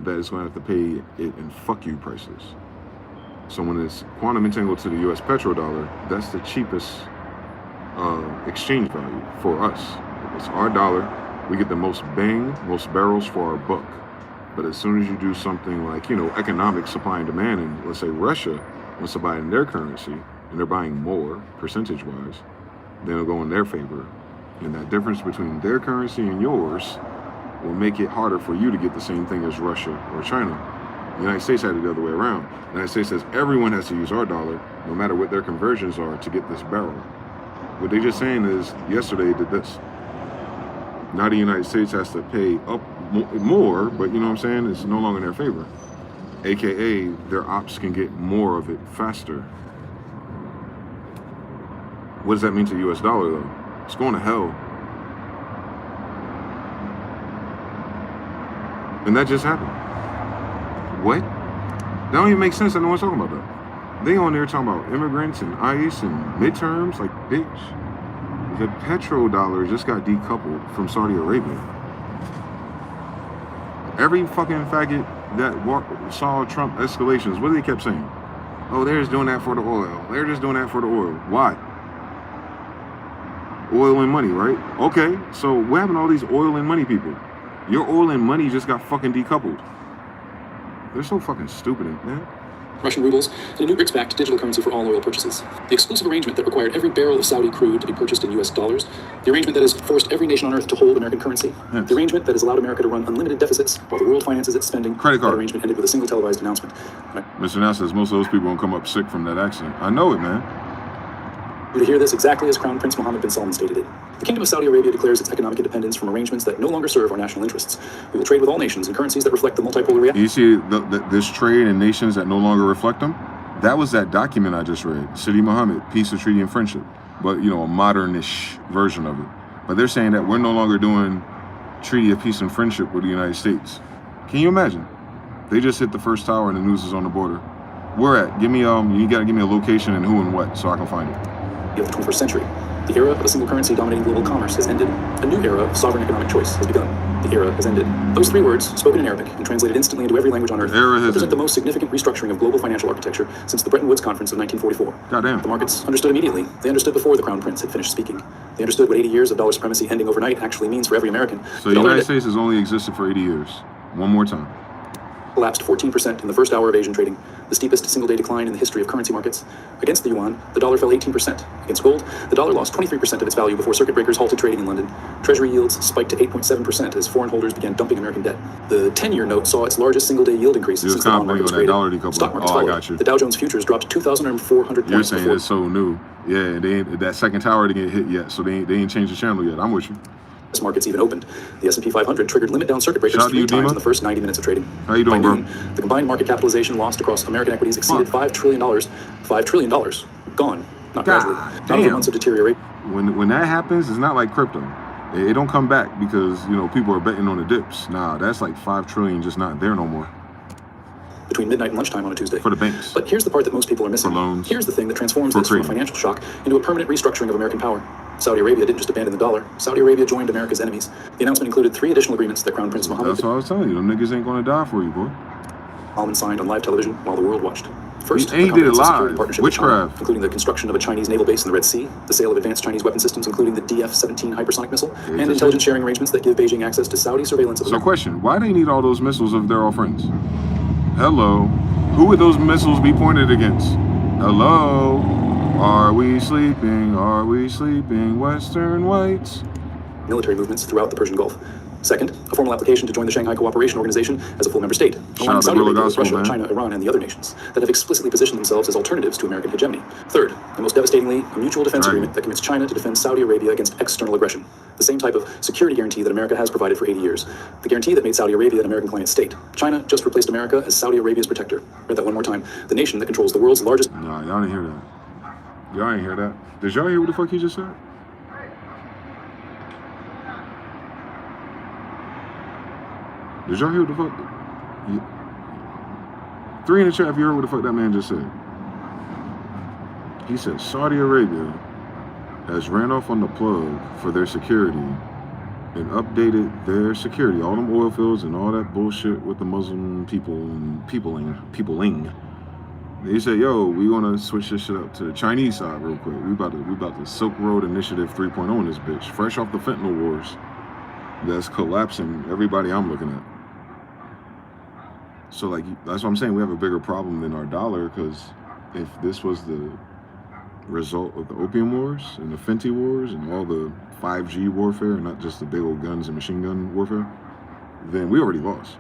that is going to have to pay it in fuck you prices. So when it's quantum entangled to the US petrodollar, that's the cheapest exchange value for us. It's our dollar. We get the most bang, most barrels for our buck. But as soon as you do something like, you know, economic supply and demand, and let's say Russia wants to buy in their currency, and they're buying more percentage-wise, then it'll go in their favor. And that difference between their currency and yours will make it harder for you to get the same thing as Russia or China. The United States had it the other way around. The United States says everyone has to use our dollar, no matter what their conversions are, to get this barrel. What they're just saying is, yesterday did this. Now the United States has to pay up more, but you know what I'm saying? It's no longer in their favor. AKA, their ops can get more of it faster. What does that mean to the US dollar though? It's going to hell. And that just happened. What? That don't even make sense. I know what's talking about that. They on there talking about immigrants and ICE and midterms, like bitch. The petrodollar just got decoupled from Saudi Arabia. Every fucking faggot that saw Trump escalations, what they kept saying? Oh, they're just doing that for the oil. They're just doing that for the oil. Why? Oil and money, right? Okay, so what happened to all these oil and money people? Your oil and money just got fucking decoupled. They're so fucking stupid, man. Russian rubles, and a new BRICS-backed digital currency for all oil purchases. The exclusive arrangement that required every barrel of Saudi crude to be purchased in US dollars. The arrangement that has forced every nation on earth to hold American currency. Yes. The arrangement that has allowed America to run unlimited deficits while the world finances its spending. Credit card. That arrangement ended with a single televised announcement. Mr. Now says most of those people won't come up sick from that accent. I know it, man. To hear this exactly as Crown Prince Mohammed bin Salman stated it. The Kingdom of Saudi Arabia declares its economic independence from arrangements that no longer serve our national interests. We will trade with all nations in currencies that reflect the multipolar reality. You see this trade in nations that no longer reflect them? That was that document I just read, Sidi Mohammed, Peace of Treaty and Friendship. But, you know, a modernish version of it. But they're saying that we're no longer doing Treaty of Peace and Friendship with the United States. Can you imagine? They just hit the first tower and the news is on the border. Where at? Give me, you gotta give me a location and who and what so I can find it. Of the 21st century. The era of a single currency dominating global commerce has ended. A new era of sovereign economic choice has begun. The era has ended. Those three words, spoken in Arabic and translated instantly into every language on earth, represent the most significant restructuring of global financial architecture since the Bretton Woods Conference of 1944. Goddamn. The markets understood immediately. They understood before the Crown Prince had finished speaking. They understood what 80 years of dollar supremacy ending overnight actually means for every American. So the United States has only existed for 80 years. One more time. Collapsed 14% in the first hour of Asian trading. the steepest single-day decline in the history of currency markets. Against the yuan, the dollar fell 18%. Against gold, the dollar lost 23% of its value before circuit breakers halted trading in London. Treasury yields spiked to 8.7% as foreign holders began dumping American debt. The 10-year note saw its largest single-day yield increase since the bond market was created. Stock markets followed. The Dow Jones futures dropped 2,400 points. You're saying it's so new. Yeah, they ain't, that second tower didn't get hit yet, so they ain't changed the channel yet. I'm with you. Markets even opened. The S&P 500 triggered limit-down circuit breakers 3 times in the first 90 minutes of trading. How you doing, By noon, bro? the combined market capitalization lost across American equities exceeded $5 trillion. $5 trillion. Gone. Not gradually. Not over months of deterioration. When that happens, it's not like crypto. It don't come back because, you know, people are betting on the dips. Nah, that's like 5 trillion just not there no more. Between midnight and lunchtime on a Tuesday. For the banks. But here's the part that most people are missing. For loans. Here's the thing that transforms this from a financial shock into a permanent restructuring of American power. Saudi Arabia didn't just abandon the dollar. Saudi Arabia joined America's enemies. The announcement included 3 additional agreements that Crown Prince Mohammed... That's what I was telling you. Them niggas ain't gonna die for you, boy. Salman signed on live television while the world watched. First, he did it live. Witchcraft. With China, including the construction of a Chinese naval base in the Red Sea, the sale of advanced Chinese weapon systems, including the DF-17 hypersonic missile, and intelligence sharing arrangements that give Beijing access to Saudi surveillance of... So question, why do they need all those missiles if they're all friends? Hello? Who would those missiles be pointed against? Hello? Are we sleeping? Are we sleeping? Western whites. Military movements throughout the Persian Gulf. Second, a formal application to join the Shanghai Cooperation Organization as a full member state, aligning Saudi Arabia with Russia, China, Iran, and the other nations that have explicitly positioned themselves as alternatives to American hegemony. Third, and most devastatingly, a mutual defense agreement that commits China to defend Saudi Arabia against external aggression. The same type of security guarantee that America has provided for 80 years. The guarantee that made Saudi Arabia an American client state. China just replaced America as Saudi Arabia's protector. Read that one more time. The nation that controls the world's largest... Nah, y'all didn't hear that. Y'all didn't hear that. Did y'all hear what the fuck he just said? Did y'all hear what the fuck? Yeah. 3 in the chat if you heard what the fuck that man just said. He said Saudi Arabia has ran off on the plug for their security and updated their security. All them oil fields and all that bullshit with the Muslim people and peopling. They said, yo, we want to switch this shit up to the Chinese side real quick. We about to Silk Road Initiative 3.0 in this bitch. Fresh off the fentanyl wars that's collapsing everybody I'm looking at. So like, that's what I'm saying. We have a bigger problem than our dollar, because if this was the result of the opium wars and the Fenty wars and all the 5G warfare, and not just the big old guns and machine gun warfare, then we already lost.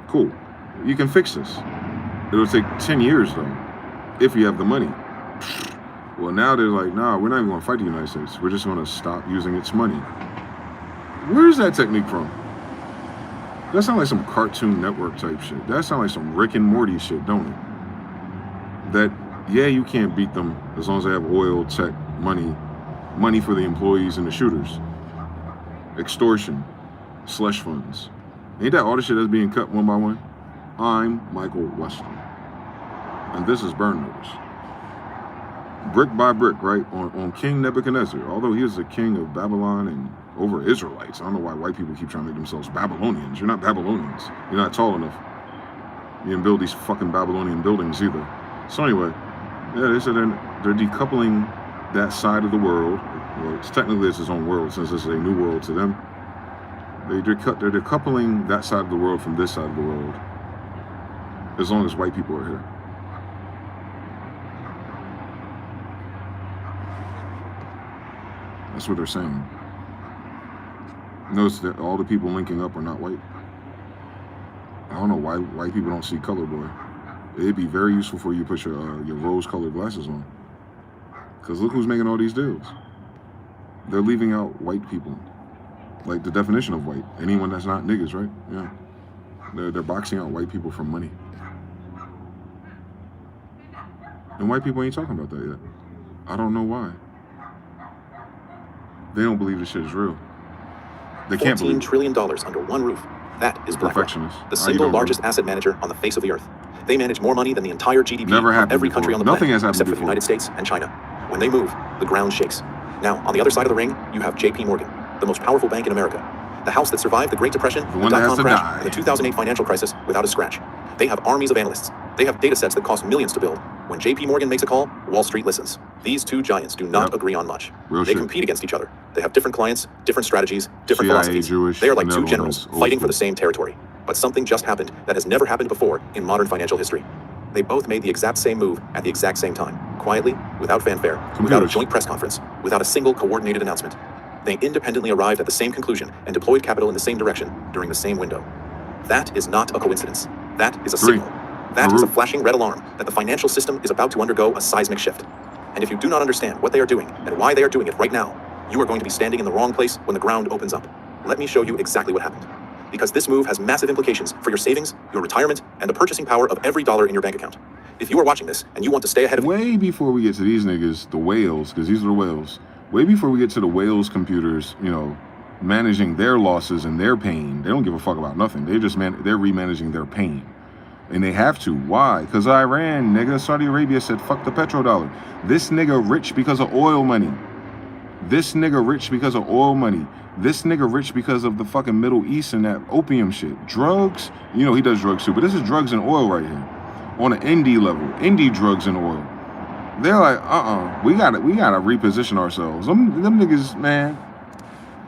Cool. You can fix this. It'll take 10 years though, if you have the money. Well, now they're like, nah, we're not even gonna fight the United States. We're just gonna stop using its money. Where's that technique from? That sounds like some Cartoon Network type shit. That sounds like some Rick and Morty shit, don't it? That, yeah, you can't beat them as long as they have oil, tech, money for the employees and the shooters. Extortion, slush funds. Ain't that all the shit that's being cut one by one? I'm Michael Weston, and this is Burn Notice. Brick by brick, right, on King Nebuchadnezzar, although he is the king of Babylon and over Israelites. I don't know why white people keep trying to make themselves Babylonians. You're not Babylonians. You're not tall enough. You didn't build these fucking Babylonian buildings either. So anyway, yeah, they said they're decoupling that side of the world. Well, technically it's its own world, since this is a new world to them. They're decoupling that side of the world from this side of the world, as long as white people are here. That's what they're saying. Notice that all the people linking up are not white. I don't know why white people don't see color, boy. It'd be very useful for you to put your rose-colored glasses on. Because look who's making all these deals. They're leaving out white people. Like the definition of white. Anyone that's not niggas, right? Yeah. They're boxing out white people from money. And white people ain't talking about that yet. I don't know why. They don't believe this shit is real. They can't believe $14 trillion under one roof. That is BlackRock, the single largest asset manager on the face of the earth. They manage more money than the entire GDP of every country on the planet, except for the United States and China. When they move, the ground shakes. Now, on the other side of the ring, you have JP Morgan, the most powerful bank in America. The house that survived the Great Depression, the dot-com crash, and the 2008 financial crisis without a scratch. They have armies of analysts. They have data sets that cost millions to build. When JP Morgan makes a call, Wall Street listens. These two giants do not agree on much. They compete against each other. They have different clients, different strategies, different philosophies. They are like two generals fighting for the same territory. But something just happened that has never happened before in modern financial history. They both made the exact same move at the exact same time, quietly, without fanfare, without a joint press conference, without a single coordinated announcement. They independently arrived at the same conclusion and deployed capital in the same direction during the same window. That is not a coincidence. That is a signal. That is a flashing red alarm that the financial system is about to undergo a seismic shift. And if you do not understand what they are doing and why they are doing it right now, you are going to be standing in the wrong place when the ground opens up. Let me show you exactly what happened. Because this move has massive implications for your savings, your retirement, and the purchasing power of every dollar in your bank account. If you are watching this and you want to stay ahead of way before we get to these niggas, the whales, because these are the whales, way before we get to the whales computers, you know, managing their losses and their pain, they don't give a fuck about nothing. They're just they're remanaging their pain. And they have to. Why? Because Iran, nigga, Saudi Arabia said, fuck the petrodollar. This nigga rich because of oil money. This nigga rich because of oil money. This nigga rich because of the fucking Middle East and that opium shit. Drugs, you know, he does drugs too, but this is drugs and oil right here. On an indie level. Indie drugs and oil. They're like, we gotta reposition ourselves. Them niggas, man.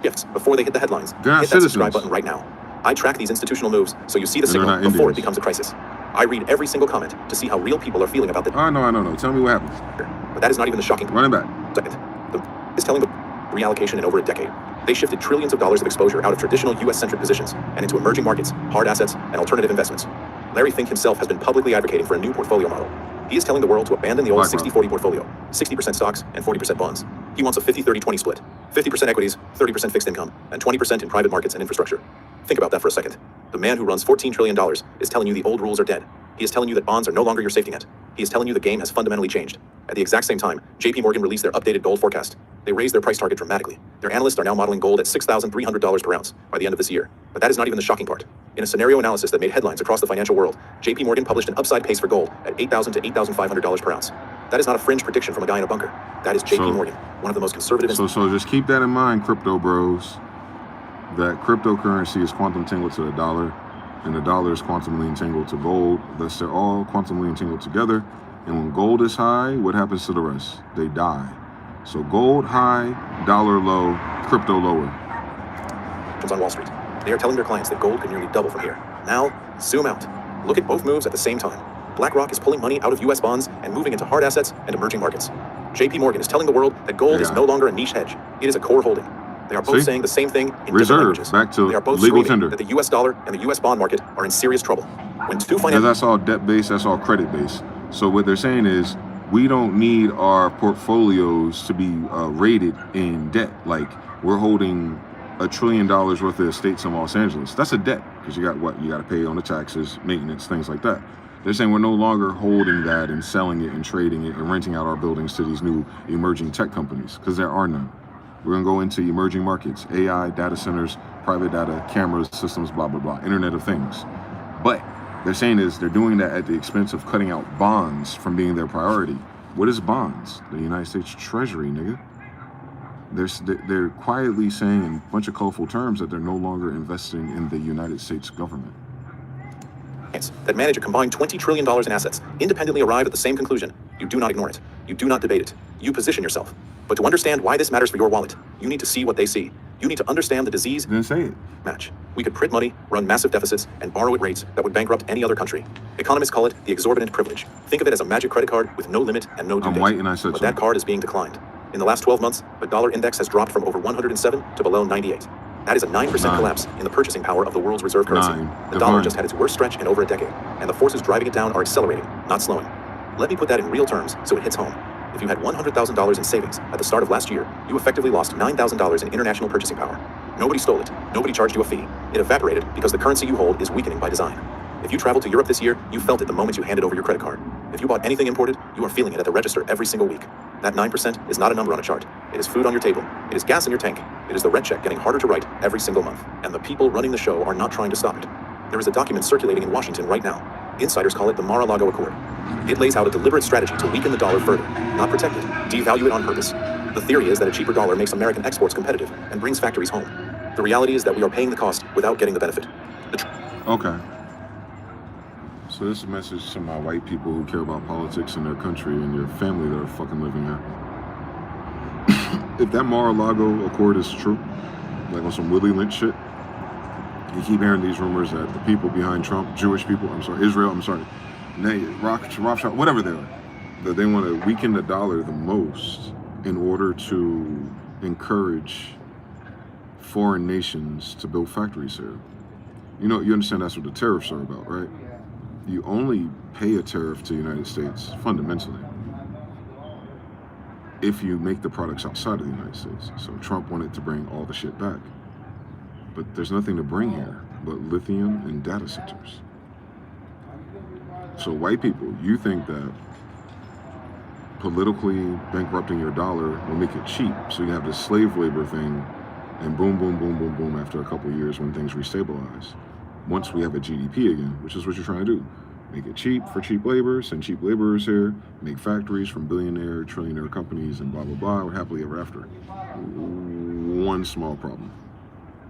Gifts before they hit the headlines. They're not hit that citizens. subscribe button right now. I track these institutional moves so you see the signal before it becomes a crisis. I read every single comment to see how real people are feeling about the... I know. Tell me what happened. But that is not even the shocking part. Run it back. Second, is telling the reallocation in over a decade. They shifted trillions of dollars of exposure out of traditional U.S.-centric positions and into emerging markets, hard assets, and alternative investments. Larry Fink himself has been publicly advocating for a new portfolio model. He is telling the world to abandon the old 60-40 portfolio, 60% stocks and 40% bonds. He wants a 50-30-20 split, 50% equities, 30% fixed income, and 20% in private markets and infrastructure. Think about that for a second. The man who runs $14 trillion is telling you the old rules are dead. He is telling you that bonds are no longer your safety net. He is telling you the game has fundamentally changed. At the exact same time, JP Morgan released their updated gold forecast. They raised their price target dramatically. Their analysts are now modeling gold at $6,300 per ounce by the end of this year. But that is not even the shocking part. In a scenario analysis that made headlines across the financial world, JP Morgan published an upside case for gold at $8,000 to $8,500 per ounce. That is not a fringe prediction from a guy in a bunker. That is JP Morgan, one of the most conservative... So just keep that in mind, crypto bros, that cryptocurrency is quantum entangled to the dollar, and the dollar is quantumly entangled to gold. Thus, they're all quantumly entangled together. And when gold is high, what happens to the rest? They die. So gold high, dollar low, crypto lower. On Wall Street, they are telling their clients that gold could nearly double from here. Now, zoom out. Look at both moves at the same time. BlackRock is pulling money out of U.S. bonds and moving into hard assets and emerging markets. JP Morgan is telling the world that gold is no longer a niche hedge. It is a core holding. They are both saying the same thing in different languages. Back to they are both legal screaming tender. that the U.S. dollar and the U.S. bond market are in serious trouble. When two financial... That's all debt-based, that's all credit-based. So what they're saying is, we don't need our portfolios to be rated in debt. Like, we're holding $1 trillion worth of estates in Los Angeles. That's a debt, because you got what? You got to pay on the taxes, maintenance, things like that. They're saying we're no longer holding that and selling it and trading it and renting out our buildings to these new emerging tech companies, because there are none. We're going to go into emerging markets, AI, data centers, private data, cameras, systems, blah, blah, blah, Internet of Things. But they're saying is they're doing that at the expense of cutting out bonds from being their priority. What is bonds? The United States Treasury, nigga. They're quietly saying in a bunch of colorful terms that they're no longer investing in the United States government. That manage a combined $20 trillion in assets independently arrive at the same conclusion. You do not ignore it. You do not debate it. You position yourself. But to understand why this matters for your wallet, you need to see what they see. You need to understand the disease match. We could print money, run massive deficits, and borrow at rates that would bankrupt any other country. Economists call it the exorbitant privilege. Think of it as a magic credit card with no limit and no due date. I'm white and I said but that card is being declined. In the last 12 months, the dollar index has dropped from over 107 to below 98. That is a 9% collapse in the purchasing power of the world's reserve currency. The dollar just had its worst stretch in over a decade, and the forces driving it down are accelerating, not slowing. Let me put that in real terms so it hits home. If you had $100,000 in savings at the start of last year, you effectively lost $9,000 in international purchasing power. Nobody stole it. Nobody charged you a fee. It evaporated because the currency you hold is weakening by design. If you traveled to Europe this year, you felt it the moment you handed over your credit card. If you bought anything imported, you are feeling it at the register every single week. That 9% is not a number on a chart. It is food on your table. It is gas in your tank. It is the red check getting harder to write every single month. And the people running the show are not trying to stop it. There is a document circulating in Washington right now. Insiders call it the Mar-a-Lago Accord. It lays out a deliberate strategy to weaken the dollar further, not protect it, devalue it on purpose. The theory is that a cheaper dollar makes American exports competitive and brings factories home. The reality is that we are paying the cost without getting the benefit. Okay. So this is a message to my white people who care about politics in their country and your family that are fucking living here. If that Mar-a-Lago Accord is true, like on some Willie Lynch shit, you keep hearing these rumors that the people behind Trump, Jewish people, Israel, Rothschild, whatever they are, that they want to weaken the dollar the most in order to encourage foreign nations to build factories here. You know, you understand that's what the tariffs are about, right? You only pay a tariff to the United States, fundamentally, if you make the products outside of the United States. So Trump wanted to bring all the shit back. But there's nothing to bring here but lithium and data centers. So white people, you think that politically bankrupting your dollar will make it cheap, so you have this slave labor thing, and boom, boom, boom, boom, boom, after a couple of years when things restabilize. Once we have a GDP again, which is what you're trying to do. Make it cheap for cheap labor, send cheap laborers here, make factories from billionaire, trillionaire companies, and blah, blah, blah, happily ever after. One small problem.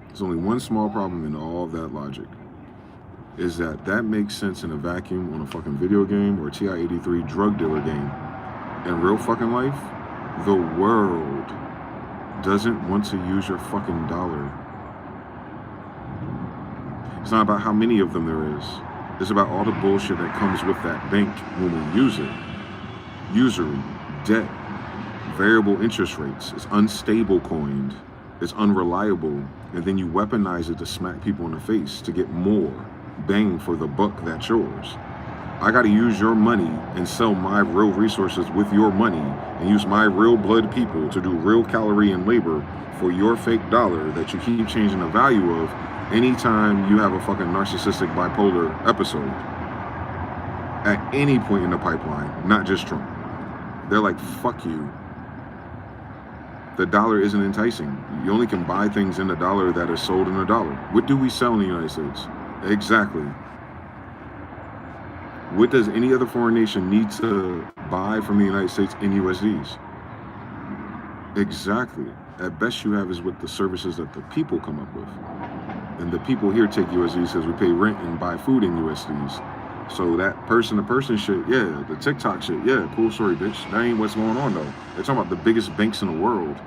There's only one small problem in all of that logic, is that makes sense in a vacuum on a fucking video game or a TI-83 drug dealer game. In real fucking life, the world doesn't want to use your fucking dollar. It's not about how many of them there is. It's about all the bullshit that comes with that bank when we use it. Usury, debt, variable interest rates. It's unstable coined. It's unreliable. And then you weaponize it to smack people in the face to get more bang for the buck that's yours. I got to use your money and sell my real resources with your money and use my real blood people to do real calorie and labor for your fake dollar that you keep changing the value of anytime you have a fucking narcissistic bipolar episode. At any point in the pipeline, not just Trump. They're like, fuck you. The dollar isn't enticing. You only can buy things in the dollar that are sold in a dollar. What do we sell in the United States? Exactly. What does any other foreign nation need to buy from the United States in USDs? Exactly. At best you have is what the services that the people come up with. And the people here take USDs because we pay rent and buy food in USDs. So that person-to-person shit, yeah, the TikTok shit, yeah, cool story, bitch. That ain't what's going on, though. They're talking about the biggest banks in the world.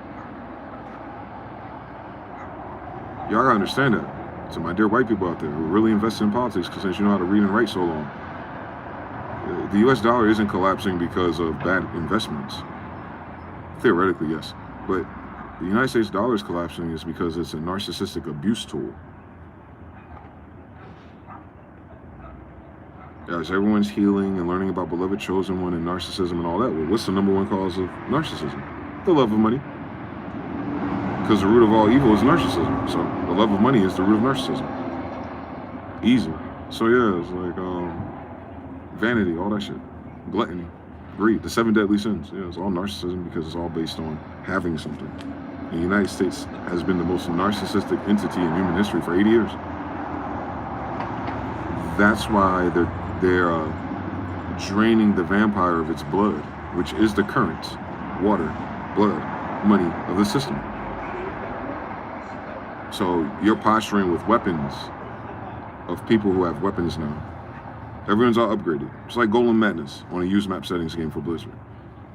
Y'all gotta understand that. To my dear white people out there who really invest in politics, because since you know how to read and write so long, the US dollar isn't collapsing because of bad investments. Theoretically, yes. But the United States dollar is collapsing is because it's a narcissistic abuse tool. As everyone's healing and learning about beloved chosen one and narcissism and all that, well, what's the number one cause of narcissism? The love of money. Because the root of all evil is narcissism. So the love of money is the root of narcissism. Easy. So yeah, it's like vanity, all that shit. Gluttony, greed, the 7 deadly sins. Yeah, it's all narcissism because it's all based on having something. The United States has been the most narcissistic entity in human history for 80 years. That's why they're draining the vampire of its blood, which is the current, water, blood, money of the system. So you're posturing with weapons of people who have weapons now. Everyone's all upgraded. It's like Golem Madness on a use map settings game for Blizzard.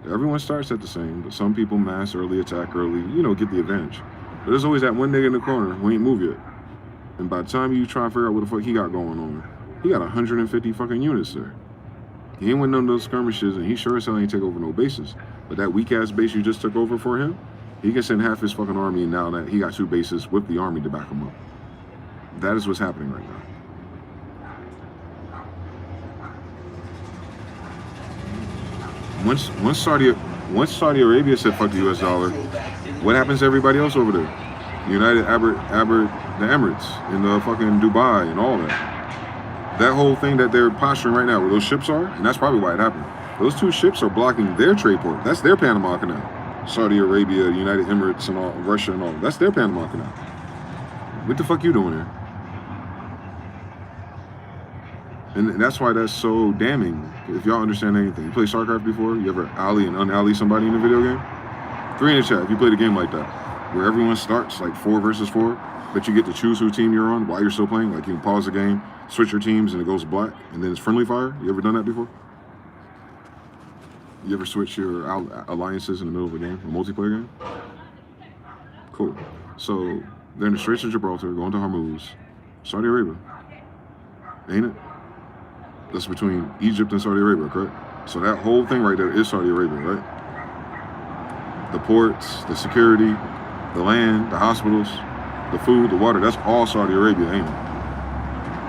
Everyone starts at the same, but some people mass early, attack early, get the advantage. But there's always that one nigga in the corner who ain't moved yet. And by the time you try to figure out what the fuck he got going on, he got 150 fucking units there. He ain't win none of those skirmishes, and he sure as hell ain't take over no bases. But that weak-ass base you just took over for him, he can send half his fucking army, and now that he got 2 bases with the army to back him up. That is what's happening right now. Once Saudi Arabia said fuck the US dollar, what happens to everybody else over there? United Arab, the Emirates, and the fucking Dubai and all that. That whole thing that they're posturing right now, where those ships are, and that's probably why it happened. Those 2 ships are blocking their trade port. That's their Panama Canal. Saudi Arabia, United Emirates, and all, Russia and all. That's their Panama Canal. What the fuck you doing here? And that's why that's so damning, if y'all understand anything. You play StarCraft before? You ever ally and un-ally somebody in a video game? 3 in the chat if you played a game like that, where everyone starts like 4 versus 4, but you get to choose who team you're on while you're still playing. Like you can pause the game, switch your teams, and it goes black, and then it's friendly fire. You ever done that before? You ever switch your alliances in the middle of a game, a multiplayer game? Cool. So they're in the Straits of Gibraltar, going to Hormuz, Saudi Arabia. Ain't it? That's between Egypt and Saudi Arabia, correct? So that whole thing right there is Saudi Arabia, right? The ports, the security, the land, the hospitals, the food, the water, that's all Saudi Arabia, ain't it?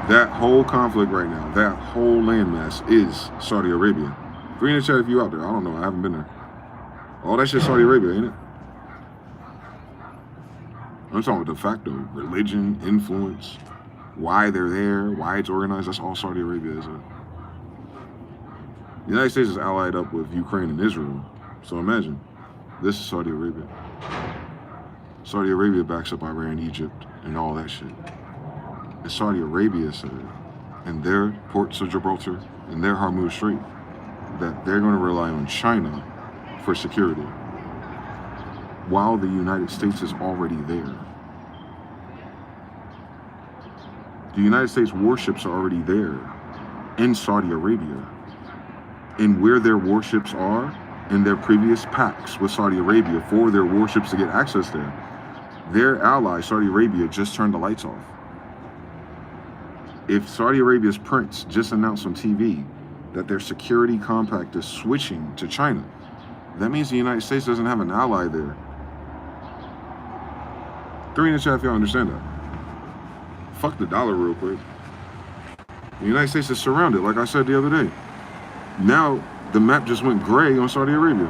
That whole conflict right now, that whole landmass is Saudi Arabia. Green in the chat if you out there. I don't know. I haven't been there. All that shit Saudi Arabia, ain't it? I'm talking about de facto. Religion, influence, why they're there, why it's organized. That's all Saudi Arabia, isn't it? The United States is allied up with Ukraine and Israel. So imagine, this is Saudi Arabia. Saudi Arabia backs up Iran, Egypt, and all that shit. And Saudi Arabia said, in their ports of Gibraltar, in their Hormuz Strait, that they're going to rely on China for security, while the United States is already there. The United States warships are already there in Saudi Arabia. And where their warships are, in their previous pacts with Saudi Arabia for their warships to get access there, their ally, Saudi Arabia, just turned the lights off. If Saudi Arabia's prince just announced on TV that their security compact is switching to China, that means the United States doesn't have an ally there. 3 in the chat if y'all understand that. Fuck the dollar real quick. The United States is surrounded, like I said the other day. Now, the map just went gray on Saudi Arabia.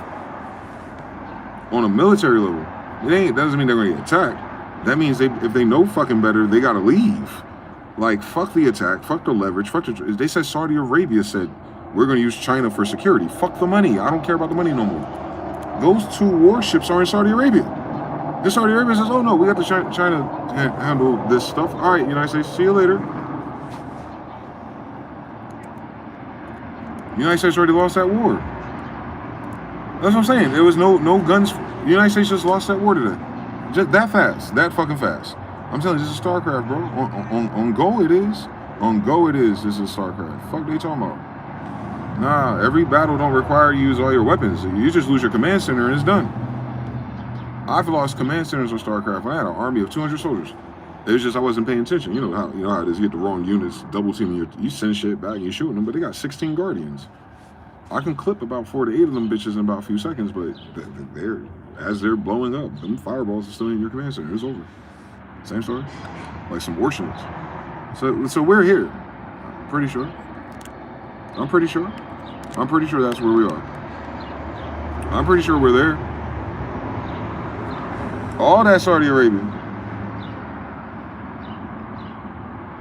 On a military level. That doesn't mean they're going to get attacked. That means if they know fucking better, they got to leave. Like, fuck the attack, fuck the leverage, fuck the... They said Saudi Arabia said, we're going to use China for security. Fuck the money. I don't care about the money no more. Those 2 warships are in Saudi Arabia. And Saudi Arabia says, oh no, we got the China handle this stuff. All right, United States, see you later. The United States already lost that war. That's what I'm saying. There was no guns. The United States just lost that war today. Just that fast. That fucking fast. I'm telling you, this is StarCraft, bro. On Go it is. On Go it is. This is StarCraft. Fuck they talking about. Nah, every battle don't require you to use all your weapons. You just lose your command center and it's done. I've lost command centers on StarCraft. I had an army of 200 soldiers. It was just I wasn't paying attention. You know how it is. You get the wrong units, double teaming you send shit back and you shooting them, but they got 16 guardians. I can clip about 4 to 8 of them bitches in about a few seconds, but as they're blowing up, them fireballs are still in your command center. It's over. Same story. Like some warships. So we're here. I'm pretty sure that's where we are. I'm pretty sure we're there. All that Saudi Arabia.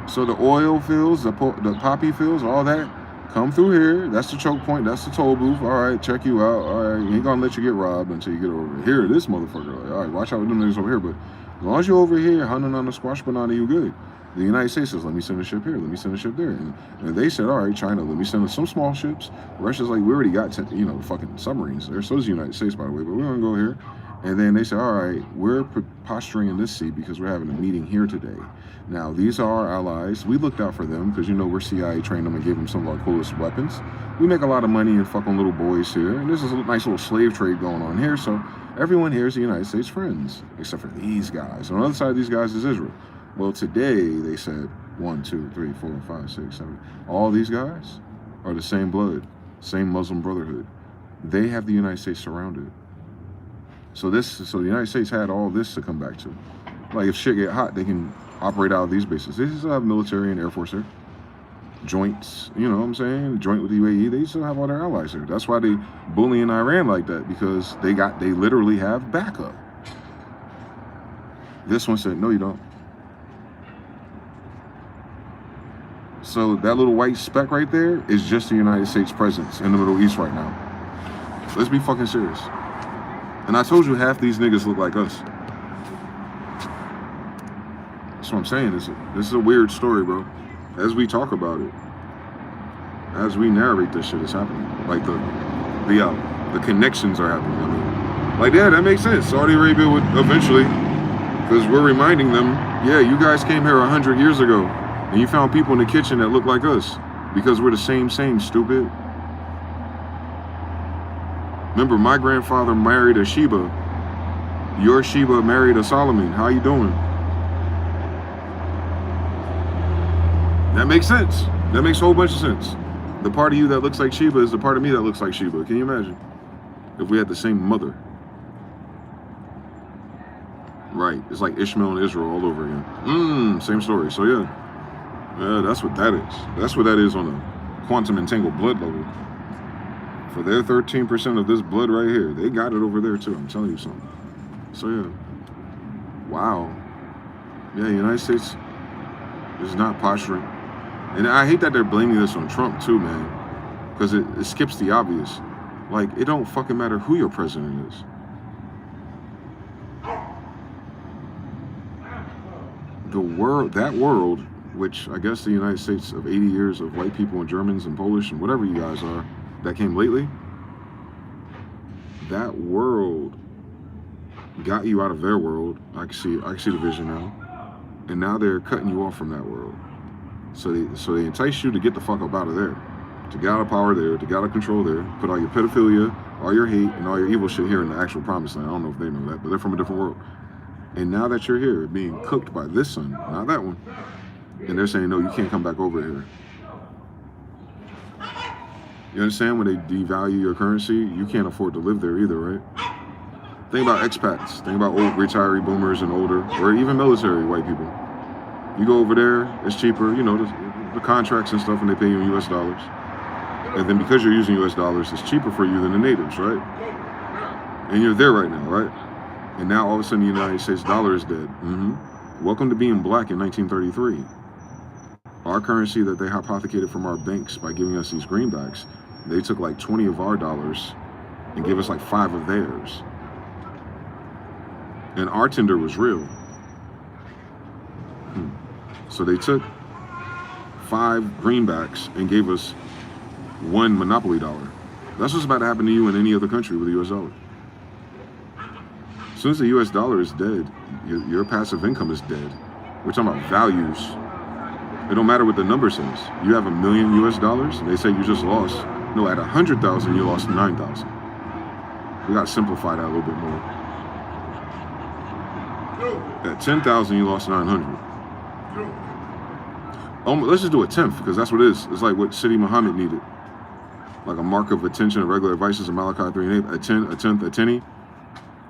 So the oil fields, the poppy fields, all that, come through here. That's the choke point. That's the toll booth. All right, check you out. All right, he ain't gonna let you get robbed until you get over here. This motherfucker. Like, all right, watch out with them niggas over here. But as long as you're over here, hunting on the squash banana, you good. The United States says, let me send a ship here. Let me send a ship there. And they said, all right, China, let me send some small ships. Russia's like, we already got, fucking submarines there. So does the United States, by the way. But we're gonna go here. And then they said, all right, we're posturing in this sea because we're having a meeting here today. Now, these are our allies. We looked out for them because, we're CIA trained them and gave them some of our coolest weapons. We make a lot of money and fucking little boys here. And this is a nice little slave trade going on here. So everyone here is the United States friends, except for these guys. On the other side of these guys is Israel. Well, today they said 1, 2, 3, 4, 5, 6, 7. All these guys are the same blood, same Muslim Brotherhood. They have the United States surrounded. So the United States had all this to come back to. Like if shit get hot, they can operate out of these bases. They still have military and Air Force there. Joints, you know what I'm saying? Joint with the UAE, they still have all their allies there. That's why they bullying Iran like that, because they literally have backup. This one said, no, you don't. So that little white speck right there is just the United States presence in the Middle East right now. Let's be fucking serious. And I told you half these niggas look like us. That's what I'm saying. This is a weird story, bro. As we talk about it, as we narrate this shit, is happening. Like the connections are happening. I mean, like yeah, that makes sense. Saudi Arabia would eventually, because we're reminding them, yeah, you guys came here 100 years ago, and you found people in the kitchen that look like us, because we're the same, stupid. Remember, my grandfather married a Sheba. Your Sheba married a Solomon. How you doing? That makes sense. That makes a whole bunch of sense. The part of you that looks like Sheba is the part of me that looks like Sheba. Can you imagine? If we had the same mother. Right. It's like Ishmael and Israel all over again. Same story. So yeah. Yeah, that's what that is. That's what that is on a quantum entangled blood level. For their 13% of this blood right here, they got it over there too. I'm telling you something. So yeah. Wow. Yeah, the United States is not posturing. And I hate that they're blaming this on Trump too, man. Because it skips the obvious. Like, it don't fucking matter who your president is. The world, that world, which I guess the United States of 80 years of white people and Germans and Polish and whatever you guys are, that came lately, that world got you out of their world. I can see the vision now. And now they're cutting you off from that world. So they entice you to get the fuck up out of there. To get out of power there, to get out of control there, put all your pedophilia, all your hate, and all your evil shit here in the actual promised land. I don't know if they know that, but they're from a different world. And now that you're here, being cooked by this son, not that one, and they're saying, no, you can't come back over here. You understand? When they devalue your currency, you can't afford to live there either, right? Think about expats. Think about old retiree boomers and older, or even military white people. You go over there, it's cheaper, you know, the contracts and stuff, and they pay you in US dollars. And then because you're using US dollars, it's cheaper for you than the natives, right? And you're there right now, right? And now all of a sudden the United States dollar is dead. Welcome to being black in 1933. Our currency that they hypothecated from our banks by giving us these greenbacks, they took like 20 of our dollars and gave us like 5 of theirs. And our tender was real. So they took 5 greenbacks and gave us 1 monopoly dollar. That's what's about to happen to you in any other country with the US dollar. As soon as the US dollar is dead, your passive income is dead. We're talking about values. It don't matter what the number says. You have $1 million US dollars, and they say you just lost. No, at 100,000, you lost 9,000. We gotta simplify that a little bit more. At 10,000, you lost 900. Let's just do a tenth, because that's what it is. It's like what Sidi Muhammad needed. Like a mark of attention, a regular vices of Malachi 3:8, a tenth, a tenny.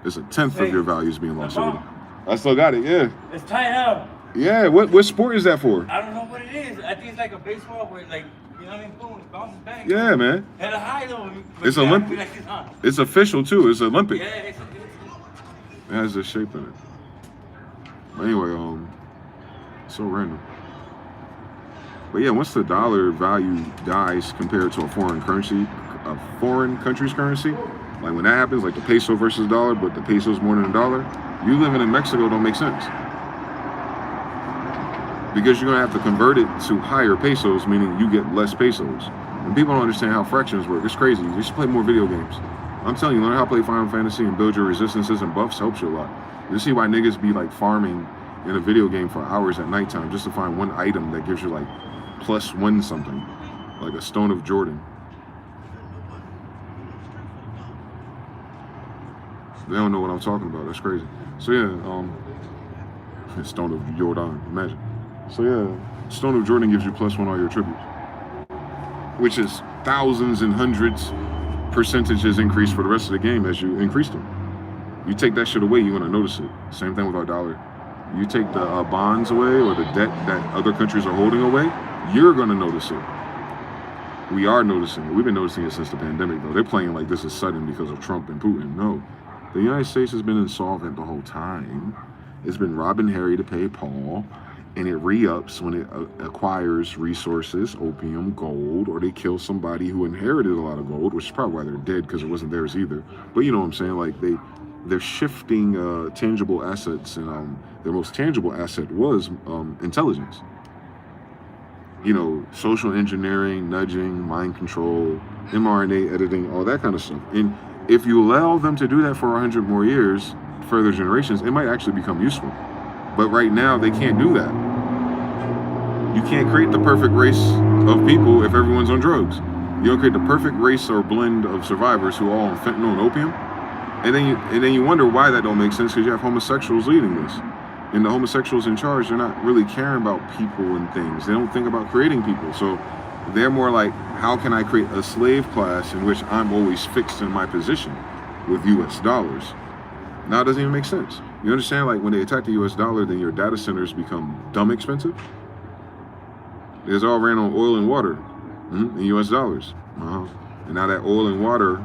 It's a tenth of your values being lost over. I still got it, yeah. It's tied up. Yeah, what sport is that for? I don't know what it is. I think it's like a baseball where, like, you know what I mean? Boom, it bounces back. Yeah, man. At a high though. It's Olympic. Like this, huh? It's official too. It's Olympic. Yeah, it has this shape in it. But anyway, so random. But yeah, once the dollar value dies compared to a foreign country's currency, like when that happens, like the peso versus dollar, but the peso is more than a dollar, you living in Mexico don't make sense. Because you're gonna have to convert it to higher pesos, meaning you get less pesos. And people don't understand how fractions work. It's crazy. You should play more video games. I'm telling you, learn how to play Final Fantasy and build your resistances and buffs helps you a lot. You see why niggas be like farming in a video game for hours at nighttime just to find one item that gives you like +1 something, like a Stone of Jordan. They don't know what I'm talking about. That's crazy. So yeah, Stone of Jordan, imagine. So yeah, Stone of Jordan gives you +1 all your attributes, which is thousands and hundreds percentages increase for the rest of the game as you increase them. You take that shit away, you're gonna notice it. Same thing with our dollar. You take the bonds away or the debt that other countries are holding away, you're gonna notice it. We are noticing it. We've been noticing it since the pandemic though. They're playing like this is sudden because of Trump and Putin. No, the United States has been insolvent the whole time. It's been robbing Harry to pay Paul, and it re-ups when it acquires resources, opium, gold, or they kill somebody who inherited a lot of gold, which is probably why they're dead, because it wasn't theirs either. But you know what I'm saying? Like they're shifting tangible assets, and their most tangible asset was intelligence. You know, social engineering, nudging, mind control, mRNA editing, all that kind of stuff. And if you allow them to do that for 100 more years, further generations, it might actually become useful. But right now, they can't do that. You can't create the perfect race of people if everyone's on drugs. You don't create the perfect race or blend of survivors who are all on fentanyl and opium. And then you wonder why that don't make sense, because you have homosexuals leading this. And the homosexuals in charge, they're not really caring about people and things. They don't think about creating people. So they're more like how can I create a slave class in which I'm always fixed in my position with US dollars? Now it doesn't even make sense. You understand, like when they attack the US dollar, then your data centers become dumb expensive. It's all ran on oil and water in US dollars. And now that oil and water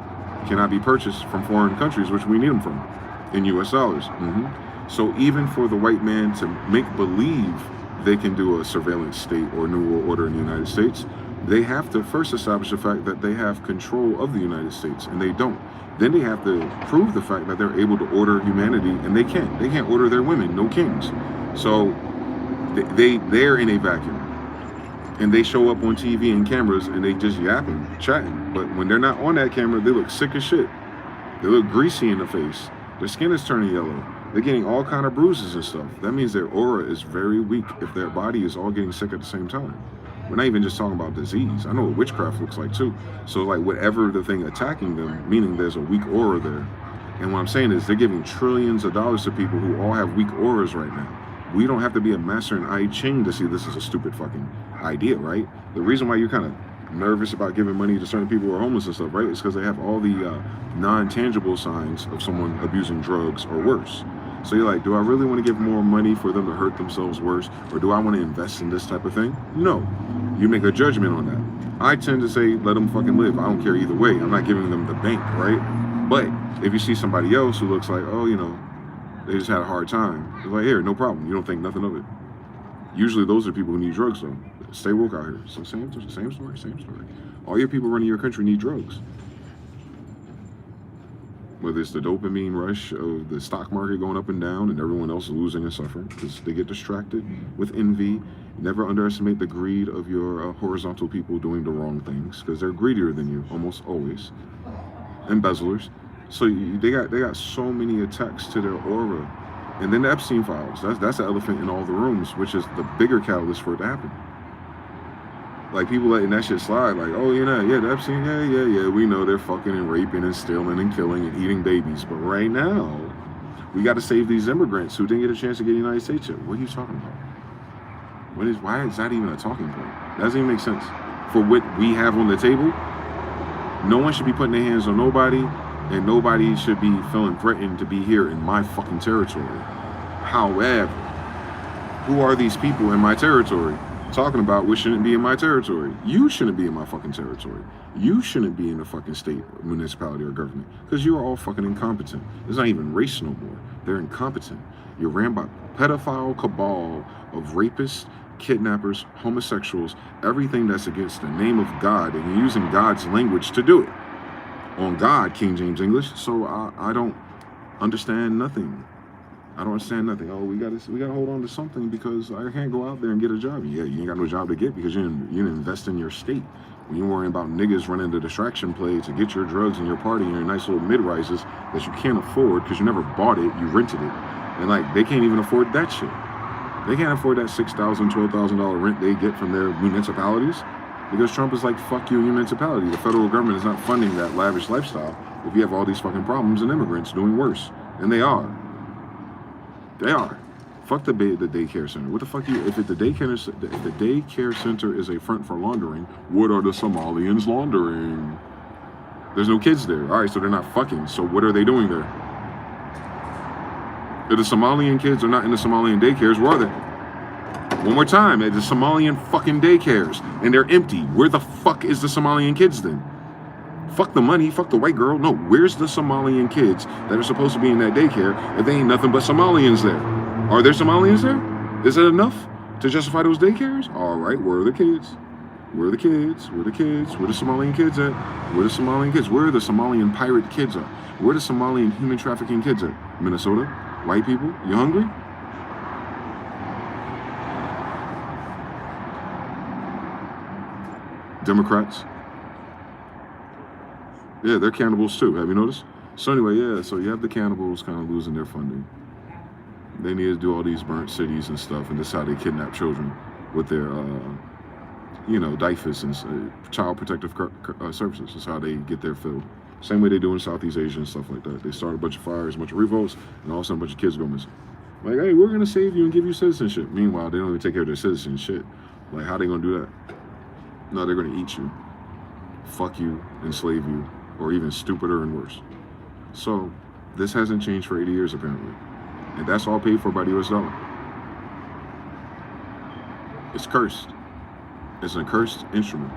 cannot be purchased from foreign countries, which we need them from, in US dollars. So even for the white man to make believe they can do a surveillance state or new world order in the United States, they have to first establish the fact that they have control of the United States, and they don't. Then they have to prove the fact that they're able to order humanity, and they can't. They can't order their women, no kings. So they're in a vacuum. And they show up on TV and cameras and they just yapping, chatting. But when they're not on that camera, they look sick as shit. They look greasy in the face. Their skin is turning yellow. They're getting all kind of bruises and stuff. That means their aura is very weak if their body is all getting sick at the same time. We're not even just talking about disease. I know what witchcraft looks like too. So like whatever the thing attacking them, meaning there's a weak aura there. And what I'm saying is they're giving trillions of dollars to people who all have weak auras right now. We don't have to be a master in I Ching to see this is a stupid fucking idea, right? The reason why you're kind of nervous about giving money to certain people who are homeless and stuff, right, is because they have all the non-tangible signs of someone abusing drugs or worse. So you're like, do I really want to give more money for them to hurt themselves worse? Or do I want to invest in this type of thing? No. You make a judgment on that. I tend to say, let them fucking live. I don't care either way. I'm not giving them the bank, right? But if you see somebody else who looks like, oh, you know, they just had a hard time, it's like, here, no problem. You don't think nothing of it. Usually those are people who need drugs, though. Stay woke out here. So same story. All your people running your country need drugs. Whether it's the dopamine rush of the stock market going up and down and everyone else losing and suffering because they get distracted with envy. Never underestimate the greed of your horizontal people doing the wrong things because they're greedier than you almost always. Embezzlers. So they got so many attacks to their aura. And then the Epstein files, that's the elephant in all the rooms, which is the bigger catalyst for it to happen. Like people letting that shit slide, like, oh, you know, yeah, the Epstein, yeah, we know they're fucking and raping and stealing and killing and eating babies. But right now, we got to save these immigrants who didn't get a chance to get to the United States yet. What are you talking about? Why is that even a talking point? That doesn't even make sense. For what we have on the table, no one should be putting their hands on nobody, and nobody should be feeling threatened to be here in my fucking territory. However, who are these people in my territory talking about what shouldn't be in my territory? You shouldn't be in my fucking territory. You shouldn't be in a fucking state, municipality, or government because you are all fucking incompetent. It's not even race no more. They're incompetent. You're ran by pedophile cabal of rapists, kidnappers, homosexuals, everything that's against the name of God, and you're using God's language to do it. On God, King James English. So I don't understand nothing. I don't understand nothing. Oh, we gotta hold on to something because I can't go out there and get a job. Yeah, you ain't got no job to get because you didn't invest in your state. When you're worrying about niggas running the distraction play to get your drugs and your party and your nice little mid-rises that you can't afford because you never bought it, you rented it. And like, they can't even afford that shit. They can't afford that $6,000, $12,000 rent they get from their municipalities because Trump is like, fuck you, municipality. The federal government is not funding that lavish lifestyle if you have all these fucking problems and immigrants doing worse. And they are. They are. Fuck the daycare center. What the fuck if the daycare center is a front for laundering, what are the Somalians laundering? There's no kids there. All right, so they're not fucking. So what are they doing there? If the Somalian kids are not in the Somalian daycares, where are they? One more time, the Somalian fucking daycares, and they're empty. Where the fuck is the Somalian kids then? Fuck the money, fuck the white girl. No, where's the Somalian kids that are supposed to be in that daycare if they ain't nothing but Somalians there? Are there Somalians there? Is it enough to justify those daycares? All right, where are the kids? Where are the kids? Where are the kids? Where are the Somalian kids at? Where are the Somalian kids? Where are the Somalian pirate kids at? Where are the Somalian human trafficking kids at? Minnesota? White people? You hungry? Democrats? Yeah, they're cannibals too. Have you noticed? So anyway, yeah, so you have the cannibals kind of losing their funding. They need to do all these burnt cities and stuff, and this is how they kidnap children with their, DYFS and Child Protective Services. That's how they get their fill. Same way they do in Southeast Asia and stuff like that. They start a bunch of fires, a bunch of revolts, and all of a sudden a bunch of kids go missing. Like, hey, we're going to save you and give you citizenship. Meanwhile, they don't even take care of their citizenship. Like, how they going to do that? No, they're going to eat you. fuck you, enslave you, or even stupider and worse. So this hasn't changed for 80 years apparently. And that's all paid for by the US dollar. It's cursed. It's an accursed instrument.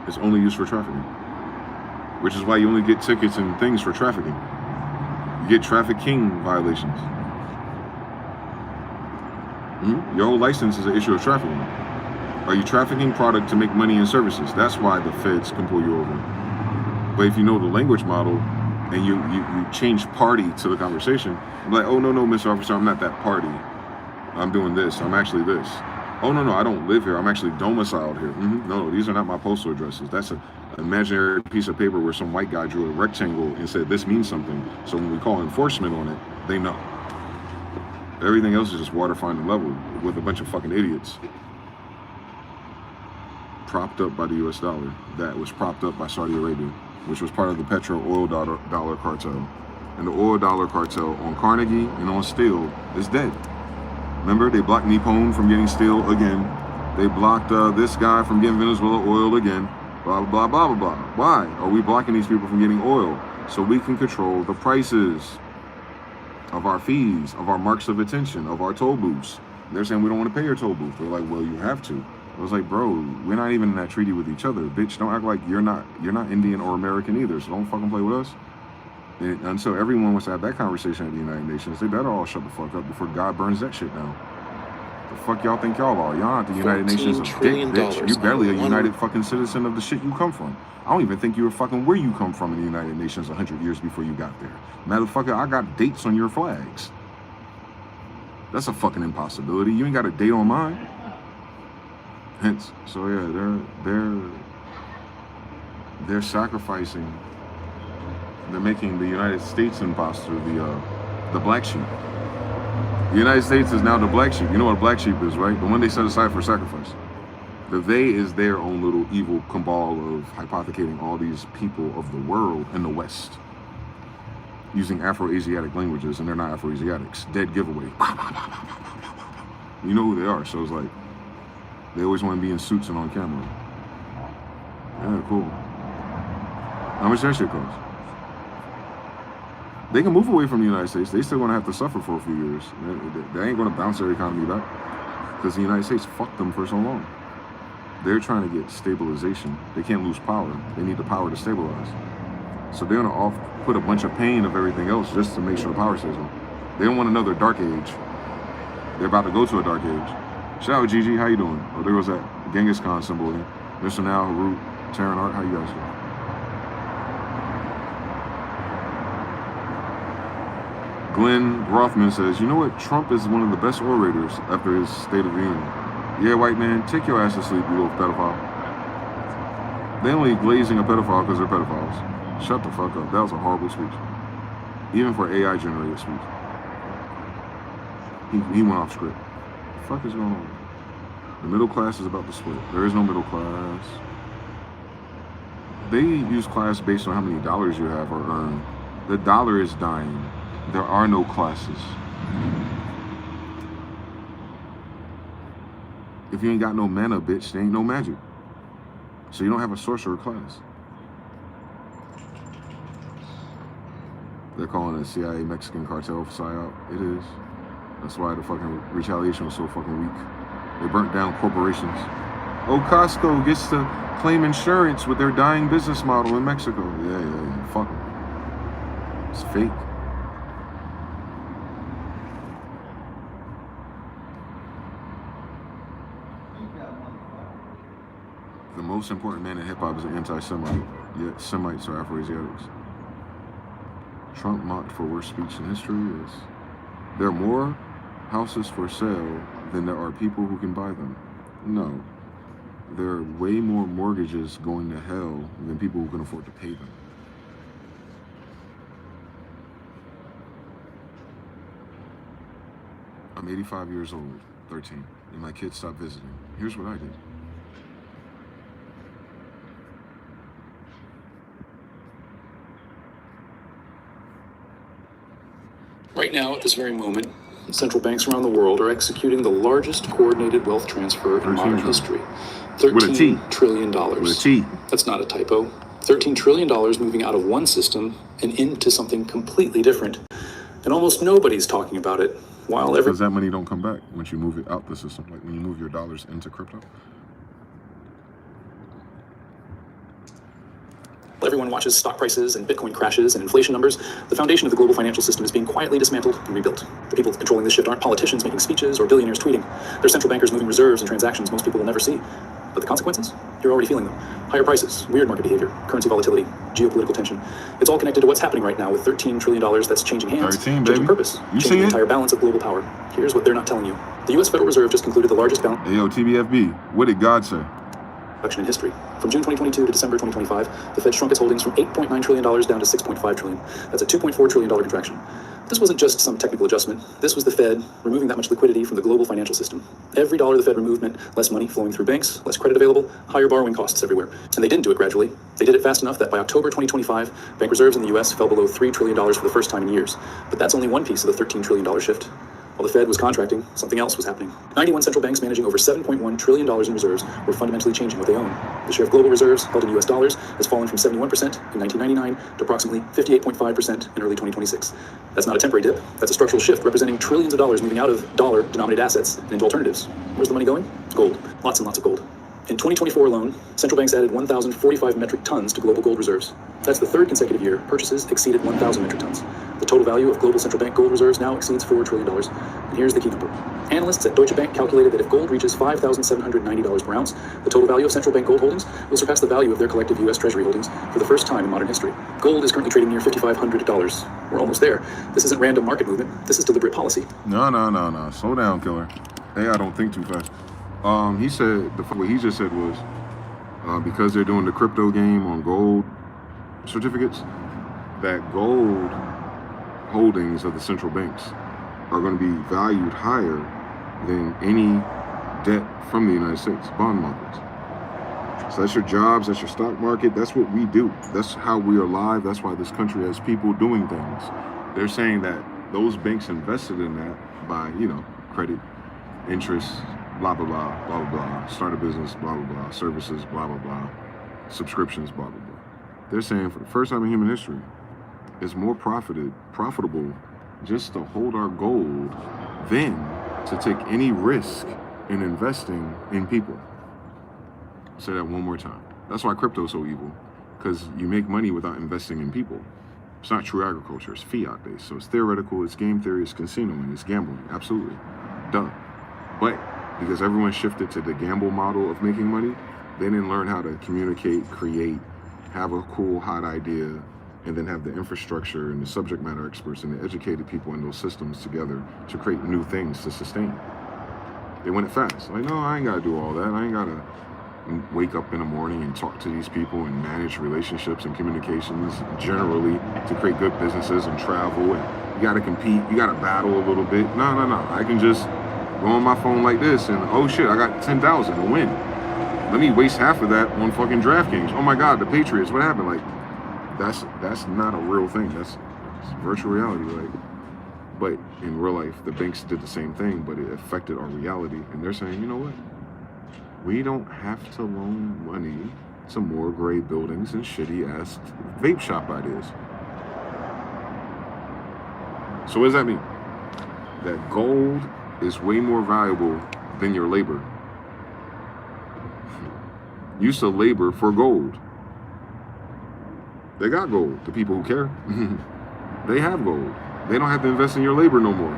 It's only used for trafficking. Which is why you only get tickets and things for trafficking. You get trafficking violations. Your whole license is an issue of trafficking. Are you trafficking product to make money and services? That's why the feds can pull you over. But if you know the language model and you change party to the conversation, I'm like, oh, no, Mr. Officer, I'm not that party. I'm doing this. I'm actually this. Oh, no, I don't live here. I'm actually domiciled here. No, these are not my postal addresses. That's an imaginary piece of paper where some white guy drew a rectangle and said this means something. So when we call enforcement on it, they know. Everything else is just water finding level with a bunch of fucking idiots. Propped up by the US dollar. That was propped up by Saudi Arabia, which was part of the petro oil dollar cartel. And the oil dollar cartel on Carnegie and on steel is dead. Remember, they blocked Nippon from getting steel again. They blocked this guy from getting Venezuela oil again. Blah, blah, blah, blah, blah. Why are we blocking these people from getting oil? So we can control the prices of our fees, of our marks of attention, of our toll booths. They're saying we don't want to pay your toll booth. They're like, well, you have to. I was like, bro, we're not even in that treaty with each other. Bitch, don't act like you're not Indian or American either, so don't fucking play with us. And until everyone wants to have that conversation at the United Nations, they better all shut the fuck up before God burns that shit down. The fuck y'all think y'all are? Y'all not the United Nations of dick, bitch. You're barely a United fucking citizen of the shit you come from. I don't even think you were fucking where you come from in the United Nations 100 years before you got there. Motherfucker, I got dates on your flags. That's a fucking impossibility. You ain't got a date on mine. Hence, so yeah, they're sacrificing. They're making the United States imposter the black sheep. The United States is now the black sheep. You know what a black sheep is, right? The one they set aside for sacrifice. The they is their own little evil cabal of hypothecating all these people of the world in the West using Afro-Asiatic languages, and they're not Afro-Asiatics. Dead giveaway. You know who they are, so it's like they always want to be in suits and on camera. Yeah, cool. How much that shit cost? They can move away from the United States. They still going to have to suffer for a few years. They ain't going to bounce their economy back because the United States fucked them for so long. They're trying to get stabilization. They can't lose power. They need the power to stabilize. So they're going to put a bunch of pain of everything else just to make sure the power stays on. They don't want another dark age. They're about to go to a dark age. Shout out Gigi, how you doing? Oh, there goes that Genghis Khan symbol again. Mr. Now, Harut, Taryn Art, how you guys doing? Glenn Rothman says, you know what? Trump is one of the best orators after his State of the Union. Yeah, white man, take your ass to sleep, you little pedophile. They only glazing a pedophile because they're pedophiles. Shut the fuck up. That was a horrible speech. Even for AI generated speech. He went off script. What the fuck is going on? The middle class is about to split. There is no middle class. They use class based on how many dollars you have or earn. The dollar is dying. There are no classes. If you ain't got no mana, bitch, there ain't no magic. So you don't have a sorcerer class. They're calling it CIA Mexican cartel psyop. It is. That's why the fucking retaliation was so fucking weak. They burnt down corporations. Oh, Costco gets to claim insurance with their dying business model in Mexico. Yeah. Fuck them. It's fake. The most important man in hip-hop is an anti-Semite, yet Semites are Afro-Asiatics. Trump mocked for worst speech in history is, there are more houses for sale than there are people who can buy them. No, there are way more mortgages going to hell than people who can afford to pay them. I'm 85 years old, 13, and my kids stopped visiting. Here's what I did. Right now, at this very moment, central banks around the world are executing the largest coordinated wealth transfer in modern history. $13 trillion. With a T. That's not a typo. $13 trillion moving out of one system and into something completely different. And almost nobody's talking about it. Because that money don't come back once you move it out the system, like when you move your dollars into crypto. Everyone watches stock prices and Bitcoin crashes and inflation numbers. The foundation of the global financial system is being quietly dismantled and rebuilt. The people controlling this shift aren't politicians making speeches or billionaires tweeting. They're central bankers moving reserves and transactions most people will never see. But the consequences? You're already feeling them. Higher prices, weird market behavior, currency volatility, geopolitical tension. It's all connected to what's happening right now with $13 trillion that's changing hands, changing purpose, changing the entire balance of global power. Here's what they're not telling you. The U.S. Federal Reserve just concluded the largest balance. Hey, yo, TBFB, what did God say? In history. From June 2022 to December 2025, the Fed shrunk its holdings from $8.9 trillion down to $6.5 trillion. That's a $2.4 trillion contraction. This wasn't just some technical adjustment. This was the Fed removing that much liquidity from the global financial system. Every dollar the Fed removed meant less money flowing through banks, less credit available, higher borrowing costs everywhere. And they didn't do it gradually. They did it fast enough that by October 2025, bank reserves in the U.S. fell below $3 trillion for the first time in years. But that's only one piece of the $13 trillion shift. While the Fed was contracting, something else was happening. 91 central banks managing over $7.1 trillion in reserves were fundamentally changing what they own. The share of global reserves held in U.S. dollars has fallen from 71% in 1999 to approximately 58.5% in early 2026. That's not a temporary dip. That's a structural shift representing trillions of dollars moving out of dollar-denominated assets and into alternatives. Where's the money going? Gold. Lots and lots of gold. In 2024 alone, central banks added 1,045 metric tons to global gold reserves. That's the third consecutive year purchases exceeded 1,000 metric tons. The total value of global central bank gold reserves now exceeds $4 trillion. And here's the key number. Analysts at Deutsche Bank calculated that if gold reaches $5,790 per ounce, the total value of central bank gold holdings will surpass the value of their collective U.S. Treasury holdings for the first time in modern history. Gold is currently trading near $5,500. We're almost there. This isn't random market movement. This is deliberate policy. No. Slow down, killer. Hey, I don't think too fast. He said, what he just said was, because they're doing the crypto game on gold certificates, that gold holdings of the central banks are going to be valued higher than any debt from the United States, bond markets. So that's your jobs, that's your stock market, that's what we do. That's how we are alive, that's why this country has people doing things. They're saying that those banks invested in that by, credit, interest, blah, blah, blah, blah, blah, blah, start a business, blah, blah, blah, services, blah, blah, blah, subscriptions, blah, blah, blah. They're saying for the first time in human history, it's more profitable just to hold our gold than to take any risk in investing in people. I'll say that one more time. That's why crypto's so evil, because you make money without investing in people. It's not true agriculture, it's fiat based. So it's theoretical, it's game theory, it's casinoing, it's gambling, absolutely. Duh. But because everyone shifted to the gamble model of making money, they didn't learn how to communicate, create, have a cool, hot idea, and then have the infrastructure and the subject matter experts and the educated people in those systems together to create new things to sustain. They went it fast. Like, no, I ain't gotta do all that. I ain't gotta wake up in the morning and talk to these people and manage relationships and communications generally to create good businesses and travel. And you gotta compete, you gotta battle a little bit. No. I can just go on my phone like this and, oh shit, I got 10,000 to win. Let me waste half of that on fucking DraftKings. Oh my God, the Patriots, what happened? Like, that's not a real thing. That's virtual reality. Like, but in real life, the banks did the same thing, but it affected our reality. And they're saying, you know what? We don't have to loan money to more gray buildings and shitty ass vape shop ideas. So what does that mean? That gold is way more valuable than your labor. You used to labor for gold. They got gold, the people who care. They have gold. They don't have to invest in your labor no more.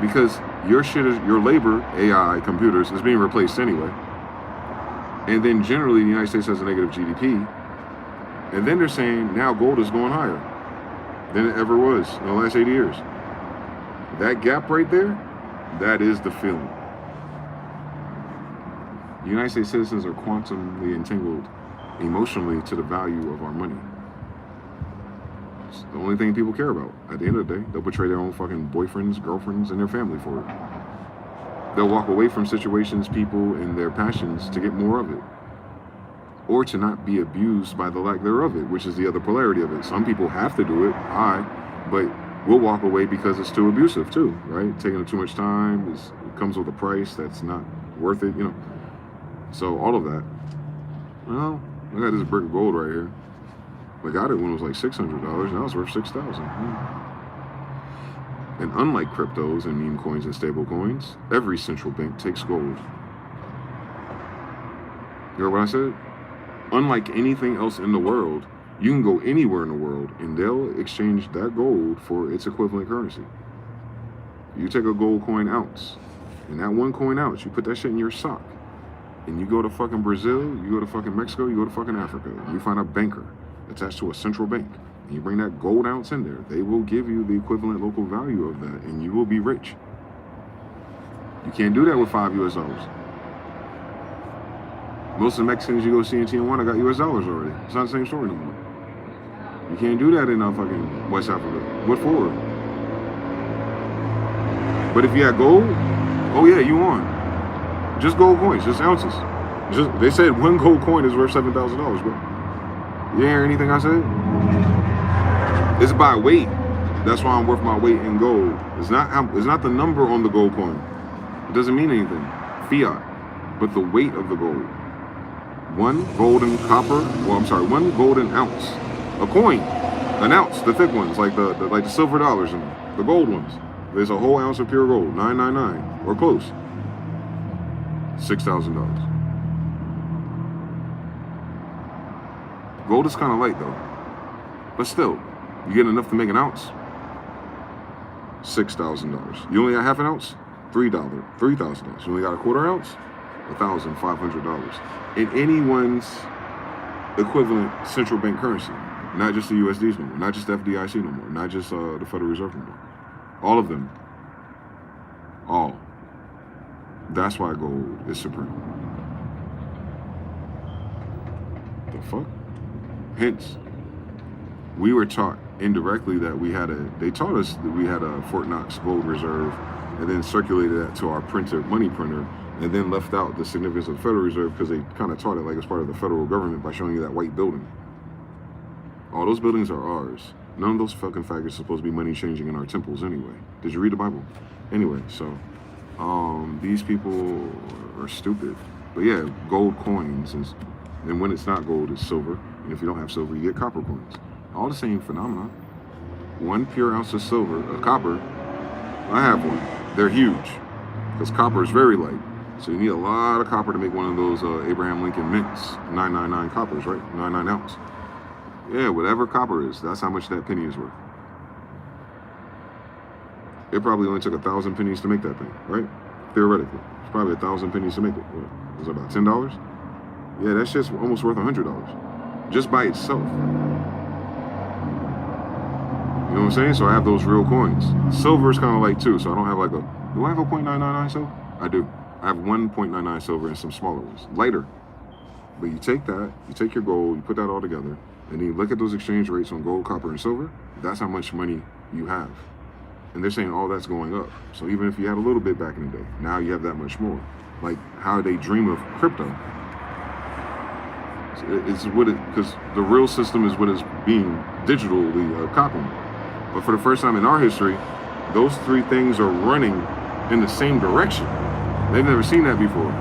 Because your labor, AI, computers, is being replaced anyway. And then generally the United States has a negative GDP. And then they're saying now gold is going higher than it ever was in the last 80 years. That gap right there, that is the feeling. The United States citizens are quantumly entangled emotionally to the value of our money. It's the only thing people care about. At the end of the day, they'll betray their own fucking boyfriends, girlfriends, and their family for it. They'll walk away from situations, people, and their passions to get more of it. Or to not be abused by the lack thereof it, which is the other polarity of it. Some people have to do it, but we'll walk away because it's too abusive too, right? Taking too much time, it comes with a price that's not worth it, So all of that. Well, I got this brick of gold right here. I got it when it was like $600. Now it's worth $6,000. And unlike cryptos and meme coins and stable coins, every central bank takes gold. You heard what I said? Unlike anything else in the world, you can go anywhere in the world and they'll exchange that gold for its equivalent currency. You take a gold coin ounce, and that one coin ounce, you put that shit in your sock. And you go to fucking Brazil, you go to fucking Mexico, you go to fucking Africa, and you find a banker attached to a central bank. And you bring that gold ounce in there, they will give you the equivalent local value of that, and you will be rich. You can't do that with $5 US. Most of the Mexicans you go see in Tijuana got US dollars already. It's not the same story no more. You can't do that in fucking West Africa. What for? But if you had gold, oh yeah, you won. Just gold coins, just ounces. They said one gold coin is worth $7,000, bro. You hear anything I said? It's by weight. That's why I'm worth my weight in gold. It's not the number on the gold coin. It doesn't mean anything. Fiat. But the weight of the gold. One golden ounce. A coin. An ounce, the thick ones, like the silver dollars and the gold ones. There's a whole ounce of pure gold, $9.99 or close. $6,000. Gold is kind of light though, but still, you get enough to make an ounce. $6,000. You only got half an ounce? $3,000. You only got a quarter ounce? $1,500. In anyone's equivalent central bank currency, not just the USDs no more, not just the FDIC no more, not just the Federal Reserve no more. All of them. All. That's why gold is supreme. The fuck? Hence, we were taught indirectly that they taught us that we had a Fort Knox gold reserve and then circulated that to our money printer and then left out the significance of the Federal Reserve because they kind of taught it like it's part of the federal government by showing you that white building. All those buildings are ours. None of those fucking faggots are supposed to be money changing in our temples anyway. Did you read the Bible? Anyway, so these people are stupid. But yeah, gold coins, and when it's not gold, it's silver. And if you don't have silver, you get copper coins. All the same phenomenon. One pure ounce of copper, I have one. They're huge because copper is very light. So you need a lot of copper to make one of those Abraham Lincoln mints, 999 coppers, right? 99 ounce. Yeah, whatever copper is, that's how much that penny is worth. It probably only took 1,000 pennies to make that thing, right? Theoretically. It's probably 1,000 pennies to make it. What, was it about $10? Yeah, that shit's almost worth $100. Just by itself. You know what I'm saying? So I have those real coins. Silver is kind of light too, so I don't have do I have a .999 silver? I do. I have 1.99 silver and some smaller ones. Lighter. But you take that, you take your gold, you put that all together, and then you look at those exchange rates on gold, copper, and silver. That's how much money you have. And they're saying all that's going up. So even if you had a little bit back in the day, now you have that much more. Like how they dream of crypto. It's because the real system is what is being digitally copied. But for the first time in our history, those three things are running in the same direction. They've never seen that before.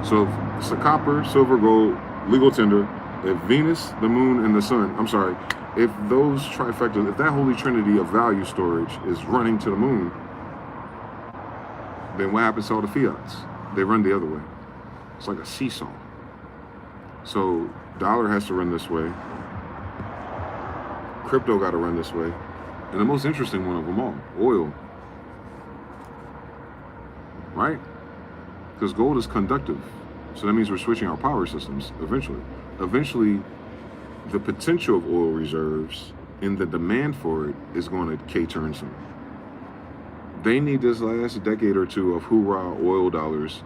So it's a copper, silver, gold, legal tender. If Venus, the moon, and the sun, if those trifectas, if that holy trinity of value storage is running to the moon, then what happens to all the fiats? They run the other way. It's like a seesaw. So dollar has to run this way. Crypto got to run this way. And the most interesting one of them all, oil. Right? Because gold is conductive. So that means we're switching our power systems eventually. Eventually, the potential of oil reserves and the demand for it is going to K-turn soon. They need this last decade or two of hoorah oil dollars,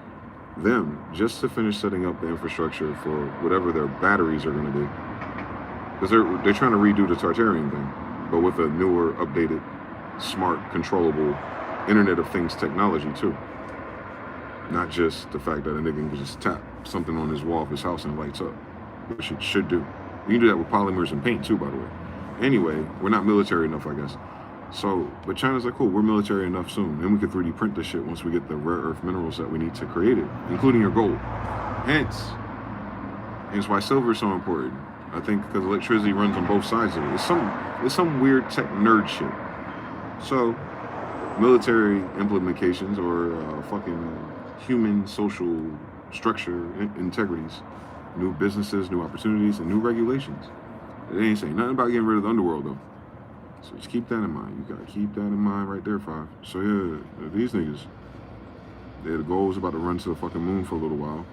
just to finish setting up the infrastructure for whatever their batteries are going to be. Because they're trying to redo the Tartarian thing, but with a newer, updated, smart, controllable Internet of Things technology too. Not just the fact that a nigga can just tap something on his wall of his house and it lights up, which it should do. You can do that with polymers and paint too, by the way. Anyway, we're not military enough, I guess. So, but China's like, cool, we're military enough soon. Then we could 3D print this shit once we get the rare earth minerals that we need to create it, including your gold. Hence why silver is so important. I think because electricity runs on both sides of it. It's some weird tech nerd shit. So, military implications or fucking human social structure integrities, new businesses, new opportunities, and new regulations. It ain't saying nothing about getting rid of the underworld though. So just keep that in mind. You gotta keep that in mind right there, Five. So yeah, these niggas, the goal is about to run to the fucking moon for a little while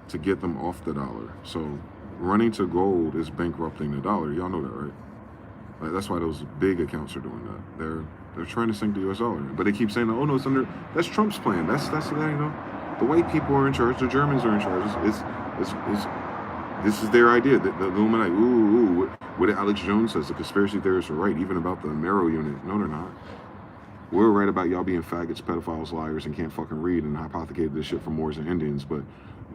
to get them off the dollar. So running to gold is bankrupting the dollar. Y'all know that, right? Like that's why those big accounts are doing that. They're trying to sink the U.S. dollar, but they keep saying, "Oh no, it's under." That's Trump's plan. That's you know, the white people are in charge. The Germans are in charge. This is their idea. The Illuminati. What Alex Jones says, the conspiracy theorists are right, even about the Marrow unit. No, they're not. We're right about y'all being faggots, pedophiles, liars, and can't fucking read, and hypothecated this shit from Moors and Indians. But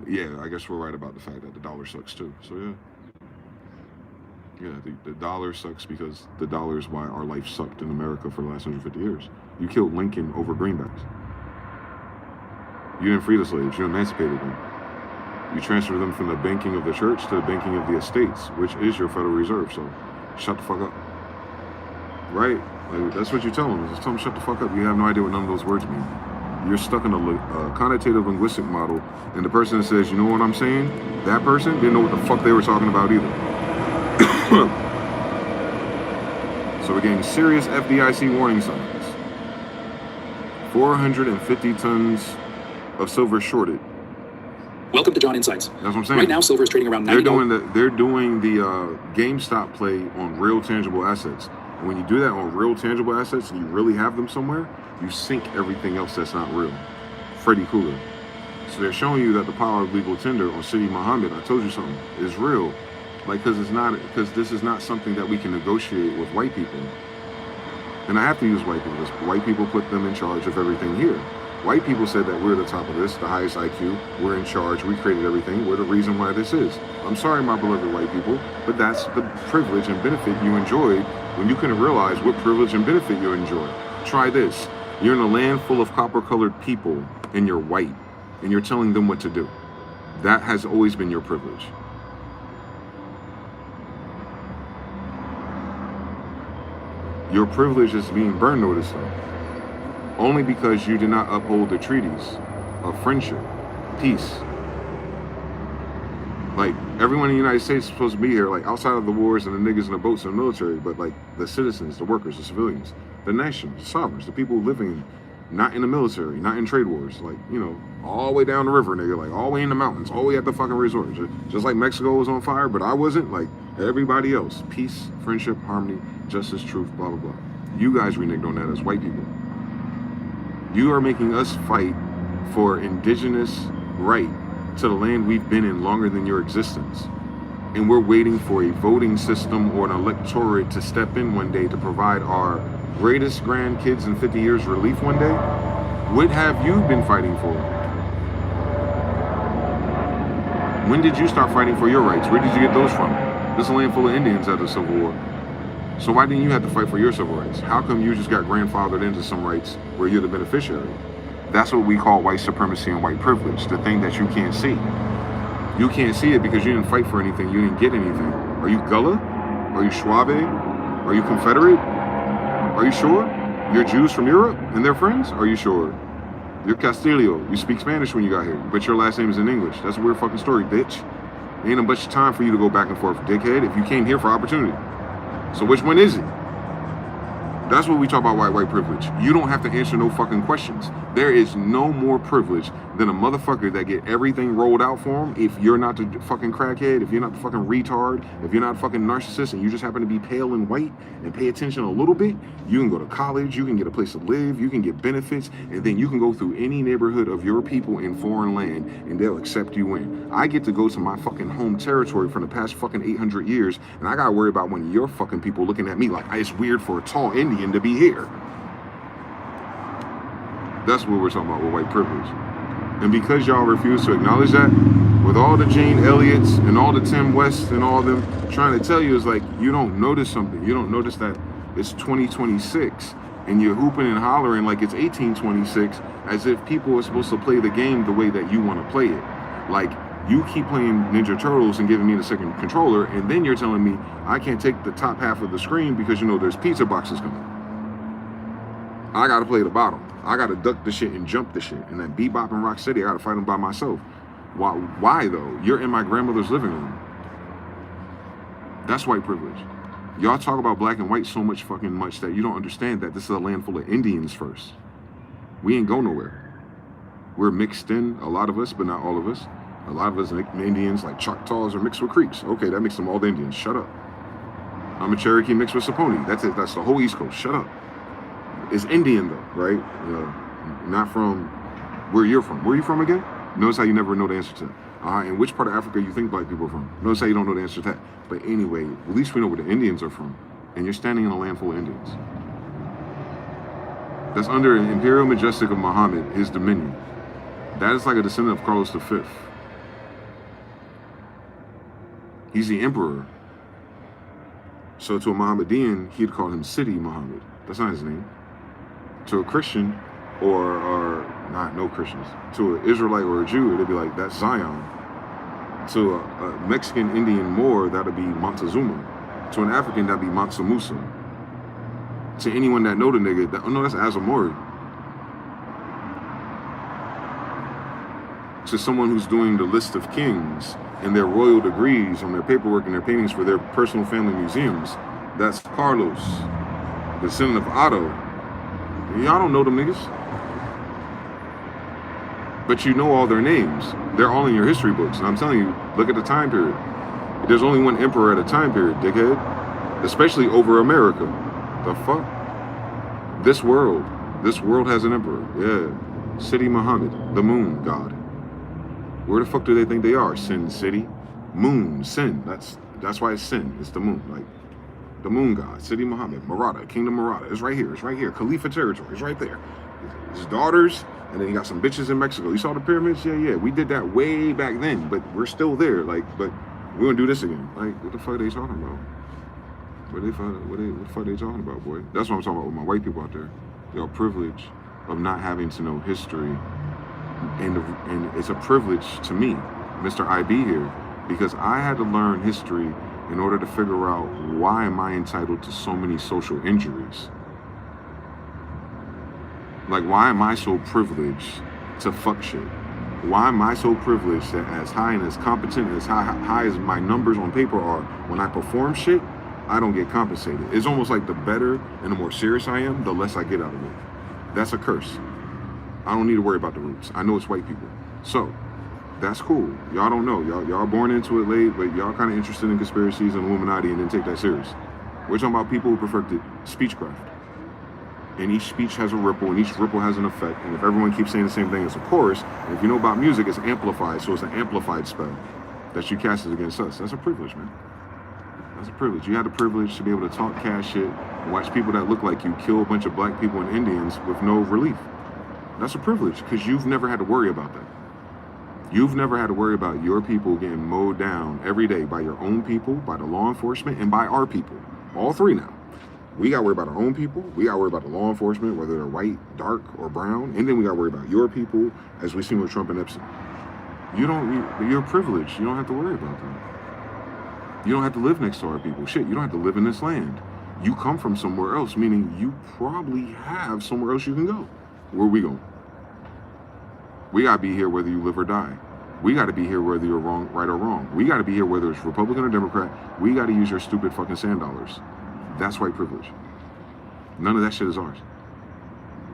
yeah, I guess we're right about the fact that the dollar sucks too. So yeah, the dollar sucks because the dollar is why our life sucked in America for the last 150 years. You killed Lincoln over greenbacks. You didn't free the slaves. You emancipated them. You transferred them from the banking of the church to the banking of the estates, which is your Federal Reserve. So shut the fuck up. Right? Like, that's what you tell them. Just tell them shut the fuck up. You have no idea what none of those words mean. You're stuck in a connotative linguistic model, and the person that says, you know what I'm saying? That person didn't know what the fuck they were talking about either. So we're getting serious FDIC warning signs. 450 tons of silver shorted. Welcome to John Insights. That's what I'm saying. Right now, silver is trading around $90. They're doing the GameStop play on real tangible assets. And when you do that on real tangible assets and you really have them somewhere, you sink everything else that's not real. Freddy Krueger. So they're showing you that the power of legal tender on City Muhammad, I told you something, is real. Like, because this is not something that we can negotiate with white people. And I have to use white people because white people put them in charge of everything here. White people said that we're the top of this, the highest IQ, we're in charge, we created everything, we're the reason why this is. I'm sorry, my beloved white people, but that's the privilege and benefit you enjoyed when you couldn't realize what privilege and benefit you enjoy. Try this. You're in a land full of copper-colored people, and you're white, and you're telling them what to do. That has always been your privilege. Your privilege is being burned notice though. Only because you did not uphold the treaties of friendship, peace. Like, everyone in the United States is supposed to be here, like, outside of the wars and the niggas in the boats and the military, but, like, the citizens, the workers, the civilians, the nations, the sovereigns, the people living not in the military, not in trade wars, like, you know, all the way down the river, nigga, like, all the way in the mountains, all the way at the fucking resort. Just like Mexico was on fire, but I wasn't, like, everybody else. Peace, friendship, harmony, justice, truth, blah, blah, blah. You guys reneged on that as white people. You are making us fight for indigenous right to the land we've been in longer than your existence. And we're waiting for a voting system or an electorate to step in one day to provide our greatest grandkids in 50 years relief one day. What have you been fighting for? When did you start fighting for your rights? Where did you get those from? This is a land full of Indians at the Civil War. So why didn't you have to fight for your civil rights? How come you just got grandfathered into some rights where you're the beneficiary? That's what we call white supremacy and white privilege, the thing that you can't see. You can't see it because you didn't fight for anything, you didn't get anything. Are you Gullah? Are you Schwabe? Are you Confederate? Are you sure? You're Jews from Europe and their friends? Are you sure? You're Castillo. You speak Spanish when you got here, but your last name is in English. That's a weird fucking story, bitch. Ain't a bunch of time for you to go back and forth, dickhead, if you came here for opportunity. So which one is it? That's what we talk about white privilege. You don't have to answer no fucking questions. There is no more privilege than a motherfucker that get everything rolled out for him. If you're not the fucking crackhead, if you're not the fucking retard, if you're not a fucking narcissist and you just happen to be pale and white and pay attention a little bit, you can go to college, you can get a place to live, you can get benefits, and then you can go through any neighborhood of your people in foreign land and they'll accept you in. I get to go to my fucking home territory for the past fucking 800 years and I gotta worry about one of your fucking people looking at me like it's weird for a tall Indian to be here. That's what we're talking about with white privilege. And because y'all refuse to acknowledge that, with all the Jane Elliots and all the Tim West and all them trying to tell you is like, you don't notice something. You don't notice that it's 2026 and you're hooping and hollering like it's 1826 as if people are supposed to play the game the way that you want to play it. Like, you keep playing Ninja Turtles and giving me the second controller, and then you're telling me I can't take the top half of the screen because, you know, there's pizza boxes coming. I gotta play the bottom. I gotta duck the shit and jump the shit. And then Bebop and Rocksteady, I gotta fight them by myself. Why though? You're in my grandmother's living room. That's white privilege. Y'all talk about black and white so much that you don't understand that this is a land full of Indians first. We ain't go nowhere. We're mixed in, a lot of us, but not all of us. A lot of us Indians, like Choctaws, are mixed with Creeks. Okay, that makes them all the Indians. Shut up. I'm a Cherokee mixed with Saponi. That's it. That's the whole East Coast. Shut up. It's Indian though, right? Not from where you're from. Where are you from again? Notice how you never know the answer to that. And which part of Africa you think black people are from? Notice how you don't know the answer to that. But anyway, at least we know where the Indians are from. And you're standing in a land full of Indians. That's under an imperial majestic of Muhammad, his dominion. That is like a descendant of Carlos V. He's the emperor. So to a Mohammedan, he'd call him City Muhammad. That's not his name. To a Christian, or not no Christians, to an Israelite or a Jew, it'd be like, that's Zion. To a Mexican Indian Moor, that'd be Montezuma. To an African, that'd be Mansa Musa. To anyone that know the nigga, oh no, that's Azamori. To someone who's doing the list of kings and their royal degrees on their paperwork and their paintings for their personal family museums, that's Carlos, the descendant of Otto. Y'all don't know them niggas. But you know all their names. They're all in your history books. And I'm telling you, look at the time period. There's only one emperor at a time period, dickhead. Especially over America. The fuck? This world has an emperor. Yeah. City Muhammad, the moon god. Where the fuck do they think they are? Sin City? Moon, Sin. That's why it's Sin. It's the moon. Like, the moon god, City Muhammad, Murata, Kingdom Murata. It's right here. It's right here. Khalifa territory. It's right there. His daughters, and then you got some bitches in Mexico. You saw the pyramids? Yeah. We did that way back then, but we're still there. Like, but we're gonna do this again. Like, what the fuck are they talking about? What the fuck are they talking about, boy? That's what I'm talking about with my white people out there. Y'all privilege of not having to know history, and it's a privilege to me, Mr. IB here, because I had to learn history in order to figure out why am I entitled to so many social injuries. Like, why am I so privileged to fuck shit? Why am I so privileged that as high and as competent and as high as my numbers on paper are, when I perform shit, I don't get compensated? It's almost like the better and the more serious I am, the less I get out of it. That's a curse. I don't need to worry about the roots. I know it's white people. So, that's cool. Y'all don't know. Y'all born into it late, but y'all kind of interested in conspiracies and Illuminati and didn't take that serious. We're talking about people who perfected speechcraft. And each speech has a ripple, and each ripple has an effect. And if everyone keeps saying the same thing as a chorus, and if you know about music, it's amplified, so it's an amplified spell that you casted against us. That's a privilege, man. That's a privilege. You had the privilege to be able to talk cash shit and watch people that look like you kill a bunch of black people and Indians with no relief. That's a privilege, because you've never had to worry about that. You've never had to worry about your people getting mowed down every day by your own people, by the law enforcement, and by our people. All three now. We got to worry about our own people. We got to worry about the law enforcement, whether they're white, dark, or brown. And then we got to worry about your people, as we've seen with Trump and Epstein. You're privileged. You don't have to worry about that. You don't have to live next to our people. Shit, you don't have to live in this land. You come from somewhere else, meaning you probably have somewhere else you can go. Where are we going? We got to be here whether you live or die. We got to be here whether you're wrong, right or wrong. We got to be here whether it's Republican or Democrat. We got to use your stupid fucking sand dollars. That's white privilege. None of that shit is ours.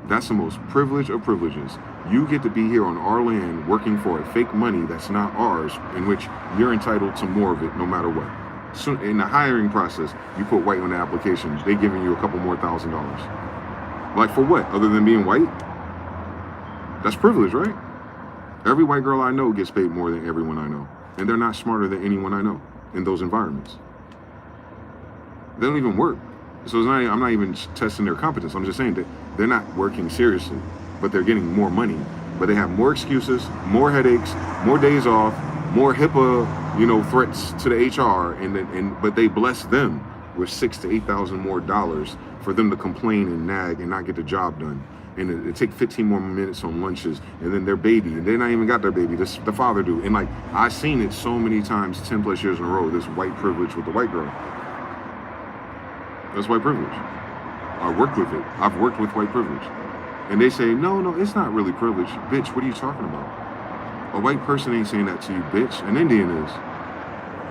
That's the most privileged of privileges. You get to be here on our land working for a fake money that's not ours, in which you're entitled to more of it no matter what. So in the hiring process, you put white on the application, they giving you a couple more $1,000. Like, for what? Other than being white? That's privilege, right? Every white girl I know gets paid more than everyone I know. And they're not smarter than anyone I know in those environments. They don't even work. So it's not, I'm not even testing their competence. I'm just saying that they're not working seriously, but they're getting more money. But they have more excuses, more headaches, more days off, more HIPAA, threats to the HR, but they bless them with $6,000 to $8,000 more for them to complain and nag and not get the job done. and it take 15 more minutes on lunches, and then their baby, and they not even got their baby, the father do. And like, I've seen it so many times, 10 plus years in a row, this white privilege with the white girl. That's white privilege. I worked with it. I've worked with white privilege. And they say, no, it's not really privilege. Bitch, what are you talking about? A white person ain't saying that to you, bitch. An Indian is.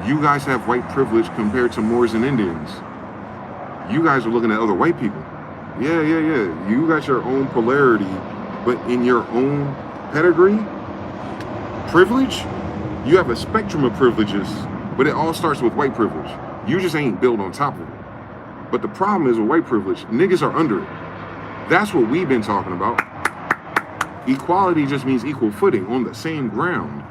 You guys have white privilege compared to Moors and Indians. You guys are looking at other white people. Yeah. You got your own polarity, but in your own pedigree, privilege, you have a spectrum of privileges, but it all starts with white privilege. You just ain't built on top of it. But the problem is with white privilege, niggas are under it. That's what we've been talking about. Equality just means equal footing on the same ground.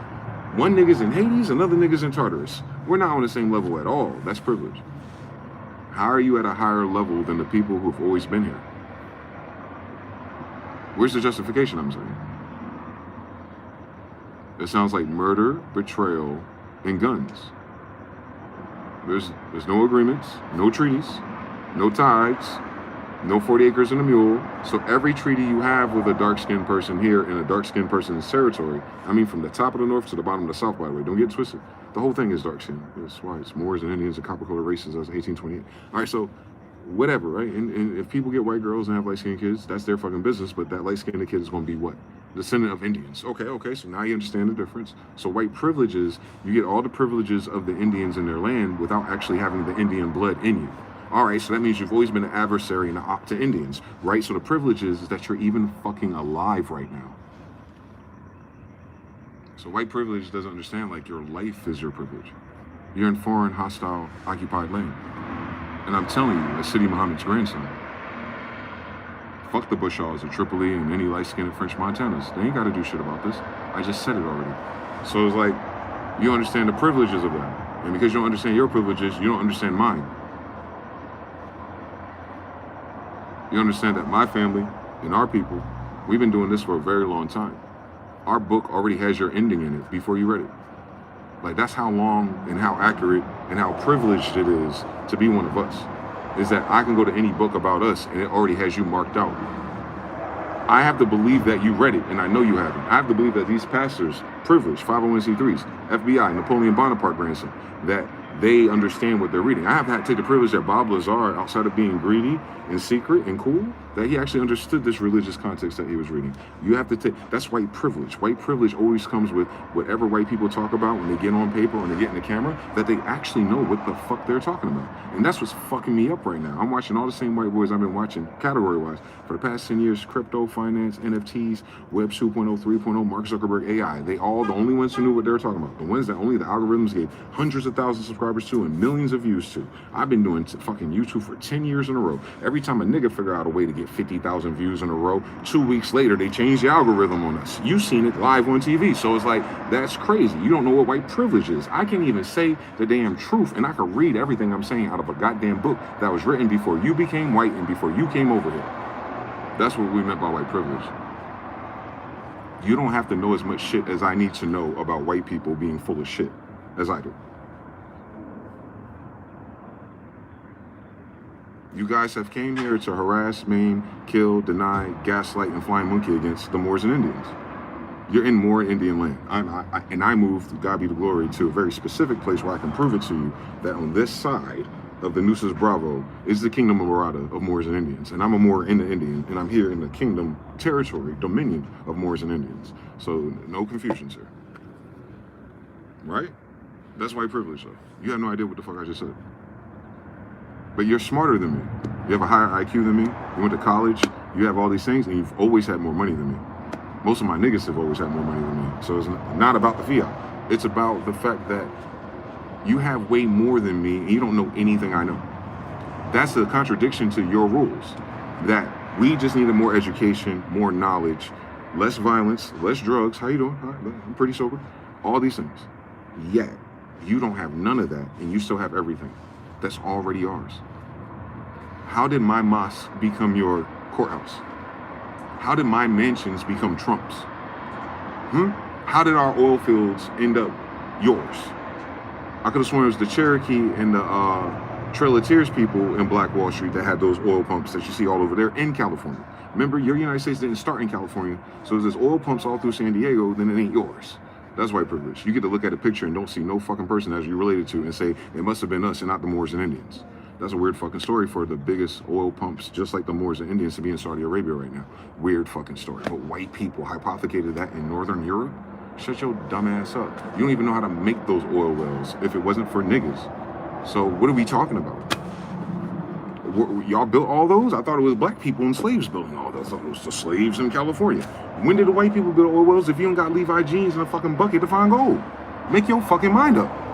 One nigga's in Hades, another nigga's in Tartarus. We're not on the same level at all. That's privilege. How are you at a higher level than the people who've always been here? Where's the justification, I'm saying? It sounds like murder, betrayal, and guns. There's no agreements, no treaties, no tithes, no 40 acres and a mule. So every treaty you have with a dark-skinned person here in a dark-skinned person's territory, I mean from the top of the north to the bottom of the south, by the way, don't get twisted. The whole thing is dark-skinned. That's why it's Moors and Indians and copper-colored races as 1828. All right, so whatever, right? And if people get white girls and have light-skinned kids, that's their fucking business, but that light-skinned kid is going to be what? Descendant of Indians. Okay, so now you understand the difference. So white privileges, you get all the privileges of the Indians in their land without actually having the Indian blood in you. All right, so that means you've always been an adversary and an op to Indians, right? So the privilege is that you're even fucking alive right now. So white privilege doesn't understand like your life is your privilege. You're in foreign, hostile, occupied land. And I'm telling you, as Sidi Muhammad's grandson, fuck the Bushaws of Tripoli and any light-skinned French Montanas. They ain't got to do shit about this. I just said it already. So it's like, you understand the privileges of that. And because you don't understand your privileges, you don't understand mine. You understand that my family and our people, we've been doing this for a very long time. Our book already has your ending in it before you read it. Like, that's how long and how accurate and how privileged it is to be one of us. Is that I can go to any book about us and it already has you marked out. I have to believe that you read it, and I know you haven't. I have to believe that these pastors, privileged, 501c3s, FBI, Napoleon Bonaparte grandson, that they understand what they're reading. I have had to take the privilege that Bob Lazar, outside of being greedy and secret and cool, that he actually understood this religious context that he was reading. You have to take, that's white privilege. White privilege always comes with whatever white people talk about when they get on paper, when they get in the camera, that they actually know what the fuck they're talking about. And that's what's fucking me up right now. I'm watching all the same white boys I've been watching category-wise for the past 10 years, crypto, finance, NFTs, Web 2.0, 3.0, Mark Zuckerberg, AI. They all the only ones who knew what they were talking about. The ones that only the algorithms gave hundreds of thousands of subscribers to and millions of views to. I've been doing fucking YouTube for 10 years in a row. Every time a nigga figure out a way to get 50,000 views in a row, 2 weeks later, they change the algorithm on us. You've seen it live on TV. So it's like, that's crazy. You don't know what white privilege is. I can't even say the damn truth, and I can read everything I'm saying out of a goddamn book that was written before you became white and before you came over here. That's what we meant by white privilege. You don't have to know as much shit as I need to know about white people being full of shit as I do. You guys have came here to harass, maim, kill, deny, gaslight, and flying monkey against the Moors and Indians. You're in Moor Indian land. I moved, God be the glory, to a very specific place where I can prove it to you that on this side of the Nueces Bravo is the kingdom of Murata of Moors and Indians. And I'm a Moor in the Indian, and I'm here in the kingdom, territory, dominion of Moors and Indians. So no confusion, sir. Right? That's white privilege, though. You have no idea what the fuck I just said. But you're smarter than me. You have a higher IQ than me. You went to college. You have all these things, and you've always had more money than me. Most of my niggas have always had more money than me. So it's not about the fiat. It's about the fact that you have way more than me, and you don't know anything I know. That's a contradiction to your rules. That we just needed more education, more knowledge, less violence, less drugs. How you doing? I'm pretty sober. All these things. Yet, you don't have none of that, and you still have everything. That's already yours. How did my mosque become your courthouse? How did my mansions become Trump's? How did our oil fields end up yours? I could have sworn it was the Cherokee and the Trail of Tears people in Black Wall Street that had those oil pumps that you see all over there in California. Remember, your United States didn't start in California, so there's oil pumps all through San Diego, then it ain't yours. That's white privilege. You get to look at a picture and don't see no fucking person as you're related to and say, it must have been us and not the Moors and Indians. That's a weird fucking story for the biggest oil pumps, just like the Moors and Indians, to be in Saudi Arabia right now. Weird fucking story. But white people hypothecated that in Northern Europe? Shut your dumb ass up. You don't even know how to make those oil wells if it wasn't for niggas. So what are we talking about? Y'all built all those? I thought it was black people and slaves building all those. I thought it was the slaves in California. When did the white people build oil wells if you don't got Levi jeans and a fucking bucket to find gold? Make your fucking mind up.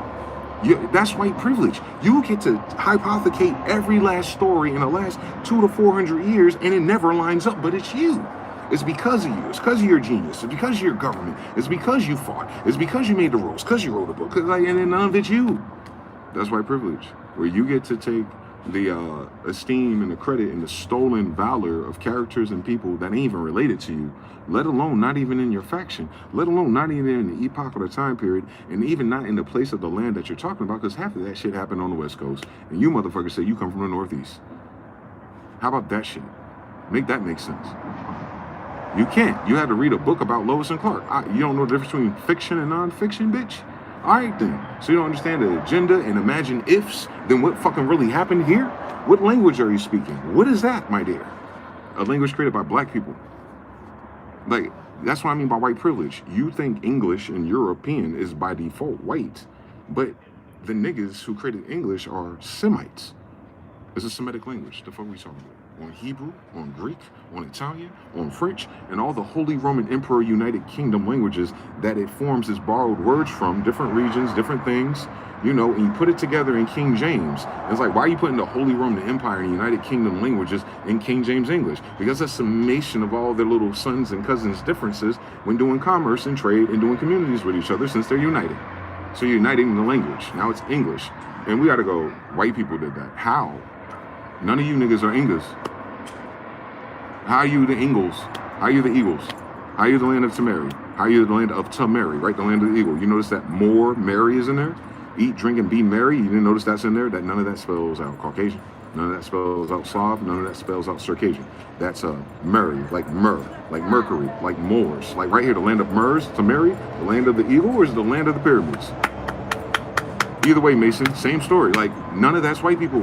That's white privilege. You get to hypothecate every last story in the last 200 to 400 years and it never lines up, but it's you. It's because of you. It's because of your genius. It's because of your government. It's because you fought. It's because you made the rules. Because you wrote a book. And then none of it's you. That's white privilege. Where you get to take the esteem and the credit and the stolen valor of characters and people that ain't even related to you, let alone not even in your faction, let alone not even in the epoch or the time period, and even not in the place of the land that you're talking about, because half of that shit happened on the West Coast, and you motherfuckers say you come from the Northeast. How about that shit? Make that make sense. You can't. You had to read a book about Lois and Clark. You don't know the difference between fiction and non-fiction, bitch? All right then. So you don't understand the agenda and imagine ifs, then what fucking really happened here? What language are you speaking? What is that, my dear? A language created by black people. Like, that's what I mean by white privilege. You think English and European is by default white, but the niggas who created English are Semites. It's a Semitic language. The fuck we talking about? On Hebrew, on Greek, on Italian, on French, and all the Holy Roman Emperor United Kingdom languages that it forms its borrowed words from, different regions, different things, you know, and you put it together in King James. And it's like, why are you putting the Holy Roman Empire and United Kingdom languages in King James English? Because that's a summation of all their little sons and cousins' differences when doing commerce and trade and doing communities with each other since they're united. So you're uniting the language. Now it's English. And we gotta go, white people did that. How? None of you niggas are Ingas. How are you the Ingles? How are you the Eagles? How are you the land of Tamari? How are you the land of Tamari, right? The land of the eagle. You notice that more Mary is in there? Eat, drink, and be merry. You didn't notice that's in there? That none of that spells out Caucasian. None of that spells out Slav. None of that spells out Circassian. That's Mary, like Myrrh, like Mercury, like Moors. Like right here, the land of Murs, Tamari, the land of the eagle, or is it the land of the pyramids? Either way, Mason, same story. Like, none of that's white people.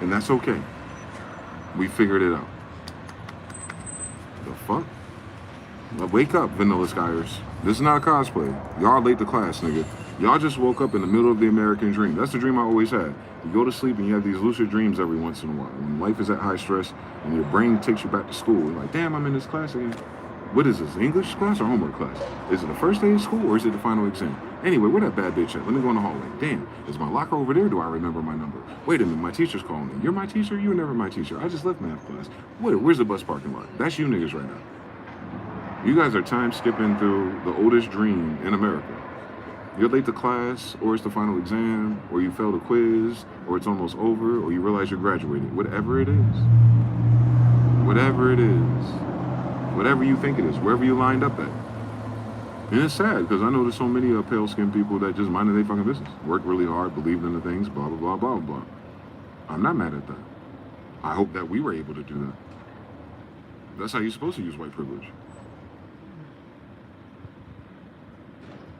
And that's okay. We figured it out. The fuck? Now wake up, Vanilla Skyers. This is not a cosplay. Y'all late to class, nigga. Y'all just woke up in the middle of the American dream. That's the dream I always had. You go to sleep and you have these lucid dreams every once in a while. When life is at high stress and your brain takes you back to school, you're like, damn, I'm in this class again. What is this, English class or homework class? Is it the first day of school or is it the final exam? Anyway, where that bad bitch at? Let me go in the hallway. Damn, is my locker over there? Do I remember my number? Wait a minute, my teacher's calling me. You're my teacher? You were never my teacher. I just left math class. Where's the bus parking lot? That's you niggas right now. You guys are time skipping through the oldest dream in America. You're late to class, or it's the final exam, or you failed a quiz, or it's almost over, or you realize you're graduated. Whatever it is. Whatever it is. Whatever you think it is, wherever you lined up at. And it's sad, because I know there's so many pale-skinned people that just minded their fucking business. Worked really hard, believed in the things, blah, blah, blah, blah, blah. I'm not mad at that. I hope that we were able to do that. That's how you're supposed to use white privilege.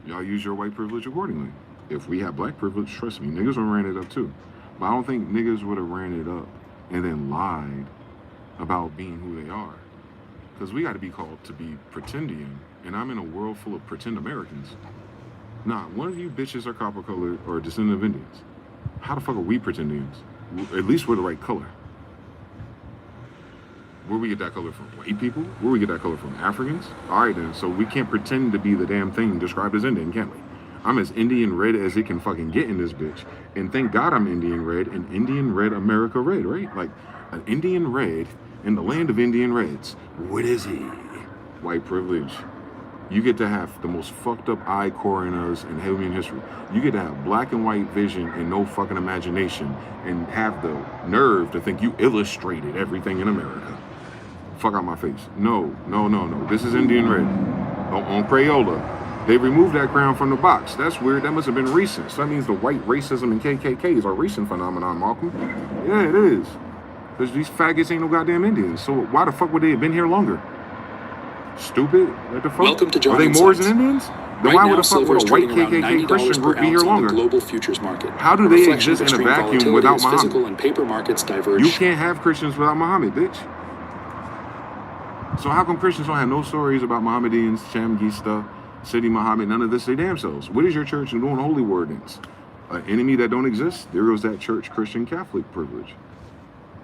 Y'all use your white privilege accordingly. If we had black privilege, trust me, niggas would have ran it up too. But I don't think niggas would have ran it up and then lied about being who they are. Because we got to be called to be pretendian, and I'm in a world full of pretend Americans. Nah, one of you bitches are copper colored or a descendant of Indians. How the fuck are we pretendians? At least we're the right color. Where we get that color from? White people? Where we get that color from? Africans? All right then, so we can't pretend to be the damn thing described as Indian, can we? I'm as Indian red as it can fucking get in this bitch. And thank God I'm Indian red, and Indian red America red, right? Like, an Indian red in the land of Indian reds. What is he? White privilege. You get to have the most fucked up eye coroners in human history. You get to have black and white vision and no fucking imagination and have the nerve to think you illustrated everything in America. Fuck out my face. No. This is Indian red. On Crayola. They removed that crown from the box. That's weird. That must have been recent. So that means the white racism and KKKs are a recent phenomenon, Malcolm. Yeah, it is. Because these faggots ain't no goddamn Indians. So why the fuck would they have been here longer? Stupid. What the fuck? Welcome to John Are they Moors Insights. and Indians? Then Right why now, would the fuck silver would is a white trading around KKK $90 Christian per group be here ounce on the longer? global futures market. How do A they reflection exist of in a extreme vacuum volatility without as Muhammad? physical and paper markets diverge. You can't have Christians without Muhammad, bitch. So how come Christians don't have no stories about Mohammedans, Shamgista, City Muhammad, none of this they damn selves? What is your church doing holy war against? An enemy that don't exist? There goes that church Christian Catholic privilege.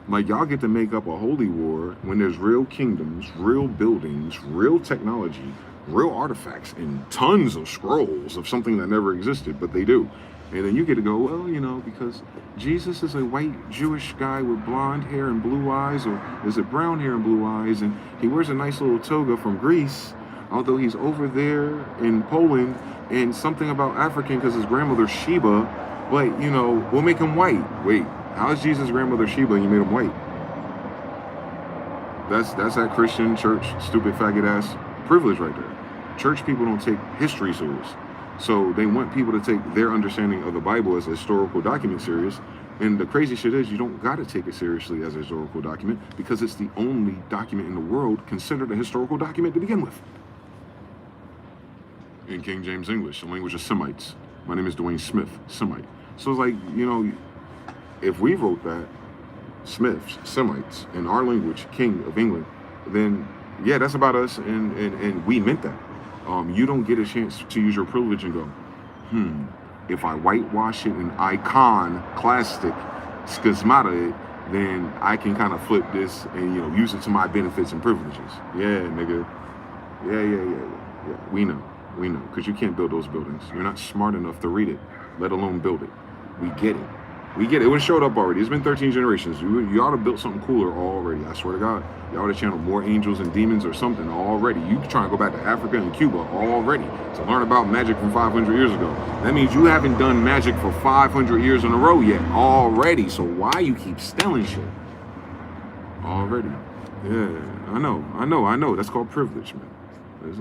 Like, y'all get to make up a holy war when there's real kingdoms, real buildings, real technology, real artifacts, and tons of scrolls of something that never existed, but they do. And then you get to go, well, you know, because Jesus is a white Jewish guy with blonde hair and blue eyes, or is it brown hair and blue eyes, and he wears a nice little toga from Greece, although he's over there in Poland, and something about African because his grandmother's Sheba, but, you know, we'll make him white. Wait, how is Jesus' grandmother Sheba and you made him white? That's that Christian church, stupid faggot ass privilege right there. Church people don't take history serious. So they want people to take their understanding of the Bible as a historical document serious. And the crazy shit is you don't got to take it seriously as a historical document because it's the only document in the world considered a historical document to begin with. In King James English, the language of Semites. My name is Dwayne Smith, Semite. So it's like, you know, if we wrote that, Smiths, Semites, in our language, King of England, then yeah, that's about us, and we meant that. You don't get a chance to use your privilege and go, if I whitewash it in iconoclastic schemata it, then I can kind of flip this and, you know, use it to my benefits and privileges. Yeah, nigga. Yeah. We know, because you can't build those buildings. You're not smart enough to read it, let alone build it. We get it. It was showed up already. It's been 13 generations. You ought to build something cooler already. I swear to God. You ought to channel more angels and demons or something already. You try to go back to Africa and Cuba already to learn about magic from 500 years ago. That means you haven't done magic for 500 years in a row yet already. So why you keep stealing shit? Already. Yeah, I know. That's called privilege, man.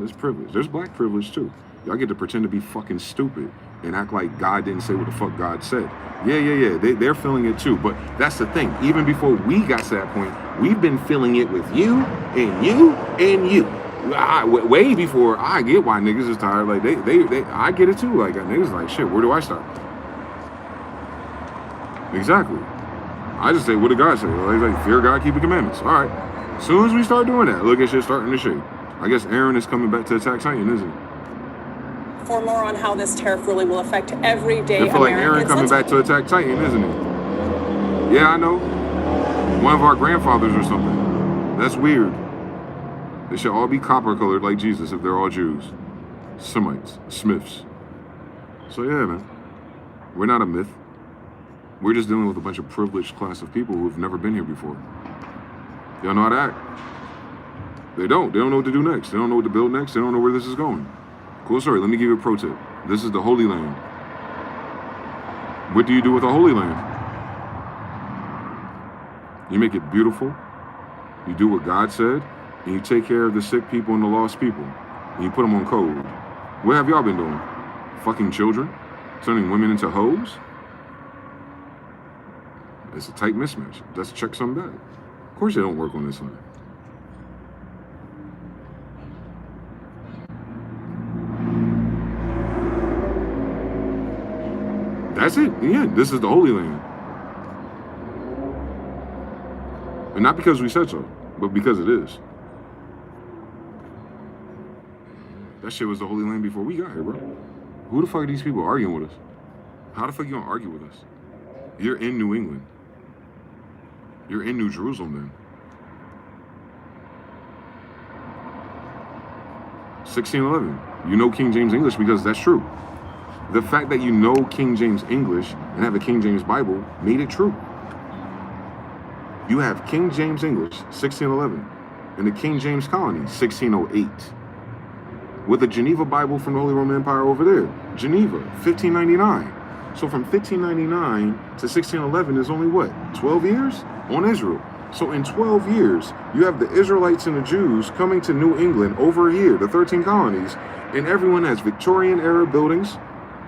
It's privilege. There's black privilege too. Y'all get to pretend to be fucking stupid and act like God didn't say what the fuck God said. Yeah. They're feeling it too. But that's the thing. Even before we got to that point, we've been feeling it with you and you and you. Way before I get why niggas is tired. Like they I get it too. Like niggas like, shit, where do I start? Exactly. I just say, what did God say? Like, fear God, keep the commandments. All right. As soon as we start doing that, look at shit starting to shake. I guess Aaron is coming back to attack Titan, isn't he? For more on how this tariff ruling will affect everyday I feel like Americans. Aaron coming back to attack Titan, isn't he? Yeah, I know. One of our grandfathers or something. That's weird. They should all be copper colored like Jesus if they're all Jews. Semites, Smiths. So yeah, man. We're not a myth. We're just dealing with a bunch of privileged class of people who've never been here before. Y'all know how to act. They don't know what to do next. They don't know what to build next. They don't know where this is going. Cool story. Let me give you a pro tip. This is the Holy Land. What do you do with the Holy Land? You make it beautiful. You do what God said. And you take care of the sick people and the lost people. And you put them on code. What have y'all been doing? Fucking children? Turning women into hoes? It's a tight mismatch. Let's check some back. Of course they don't work on this land. That's it. Yeah, this is the Holy Land. And not because we said so, but because it is. That shit was the Holy Land before we got here, bro. Who the fuck are these people arguing with us? How the fuck you gonna argue with us? You're in New England. You're in New Jerusalem then. 1611. You know King James English because that's true. The fact that you know King James English and have a King James Bible made it true. You have King James English, 1611, and the King James Colony, 1608. With a Geneva Bible from the Holy Roman Empire over there, Geneva, 1599. So from 1599 to 1611 is only what, 12 years on Israel. So in 12 years, you have the Israelites and the Jews coming to New England over here, the 13 colonies, and everyone has Victorian era buildings,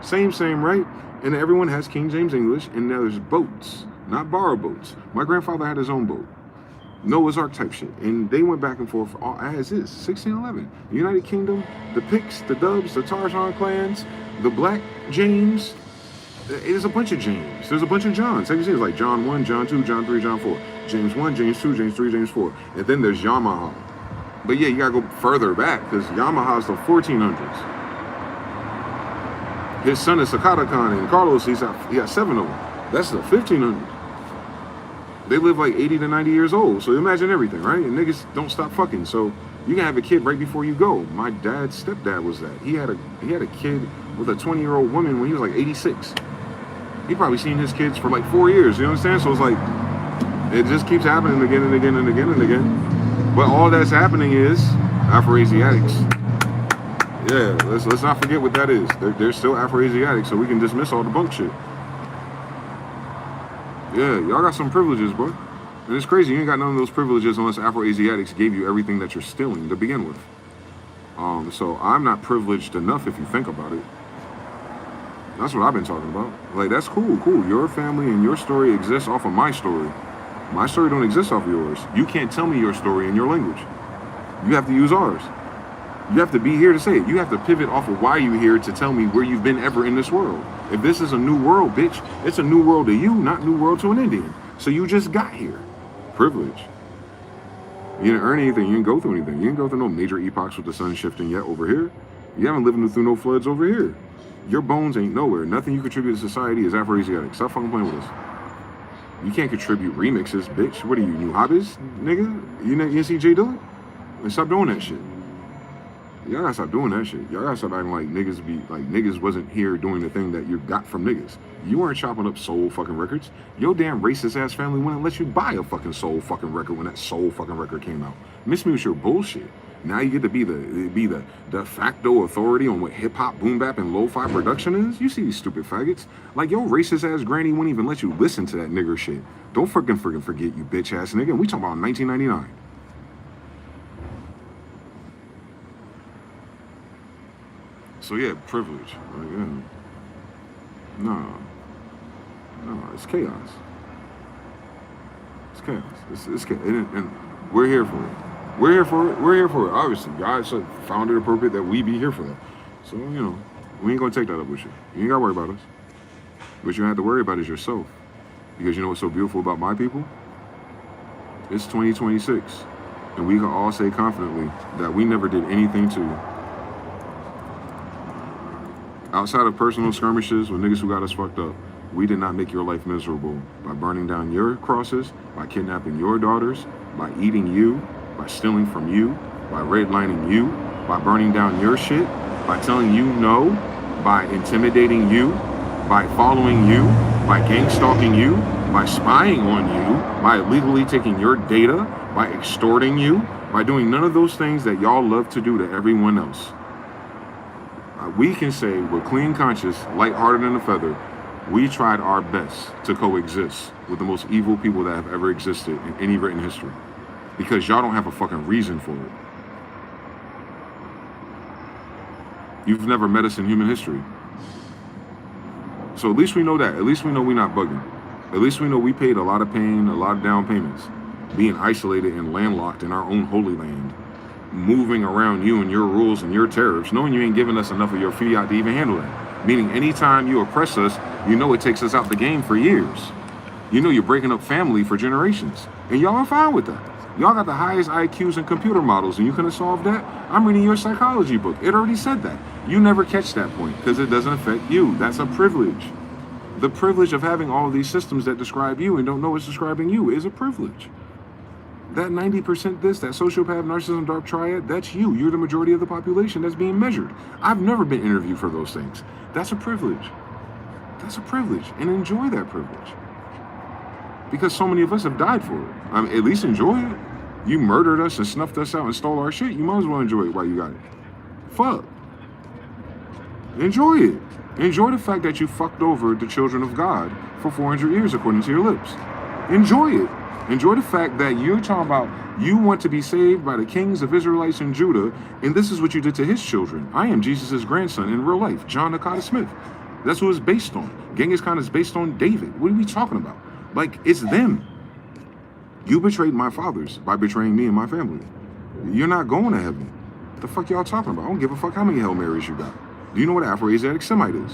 same, right? And everyone has King James English, and there's boats, not borrowed boats. My grandfather had his own boat, Noah's Ark type shit, and they went back and forth all as is. 1611, the United Kingdom, the Picts, the Dubs, the Tarzan clans, the Black James. There's a bunch of James. There's a bunch of Johns. Have you seen it? Like John 1, John 2, John 3, John 4. James 1, James 2, James 3, James 4. And then there's Yamaha. But yeah, you gotta go further back because Yamaha's the 1400s. His son is Sakata Khan, and Carlos, he got 7 of them. That's the 1500s. They live like 80 to 90 years old. So imagine everything, right? And niggas don't stop fucking. So you can have a kid right before you go. My dad's stepdad was that. He had a kid with a 20-year-old woman when he was like 86. He probably seen his kids for like 4 years, you understand? So it's like, it just keeps happening again and again and again and again. But all that's happening is Afro-Asiatics. Yeah, let's not forget what that is. They're still Afro-Asiatics, so we can dismiss all the bunk shit. Yeah, y'all got some privileges, bro. And it's crazy, you ain't got none of those privileges unless Afro-Asiatics gave you everything that you're stealing to begin with. So I'm not privileged enough if you think about it. That's what I've been talking about. Like, that's cool. Your family and your story exists off of my story. My story don't exist off of yours. You can't tell me your story in your language. You have to use ours. You have to be here to say it. You have to pivot off of why you're here to tell me where you've been ever in this world. If this is a new world, bitch, it's a new world to you, not new world to an Indian. So you just got here. Privilege. You didn't earn anything. You didn't go through anything. You didn't go through no major epochs with the sun shifting yet over here. You haven't lived through no floods over here. Your bones ain't nowhere. Nothing you contribute to society is Afro-Asiatic. Stop fucking playing with us. You can't contribute remixes, bitch. What are you, new hobbies, nigga? You see J Dilla? And stop doing that shit. Y'all gotta stop doing that shit. Y'all gotta stop acting like niggas wasn't here doing the thing that you got from niggas. You weren't chopping up soul fucking records. Your damn racist ass family wouldn't let you buy a fucking soul fucking record when that soul fucking record came out. Miss me with your bullshit. Now you get to be the de facto authority on what hip hop, boom bap, and lo-fi production is. You see these stupid faggots. Like your racist ass granny wouldn't even let you listen to that nigger shit. Don't freaking forget, you bitch ass nigga. And we talking about 1999. So yeah, privilege. Like, yeah. No, it's chaos. It's chaos. It's chaos. And we're here for it. We're here for it. Obviously, God found it appropriate that we be here for that. So, we ain't gonna take that up with you. You ain't gotta worry about us. What you have to worry about is yourself. Because you know what's so beautiful about my people? It's 2026. And we can all say confidently that we never did anything to you. Outside of personal skirmishes with niggas who got us fucked up, we did not make your life miserable by burning down your crosses, by kidnapping your daughters, by eating you, by stealing from you, by redlining you, by burning down your shit, by telling you no, by intimidating you, by following you, by gang stalking you, by spying on you, by illegally taking your data, by extorting you, by doing none of those things that y'all love to do to everyone else. We can say with clean conscience, lighthearted than a feather, we tried our best to coexist with the most evil people that have ever existed in any written history. Because y'all don't have a fucking reason for it. You've never met us in human history. So at least we know that. At least we know we're not bugging. At least we know we paid a lot of pain, a lot of down payments, being isolated and landlocked in our own holy land, moving around you and your rules and your tariffs, knowing you ain't giving us enough of your fiat to even handle that. Meaning anytime you oppress us, you know it takes us out the game for years. You know you're breaking up family for generations. And y'all are fine with that. Y'all got the highest IQs in computer models and you couldn't solve that? I'm reading your psychology book. It already said that. You never catch that point because it doesn't affect you. That's a privilege. The privilege of having all of these systems that describe you and don't know it's describing you is a privilege. That 90% this, that sociopath, narcissism, dark triad, that's you. You're the majority of the population that's being measured. I've never been interviewed for those things. That's a privilege. That's a privilege. And enjoy that privilege. Because so many of us have died for it. I mean, at least enjoy it. You murdered us and snuffed us out and stole our shit. You might as well enjoy it while you got it. Fuck. Enjoy it. Enjoy the fact that you fucked over the children of God for 400 years according to your lips. Enjoy it. Enjoy the fact that you're talking about you want to be saved by the kings of Israelites and Judah, and this is what you did to his children. I am Jesus' grandson in real life, John Nakata Smith. That's who it's based on. Genghis Khan is based on David. What are we talking about? Like, it's them. You betrayed my fathers by betraying me and my family. You're not going to heaven. What the fuck y'all talking about? I don't give a fuck how many Hail Marys you got. Do you know what an Afro-Asiatic Semite is?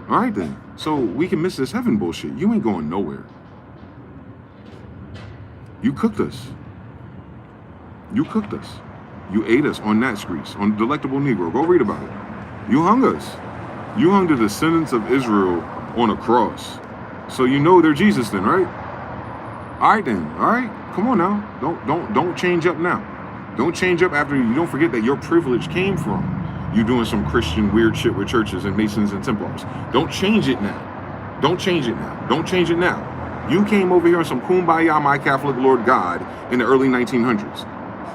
All right, then. So we can miss this heaven bullshit. You ain't going nowhere. You cooked us. You cooked us. You ate us on Nats Grease, on Delectable Negro. Go read about it. You hung us. You hung the descendants of Israel on a cross. So you know they're Jesus then, right? All right then. All right. Come on now. Don't change up now. Don't change up after you don't forget that your privilege came from you doing some Christian weird shit with churches and Masons and Templars. Don't change it now. Don't change it now. Don't change it now. You came over here on some kumbaya, my Catholic Lord God in the early 1900s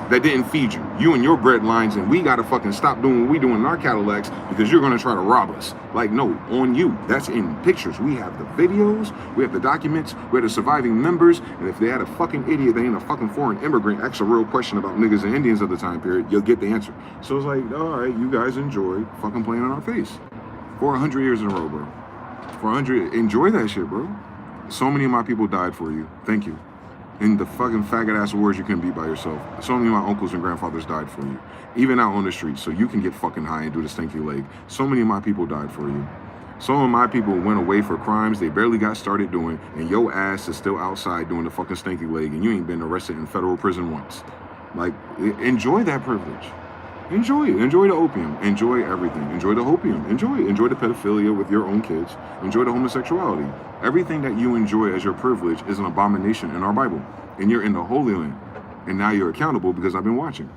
that didn't feed you. You and your bread lines, and we got to fucking stop doing what we doing in our Cadillacs because you're going to try to rob us. Like, no, on you. That's in pictures. We have the videos. We have the documents. We have the surviving members. And if they had a fucking idiot, they ain't a fucking foreign immigrant, ask a real question about niggas and Indians of the time period, you'll get the answer. So it's like, all right, you guys enjoy fucking playing on our face for 100 years in a row, bro. For 100, enjoy that shit, bro. So many of my people died for you. Thank you. In the fucking faggot ass wars you couldn't beat by yourself. So many of my uncles and grandfathers died for you. Even out on the streets, so you can get fucking high and do the stinky leg. So many of my people died for you. Some of my people went away for crimes they barely got started doing, and your ass is still outside doing the fucking stinky leg, and you ain't been arrested in federal prison once. Like, enjoy that privilege. Enjoy it. Enjoy the opium. Enjoy everything. Enjoy the hopium. Enjoy it. Enjoy the pedophilia with your own kids. Enjoy the homosexuality. Everything that you enjoy as your privilege is an abomination in our Bible. And you're in the Holy Land. And now you're accountable because I've been watching.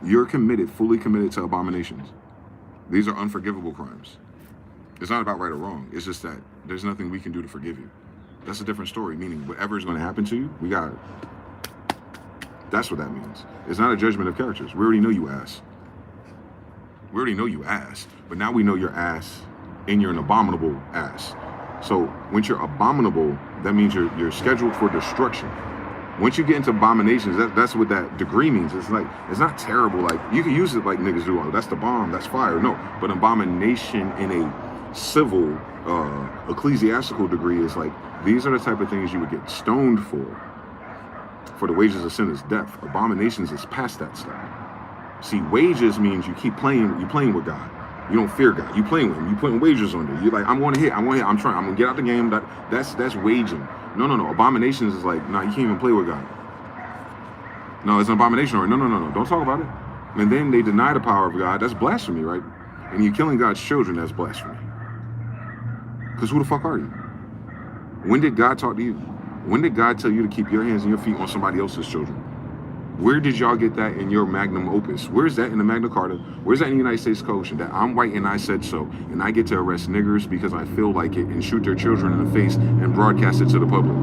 You're committed, fully committed to abominations. These are unforgivable crimes. It's not about right or wrong. It's just that there's nothing we can do to forgive you. That's a different story, meaning whatever is going to happen to you, we got it. That's what that means. It's not a judgment of characters. We already know you ass. We already know you ass, but now we know your ass and you're an abominable ass. So once you're abominable, that means you're scheduled for destruction. Once you get into abominations, that's what that degree means. It's like, it's not terrible. Like, you can use it like niggas do. Oh, that's the bomb, that's fire. No, but abomination in a civil, ecclesiastical degree is like, these are the type of things you would get stoned for. For the wages of sin is death. Abominations is past that stuff. See, wages means you keep playing, you playing with God. You don't fear God. You playing with him. You putting wagers on there. You're like, I'm going to hit. I'm trying. I'm going to get out the game. That's waging. No. Abominations is like, nah, you can't even play with God. No, it's an abomination. Or no. Don't talk about it. And then they deny the power of God. That's blasphemy, right? And you're killing God's children. That's blasphemy. Because who the fuck are you? When did God talk to you? When did God tell you to keep your hands and your feet on somebody else's children? Where did y'all get that in your magnum opus? Where's that in the Magna Carta? Where's that in the United States Code? That I'm white and I said so, and I get to arrest niggers because I feel like it and shoot their children in the face and broadcast it to the public?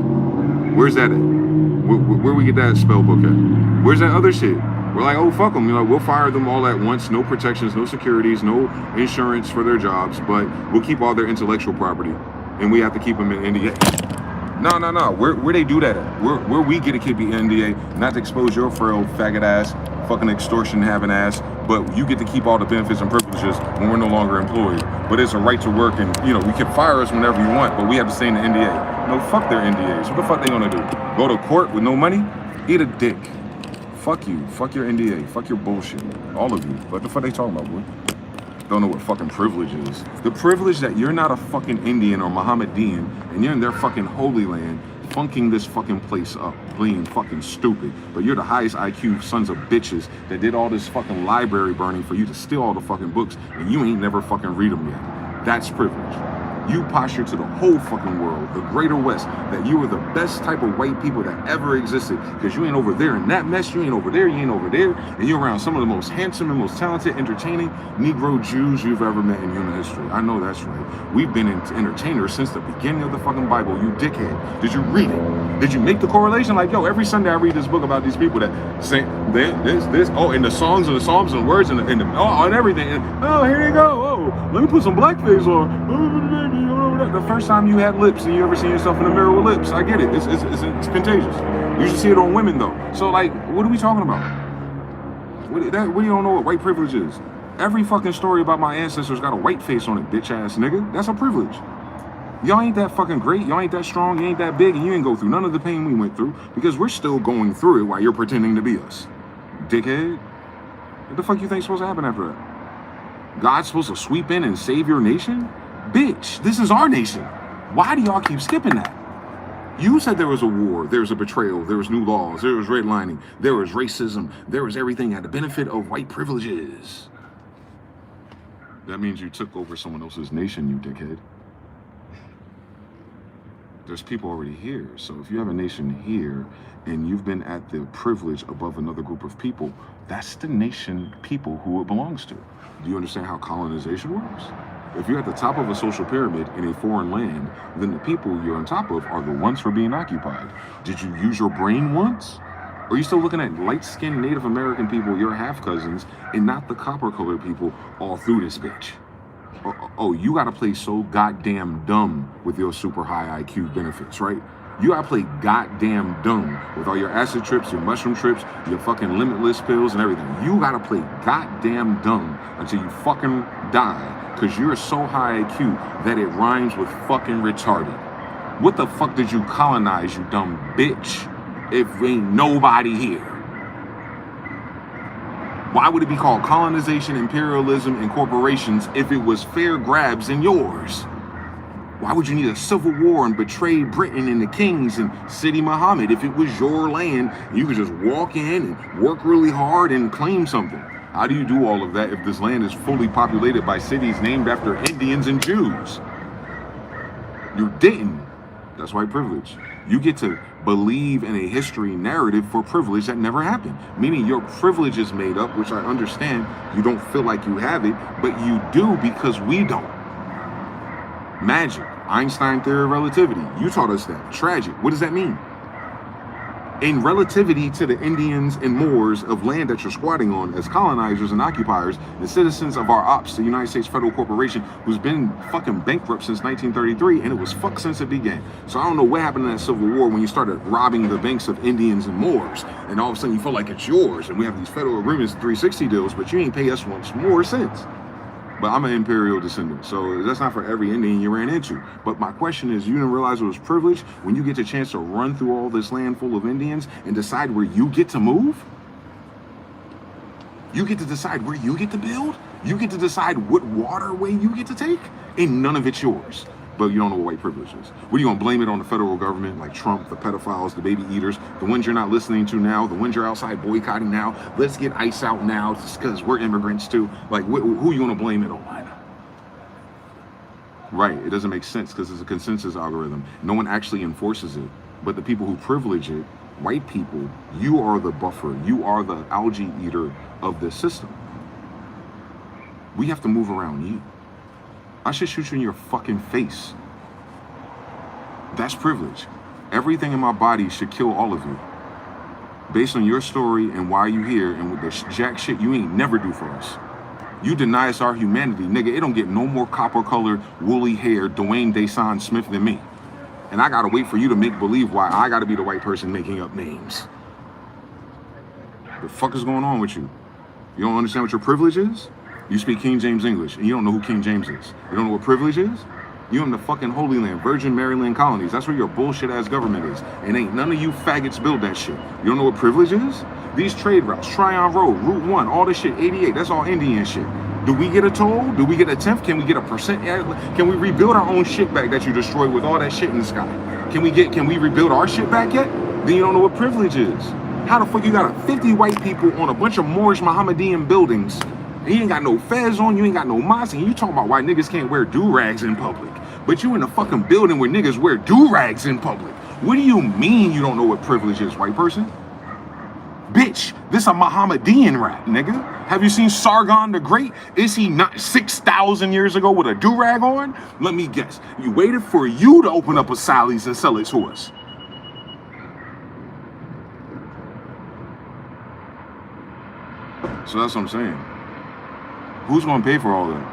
Where's that at? Where we get that spell book at? Where's that other shit? We're like, oh, fuck them. You know, we'll fire them all at once. No protections, no securities, no insurance for their jobs, but we'll keep all their intellectual property, and we have to keep them in NDA. No. Where they do that at? Where we get a kid be NDA, not to expose your frail faggot ass, fucking extortion having ass, but you get to keep all the benefits and privileges when we're no longer employed. But it's a right to work, and you know, we can fire us whenever you want, but we have to stay in the NDA. No, fuck their NDAs. What the fuck they gonna do? Go to court with no money? Eat a dick. Fuck you. Fuck your NDA. Fuck your bullshit. All of you. What the fuck they talking about, boy? Don't know what fucking privilege is. The privilege that you're not a fucking Indian or Mohammedan and you're in their fucking holy land funking this fucking place up, being fucking stupid. But you're the highest IQ sons of bitches that did all this fucking library burning for you to steal all the fucking books and you ain't never fucking read them yet. That's privilege. You posture to the whole fucking world, the greater West, that you are the best type of white people that ever existed because you ain't over there in that mess, you ain't over there, and you're around some of the most handsome and most talented, entertaining Negro Jews you've ever met in human history. I know that's right. We've been entertainers since the beginning of the fucking Bible, you dickhead. Did you read it? Did you make the correlation? Like, yo, every Sunday I read this book about these people that say this, and the songs and the psalms and words and everything. And, oh, here you go. Oh, oh, let me put some blackface on. The first time you had lips and you ever seen yourself in the mirror with lips, I get it. It's contagious. You should see it on women though. So like, what are we talking about? What you don't know what white privilege is? Every fucking story about my ancestors got a white face on it, bitch ass nigga. That's a privilege. Y'all ain't that fucking great. Y'all ain't that strong. You ain't that big, and you ain't go through none of the pain we went through because we're still going through it while you're pretending to be us, dickhead. What the fuck you think supposed to happen after that? God's supposed to sweep in and save your nation? Bitch, this is our nation. Why do y'all keep skipping that? You said there was a war, there was a betrayal, there was new laws, there was redlining, there was racism, there was everything at the benefit of white privileges. That means you took over someone else's nation, you dickhead. There's people already here. So if you have a nation here and you've been at the privilege above another group of people, that's the nation people who it belongs to. Do you understand how colonization works? If you're at the top of a social pyramid in a foreign land, then the people you're on top of are the ones who are being occupied. Did you use your brain once? Or are you still looking at light-skinned Native American people, your half-cousins, and not the copper-colored people all through this bitch? Oh, you gotta play so goddamn dumb with your super high IQ benefits, right? You gotta play goddamn dumb with all your acid trips, your mushroom trips, your fucking limitless pills and everything. You gotta play goddamn dumb until you fucking die, because you're so high IQ that it rhymes with fucking retarded. What the fuck did you colonize, you dumb bitch, if ain't nobody here? Why would it be called colonization, imperialism, and corporations if it was fair grabs and yours? Why would you need a civil war and betray Britain and the kings and Sidi Muhammad if it was your land and you could just walk in and work really hard and claim something? How do you do all of that if this land is fully populated by cities named after Indians and Jews? You didn't. That's white privilege. You get to believe in a history narrative for privilege that never happened. Meaning your privilege is made up, which I understand. You don't feel like you have it, but you do because we don't. Magic, Einstein theory of relativity. You taught us that. Tragic. What does that mean? In relativity to the Indians and Moors of land that you're squatting on as colonizers and occupiers and citizens of our ops, the United States Federal Corporation, who's been fucking bankrupt since 1933, and it was fucked since it began. So I don't know what happened in that Civil War when you started robbing the banks of Indians and Moors, and all of a sudden you feel like it's yours, and we have these federal agreements, 360 deals, but you ain't pay us once more since. But I'm an imperial descendant, so that's not for every Indian you ran into. But my question is, you didn't realize it was privilege when you get the chance to run through all this land full of Indians and decide where you get to move? You get to decide where you get to build? You get to decide what waterway you get to take? And none of it's yours. But you don't know what white privilege is. What are you gonna blame it on the federal government, like Trump, the pedophiles, the baby eaters, the ones you're not listening to now, the ones you're outside boycotting now? Let's get ICE out now just because we're immigrants too. Like, who are you gonna blame it on? Right, it doesn't make sense because it's a consensus algorithm. No one actually enforces it. But the people who privilege it, white people, you are the buffer. You are the algae eater of this system. We have to move around you. I should shoot you in your fucking face. That's privilege. Everything in my body should kill all of you. Based on your story and why you here and with the jack shit you ain't never do for us. You deny us our humanity. Nigga, it don't get no more copper-colored, woolly hair Dwayne DeyZan Smith than me. And I gotta wait for you to make believe why I gotta be the white person making up names. The fuck is going on with you? You don't understand what your privilege is? You speak King James English, and you don't know who King James is. You don't know what privilege is? You in the fucking Holy Land, Virgin Maryland colonies. That's where your bullshit-ass government is. And ain't none of you faggots build that shit. You don't know what privilege is? These trade routes, Tryon Road, Route 1, all this shit, 88, that's all Indian shit. Do we get a toll? Do we get a tenth? Can we get a percent? Can we rebuild our own shit back that you destroyed with all that shit in the sky? Can we rebuild our shit back yet? Then you don't know what privilege is. How the fuck you got 50 white people on a bunch of Moorish Mohammedan buildings? And you ain't got no fez on, you ain't got no mosque, and you talking about why niggas can't wear do-rags in public. But you in a fucking building where niggas wear do-rags in public. What do you mean you don't know what privilege is, white person? Bitch, this a Mohammedan rap, nigga. Have you seen Sargon the Great? Is he not 6,000 years ago with a do-rag on? Let me guess. You waited for you to open up a Sally's and sell it to us. So that's what I'm saying. Who's gonna pay for all that?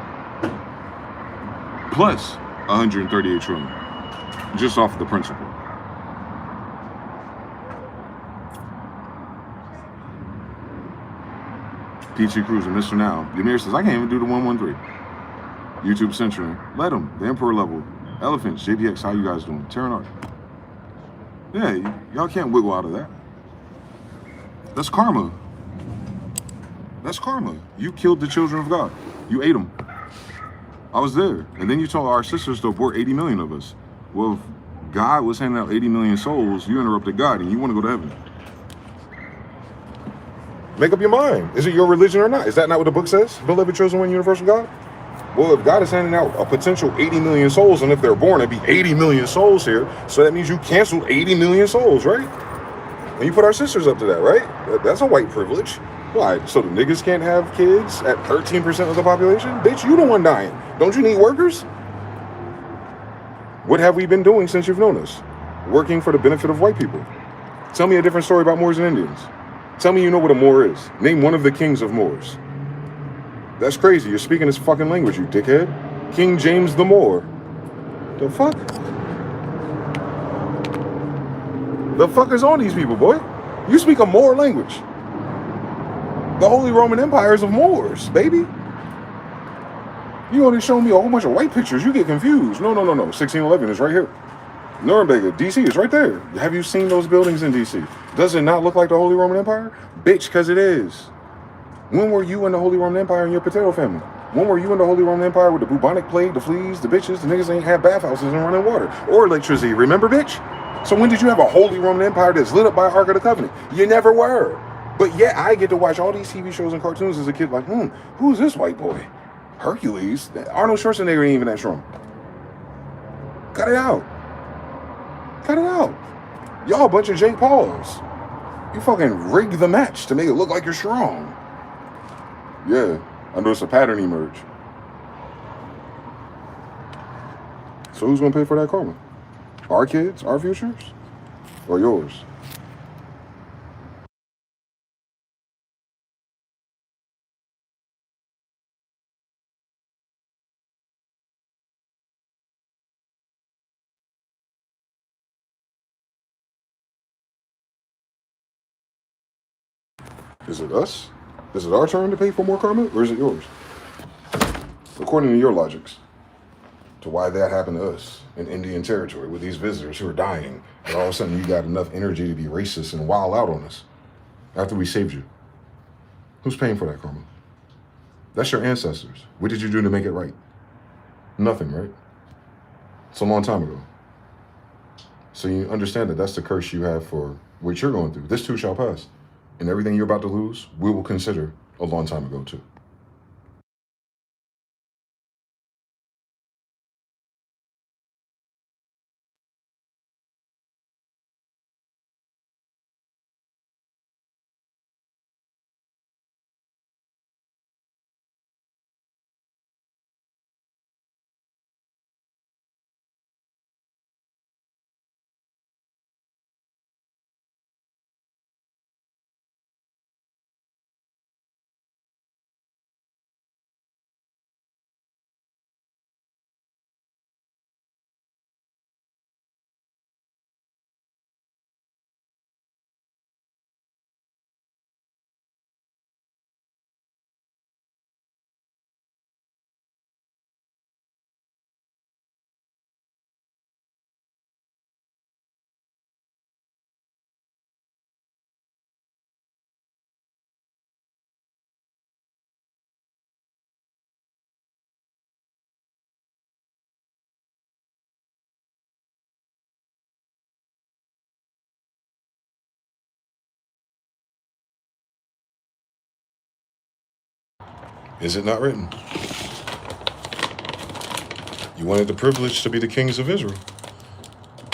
plus 138 trillion, just off the principle. Peachy Cruise and Mr. Now. Ymir says, I can't even do the 113. YouTube censoring. Let them. The Emperor level. Elephants. JPX, how you guys doing? Terran Art. Yeah, y'all can't wiggle out of that. That's karma. That's karma. You killed the children of God. You ate them. I was there. And then you told our sisters to abort 80 million of us. Well, if God was handing out 80 million souls, you interrupted God and you want to go to heaven. Make up your mind. Is it your religion or not? Is that not what the book says? Beloved, chosen one, universal God? Well, if God is handing out a potential 80 million souls, and if they're born, it'd be 80 million souls here. So that means you canceled 80 million souls, right? And you put our sisters up to that, right? That's a white privilege. Why? So the niggas can't have kids at 13% of the population? Bitch, you the one dying. Don't you need workers? What have we been doing since you've known us? Working for the benefit of white people. Tell me a different story about Moors and Indians. Tell me you know what a Moor is. Name one of the kings of Moors. That's crazy. You're speaking this fucking language, you dickhead. King James the Moor. The fuck? The fuck is on these people, boy? You speak a Moor language. The Holy Roman Empire is of Moors, baby. You only show me a whole bunch of white pictures. You get confused. No. 1611 is right here. Nuremberg, DC is right there. Have you seen those buildings in DC? Does it not look like the Holy Roman Empire? Bitch, because it is. When were you in the Holy Roman Empire and your potato family? When were you in the Holy Roman Empire with the bubonic plague, the fleas, the bitches, the niggas ain't had bathhouses and running water or electricity? Remember, bitch? So when did you have a Holy Roman Empire that's lit up by Ark of the Covenant? You never were. But yet I get to watch all these TV shows and cartoons as a kid like, who's this white boy? Hercules? Arnold Schwarzenegger ain't even that strong. Cut it out. Cut it out. Y'all a bunch of Jake Pauls. You fucking rigged the match to make it look like you're strong. Yeah, I noticed a pattern emerge. So who's gonna pay for that karma? Our kids, our futures, or yours? Is it us? Is it our turn to pay for more karma, or is it yours? According to your logics, to why that happened to us in Indian territory with these visitors who are dying, and all of a sudden you got enough energy to be racist and wild out on us after we saved you. Who's paying for that karma? That's your ancestors. What did you do to make it right? Nothing, right? It's a long time ago. So you understand that that's the curse you have for what you're going through. This too shall pass. And everything you're about to lose, we will consider a long time ago too. Is it not written? You wanted the privilege to be the kings of Israel.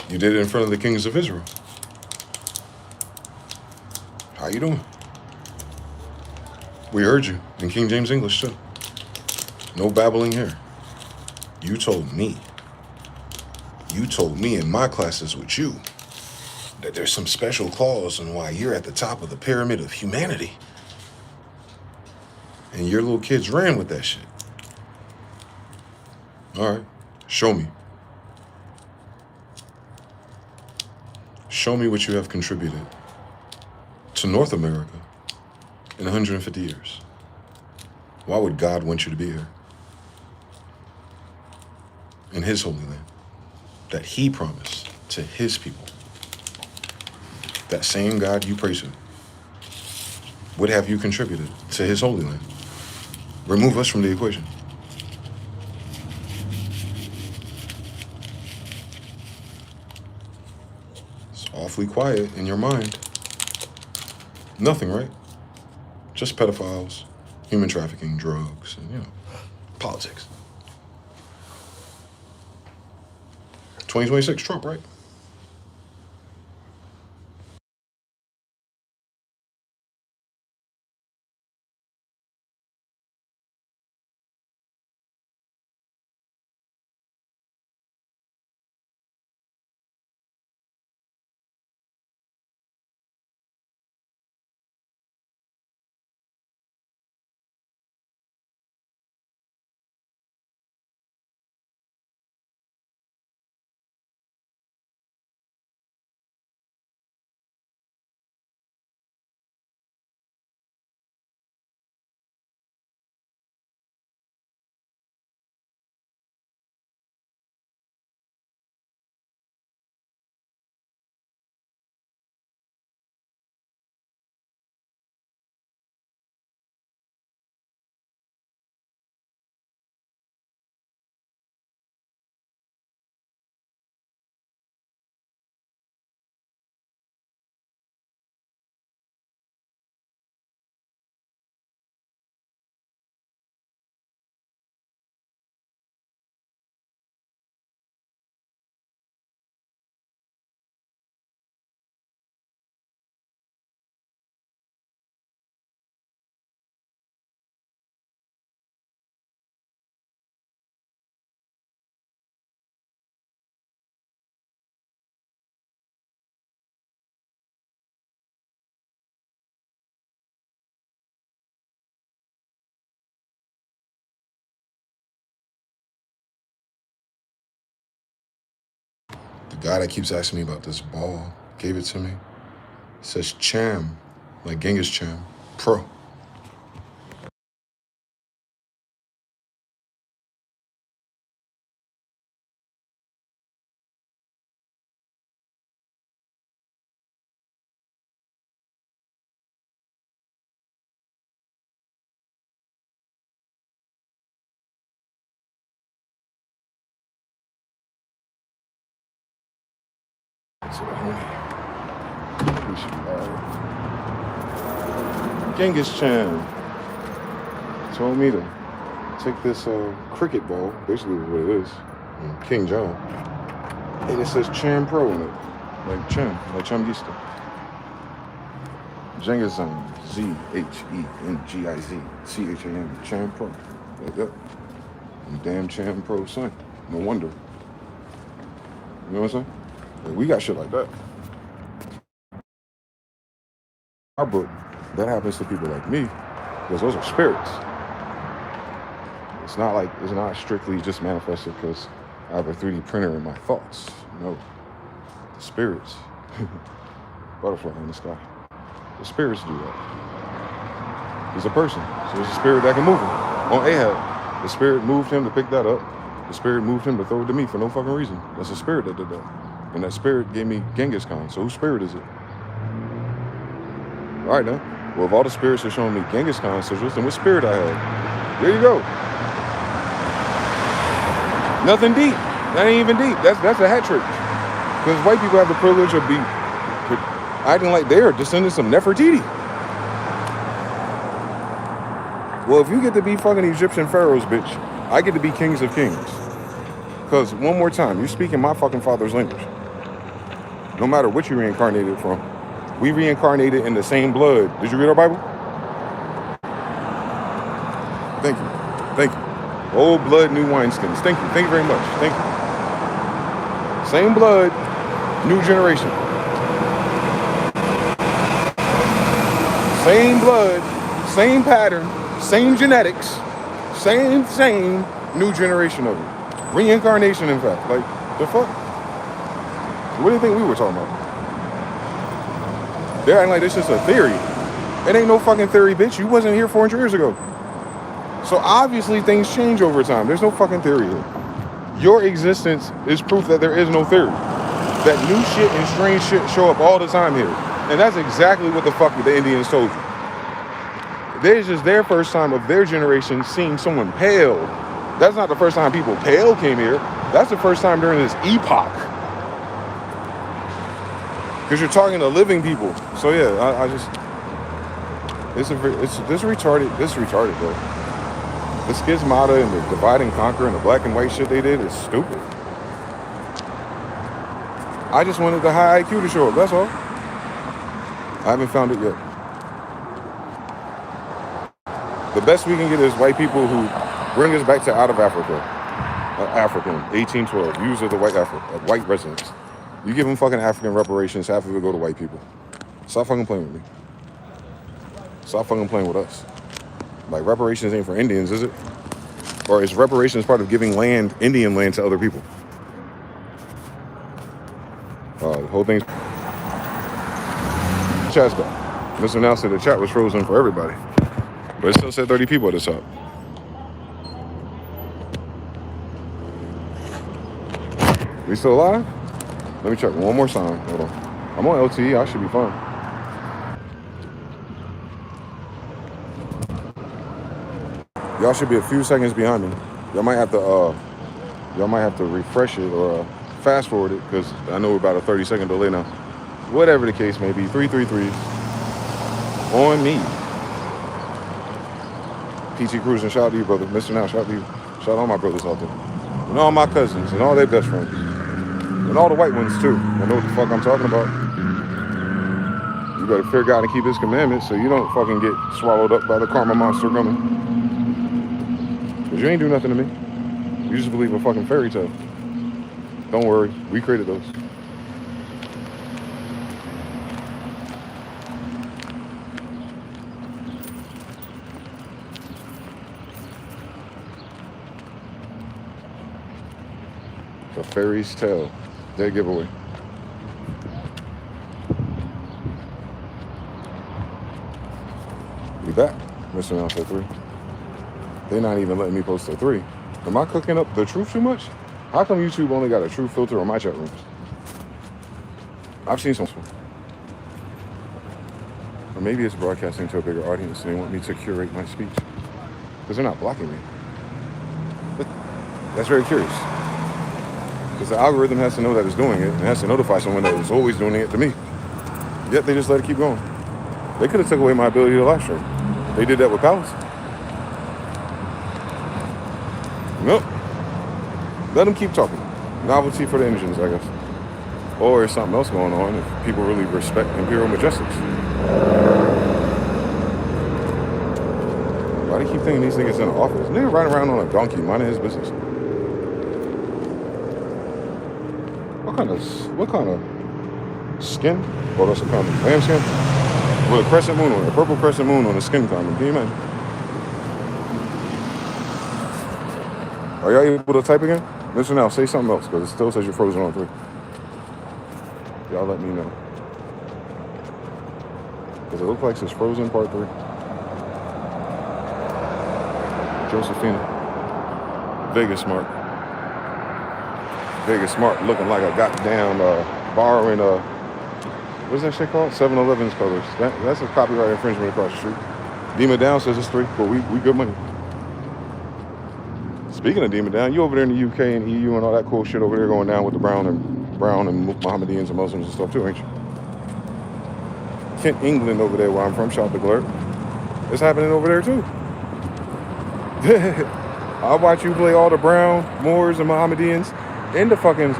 You did it in front of the kings of Israel. How you doing? We heard you in King James English too. No babbling here. You told me in my classes with you that there's some special clause on why you're at the top of the pyramid of humanity. And your little kids ran with that shit. All right. Show me. Show me what you have contributed to North America in 150 years. Why would God want you to be here? In his holy land that he promised to his people. That same God you pray to. What have you contributed to his holy land? Remove us from the equation. It's awfully quiet in your mind. Nothing, right? Just pedophiles, human trafficking, drugs, and, politics. 2026, Trump, right? The guy that keeps asking me about this ball gave it to me. It says Cham, like Genghis Cham, Pro. So, we should be all right. Genghis Cham told me to take this cricket ball, basically what it is, King John, and it says Cham Pro in it, like Cham, like Chamgista. DeyZan, ZHENGIZ, Cham Pro, like that. And damn Cham Pro son, no wonder. You know what I'm saying? Like, we got shit like that. Our book, that happens to people like me, because those are spirits. It's not strictly just manifested because I have a 3D printer in my thoughts. No, the spirits, butterfly in the sky. The spirits do that. He's a person, so there's a spirit that can move him. On Ahab, the spirit moved him to pick that up. The spirit moved him to throw it to me for no fucking reason. That's a spirit that did that. And that spirit gave me Genghis Khan. So whose spirit is it? All right, now. Well, if all the spirits are showing me Genghis Khan sigils, then what spirit I have? There you go. Nothing deep. That ain't even deep. That's a hat trick. Because white people have the privilege of acting like they're descendants of Nefertiti. Well, if you get to be fucking Egyptian pharaohs, bitch, I get to be kings of kings. Because one more time, you speak in my fucking father's language. No matter what you reincarnated from. We reincarnated in the same blood. Did you read our Bible? Thank you. Thank you. Old blood, new wineskins. Thank you. Thank you very much. Thank you. Same blood, new generation. Same blood, same pattern, same genetics, same new generation of it. Reincarnation, in fact. Like, the fuck? What do you think we were talking about? They're acting like this is a theory. It ain't no fucking theory, bitch. You wasn't here 400 years ago. So obviously things change over time. There's no fucking theory here. Your existence is proof that there is no theory. That new shit and strange shit show up all the time here. And that's exactly what the fuck the Indians told you. This is their first time of their generation seeing someone pale. That's not the first time people pale came here. That's the first time during this epoch. Because you're talking to living people. So yeah, I just... This is retarded, bro. The schismata and the divide and conquer and the black and white shit they did is stupid. I just wanted the high IQ to show up, that's all. I haven't found it yet. The best we can get is white people who bring us back to out of Africa. African, 1812, views of the white residents. You give them fucking African reparations, half of it go to white people. Stop fucking playing with me. Stop fucking playing with us. Like, reparations ain't for Indians, is it? Or is reparations part of giving land, Indian land, to other people? The whole thing's... Chat's back. Mr. Now said the chat was frozen for everybody. But it still said 30 people at the top. We still alive? Let me check one more time. Hold on. I'm on LTE. I should be fine. Y'all should be a few seconds behind me. Y'all might have to refresh it or fast forward it, because I know we're about a 30-second delay now. Whatever the case may be, 333s on me. PT Cruising, shout out to you, brother. Mr. Now, shout out to you. Shout out to all my brothers out there. And all my cousins and all their best friends. And all the white ones too. I know what the fuck I'm talking about. You better fear God and keep his commandments so you don't fucking get swallowed up by the karma monster coming. Because you ain't do nothing to me. You just believe a fucking fairy tale. Don't worry, we created those. The fairy's tale. Dead giveaway. We back. Mr. Now said 3. They're not even letting me post a 3. Am I cooking up the truth too much? How come YouTube only got a truth filter on my chat rooms? I've seen some. Or maybe it's broadcasting to a bigger audience and they want me to curate my speech. Because they're not blocking me. But that's very curious. Because the algorithm has to know that it's doing it and has to notify someone that is always doing it to me. Yet they just let it keep going. They could have took away my ability to live stream. They did that with Palace. Nope. Let them keep talking. Novelty for the engines, I guess. Or there's something else going on if people really respect Imperial Majestics. Why do you keep thinking these niggas in the office? Nigga riding around on a donkey, minding his business. What kind of skin? Oh, that's a condom. Lamb skin? With a crescent moon on it. A purple crescent moon on a skin condom. Can you imagine? Are y'all able to type again? Listen now, say something else, because it still says you're frozen on 3. Y'all let me know. Because it looks like it's frozen part 3. Josephina. Vegas Smart. Vegas Smart looking like a goddamn borrowing what's that shit called? 7-Eleven's colors. That's a copyright infringement across the street. Dima Down says it's 3, but we good money. Speaking of Dima Down, you over there in the UK and EU and all that cool shit over there going down with the brown and Mohammedans and Muslims and stuff too, ain't you? Kent, England over there where I'm from, shout out to Glurt. It's happening over there too. I'll watch you play all the brown Moors and Mohammedans and the fucking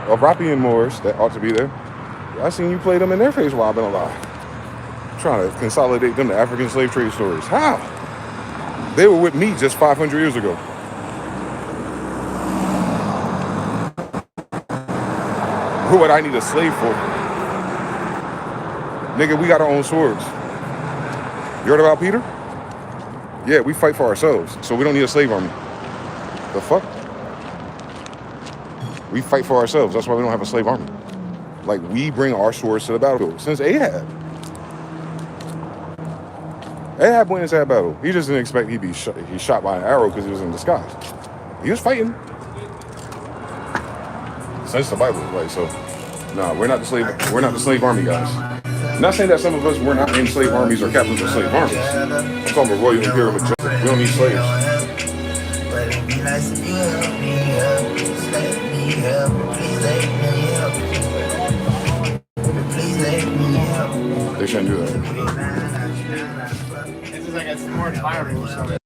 Arabian Moors that ought to be there. I seen you play them in their face while I've been alive. Trying to consolidate them to African slave trade stories. How? They were with me just 500 years ago. Who would I need a slave for? Nigga, we got our own swords. You heard about Peter? Yeah, we fight for ourselves, so we don't need a slave army. The fuck? We fight for ourselves. That's why we don't have a slave army. Like, we bring our swords to the battlefield. Since Ahab went into that battle. He just didn't expect he'd be shot by an arrow because he was in disguise. He was fighting. Since the Bible, right? So, nah, we're not the slave army guys. I'm not saying that some of us were not in slave armies or captains of slave armies. I'm talking about Royal Imperial Majestic. We don't need slaves. They shouldn't do that. It's like it's more tiring or something.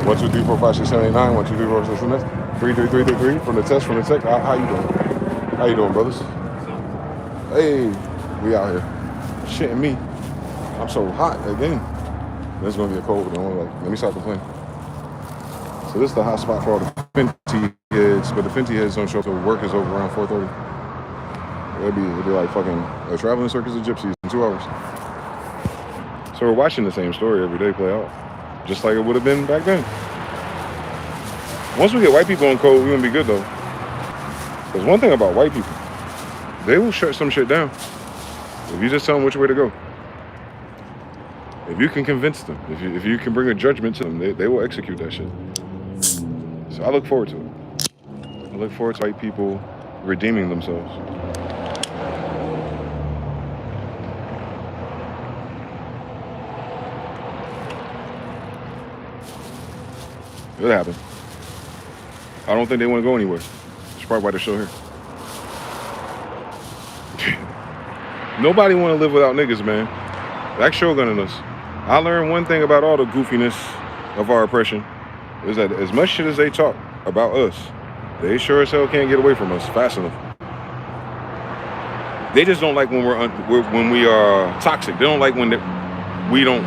One, 2, 3, 4, 5, 6, 7, 8, 9. 1, 2, 3, 4, 5, 6, 7, 8. 3, 3, 3, 3, 3. From the test, from the tech. How you doing? How you doing, brothers? Hey, we out here. Shitting me. I'm so hot again. This is gonna be a cold one. Like, let me stop complaining. So this is the hot spot for all the Fenty heads, but the Fenty heads don't show up till work is over around 4:30. It'd be like fucking a traveling circus of gypsies in 2 hours. So we're watching the same story every day play out, just like it would have been back then. Once we get white people on code, we're gonna be good though. There's one thing about white people, they will shut some shit down if you just tell them which way to go. If you can convince them, if you can bring a judgment to them, they will execute that shit. So I look forward to it. I look forward to white people redeeming themselves. It'll happen. I don't think they want to go anywhere. That's probably why they're still here. Nobody want to live without niggas, man. That's shogunning us. I learned one thing about all the goofiness of our oppression is that as much shit as they talk about us, they sure as hell can't get away from us fast enough. They just don't like when we are toxic. They don't like when we don't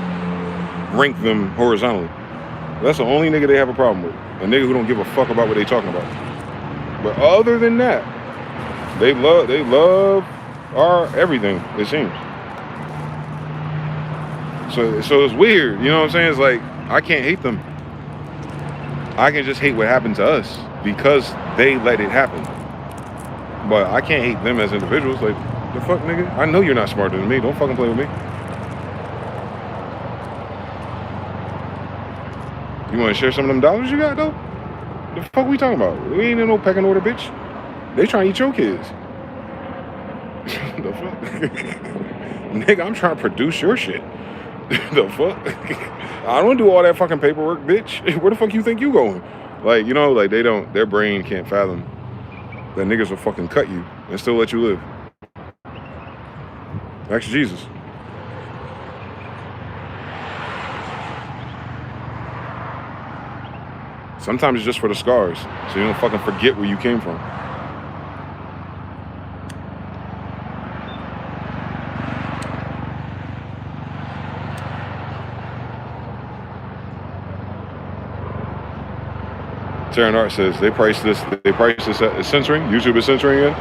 rank them horizontally. That's the only nigga they have a problem with. A nigga who don't give a fuck about what they talking about. But other than that, they love our everything, it seems. So it's weird, you know what I'm saying? It's like, I can't hate them. I can just hate what happened to us because they let it happen. But I can't hate them as individuals. Like, the fuck, nigga? I know you're not smarter than me. Don't fucking play with me. You want to share some of them dollars you got, though? The fuck we talking about? We ain't in no pecking order, bitch. They trying to eat your kids. The fuck? Nigga, I'm trying to produce your shit. The fuck? I don't do all that fucking paperwork, bitch. Where the fuck you think you going? Like, you know, like their brain can't fathom that niggas will fucking cut you and still let you live. Ask Jesus. Sometimes it's just for the scars, so you don't fucking forget where you came from. Terran Art says they price this at censoring. YouTube is censoring it.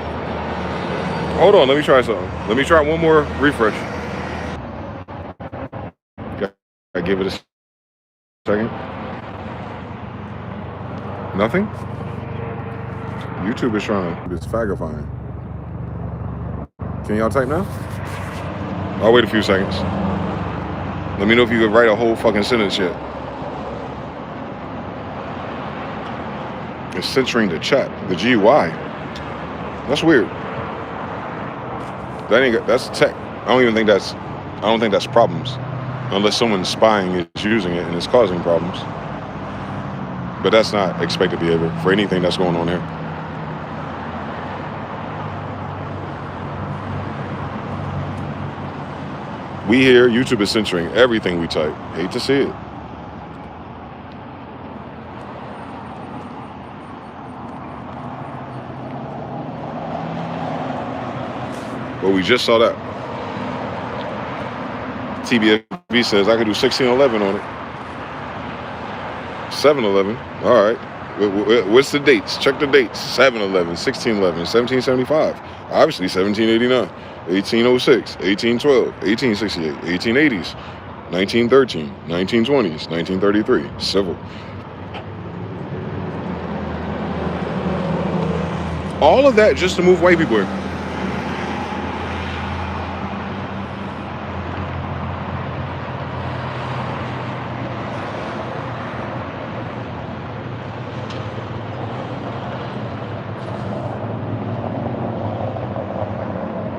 Hold on, let me try something. Let me try one more refresh. I give it a second. Nothing? YouTube is trying. It's fagifying. Can y'all type now? I'll wait a few seconds. Let me know if you could write a whole fucking sentence yet. It's censoring the chat, the GUI. That's weird. That's tech. I don't think that's problems. Unless someone's spying is using it and it's causing problems. But that's not expected behavior for anything that's going on here. We here, YouTube is censoring everything we type. Hate to see it. But we just saw that. TBFB says I could do 1611 on it. 711. All right. What's the dates? Check the dates. 711, 1611, 1775. Obviously 1789, 1806, 1812, 1868, 1880s, 1913, 1920s, 1933. Civil. All of that just to move white people in.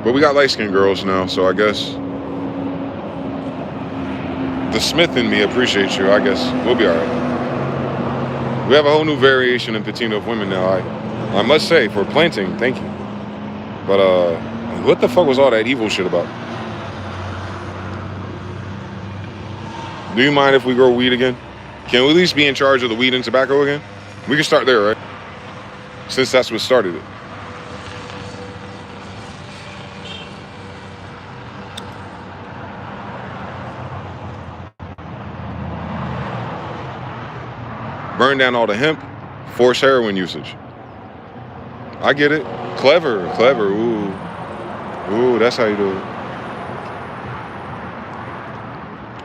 But we got light-skinned girls now, so I guess the Smith in me appreciates you. I guess we'll be all right. We have a whole new variation in patina of women now. I must say, for planting, thank you. But what the fuck was all that evil shit about? Do you mind if we grow weed again? Can we at least be in charge of the weed and tobacco again? We can start there, right? Since that's what started it. Burn down all the hemp, force heroin usage. I get it. Clever. Ooh, that's how you do it.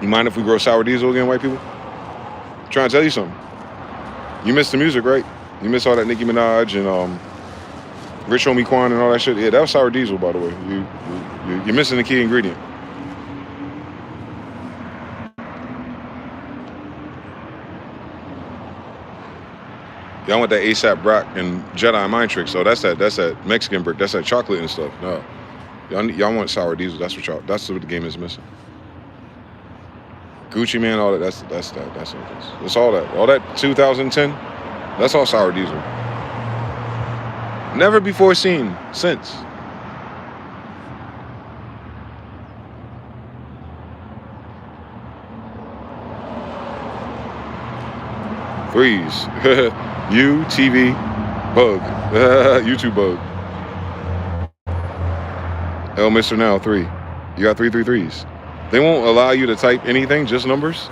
You mind if we grow sour diesel again, white people? I'm trying to tell you something. You miss the music, right? You miss all that Nicki Minaj and Rich Homie Quan and all that shit. Yeah, that was sour diesel, by the way. You're missing the key ingredient. Y'all want that ASAP Rock and Jedi mind trick, so that's that Mexican brick, that's that chocolate and stuff. No, y'all want sour diesel. That's what the game is missing. Gucci Man, all that. That's all that. All that 2010. That's all sour diesel. Never before seen since. Freeze. UTV bug. YouTube bug. Mr. Now 3. You got 333s. They won't allow you to type anything, just numbers.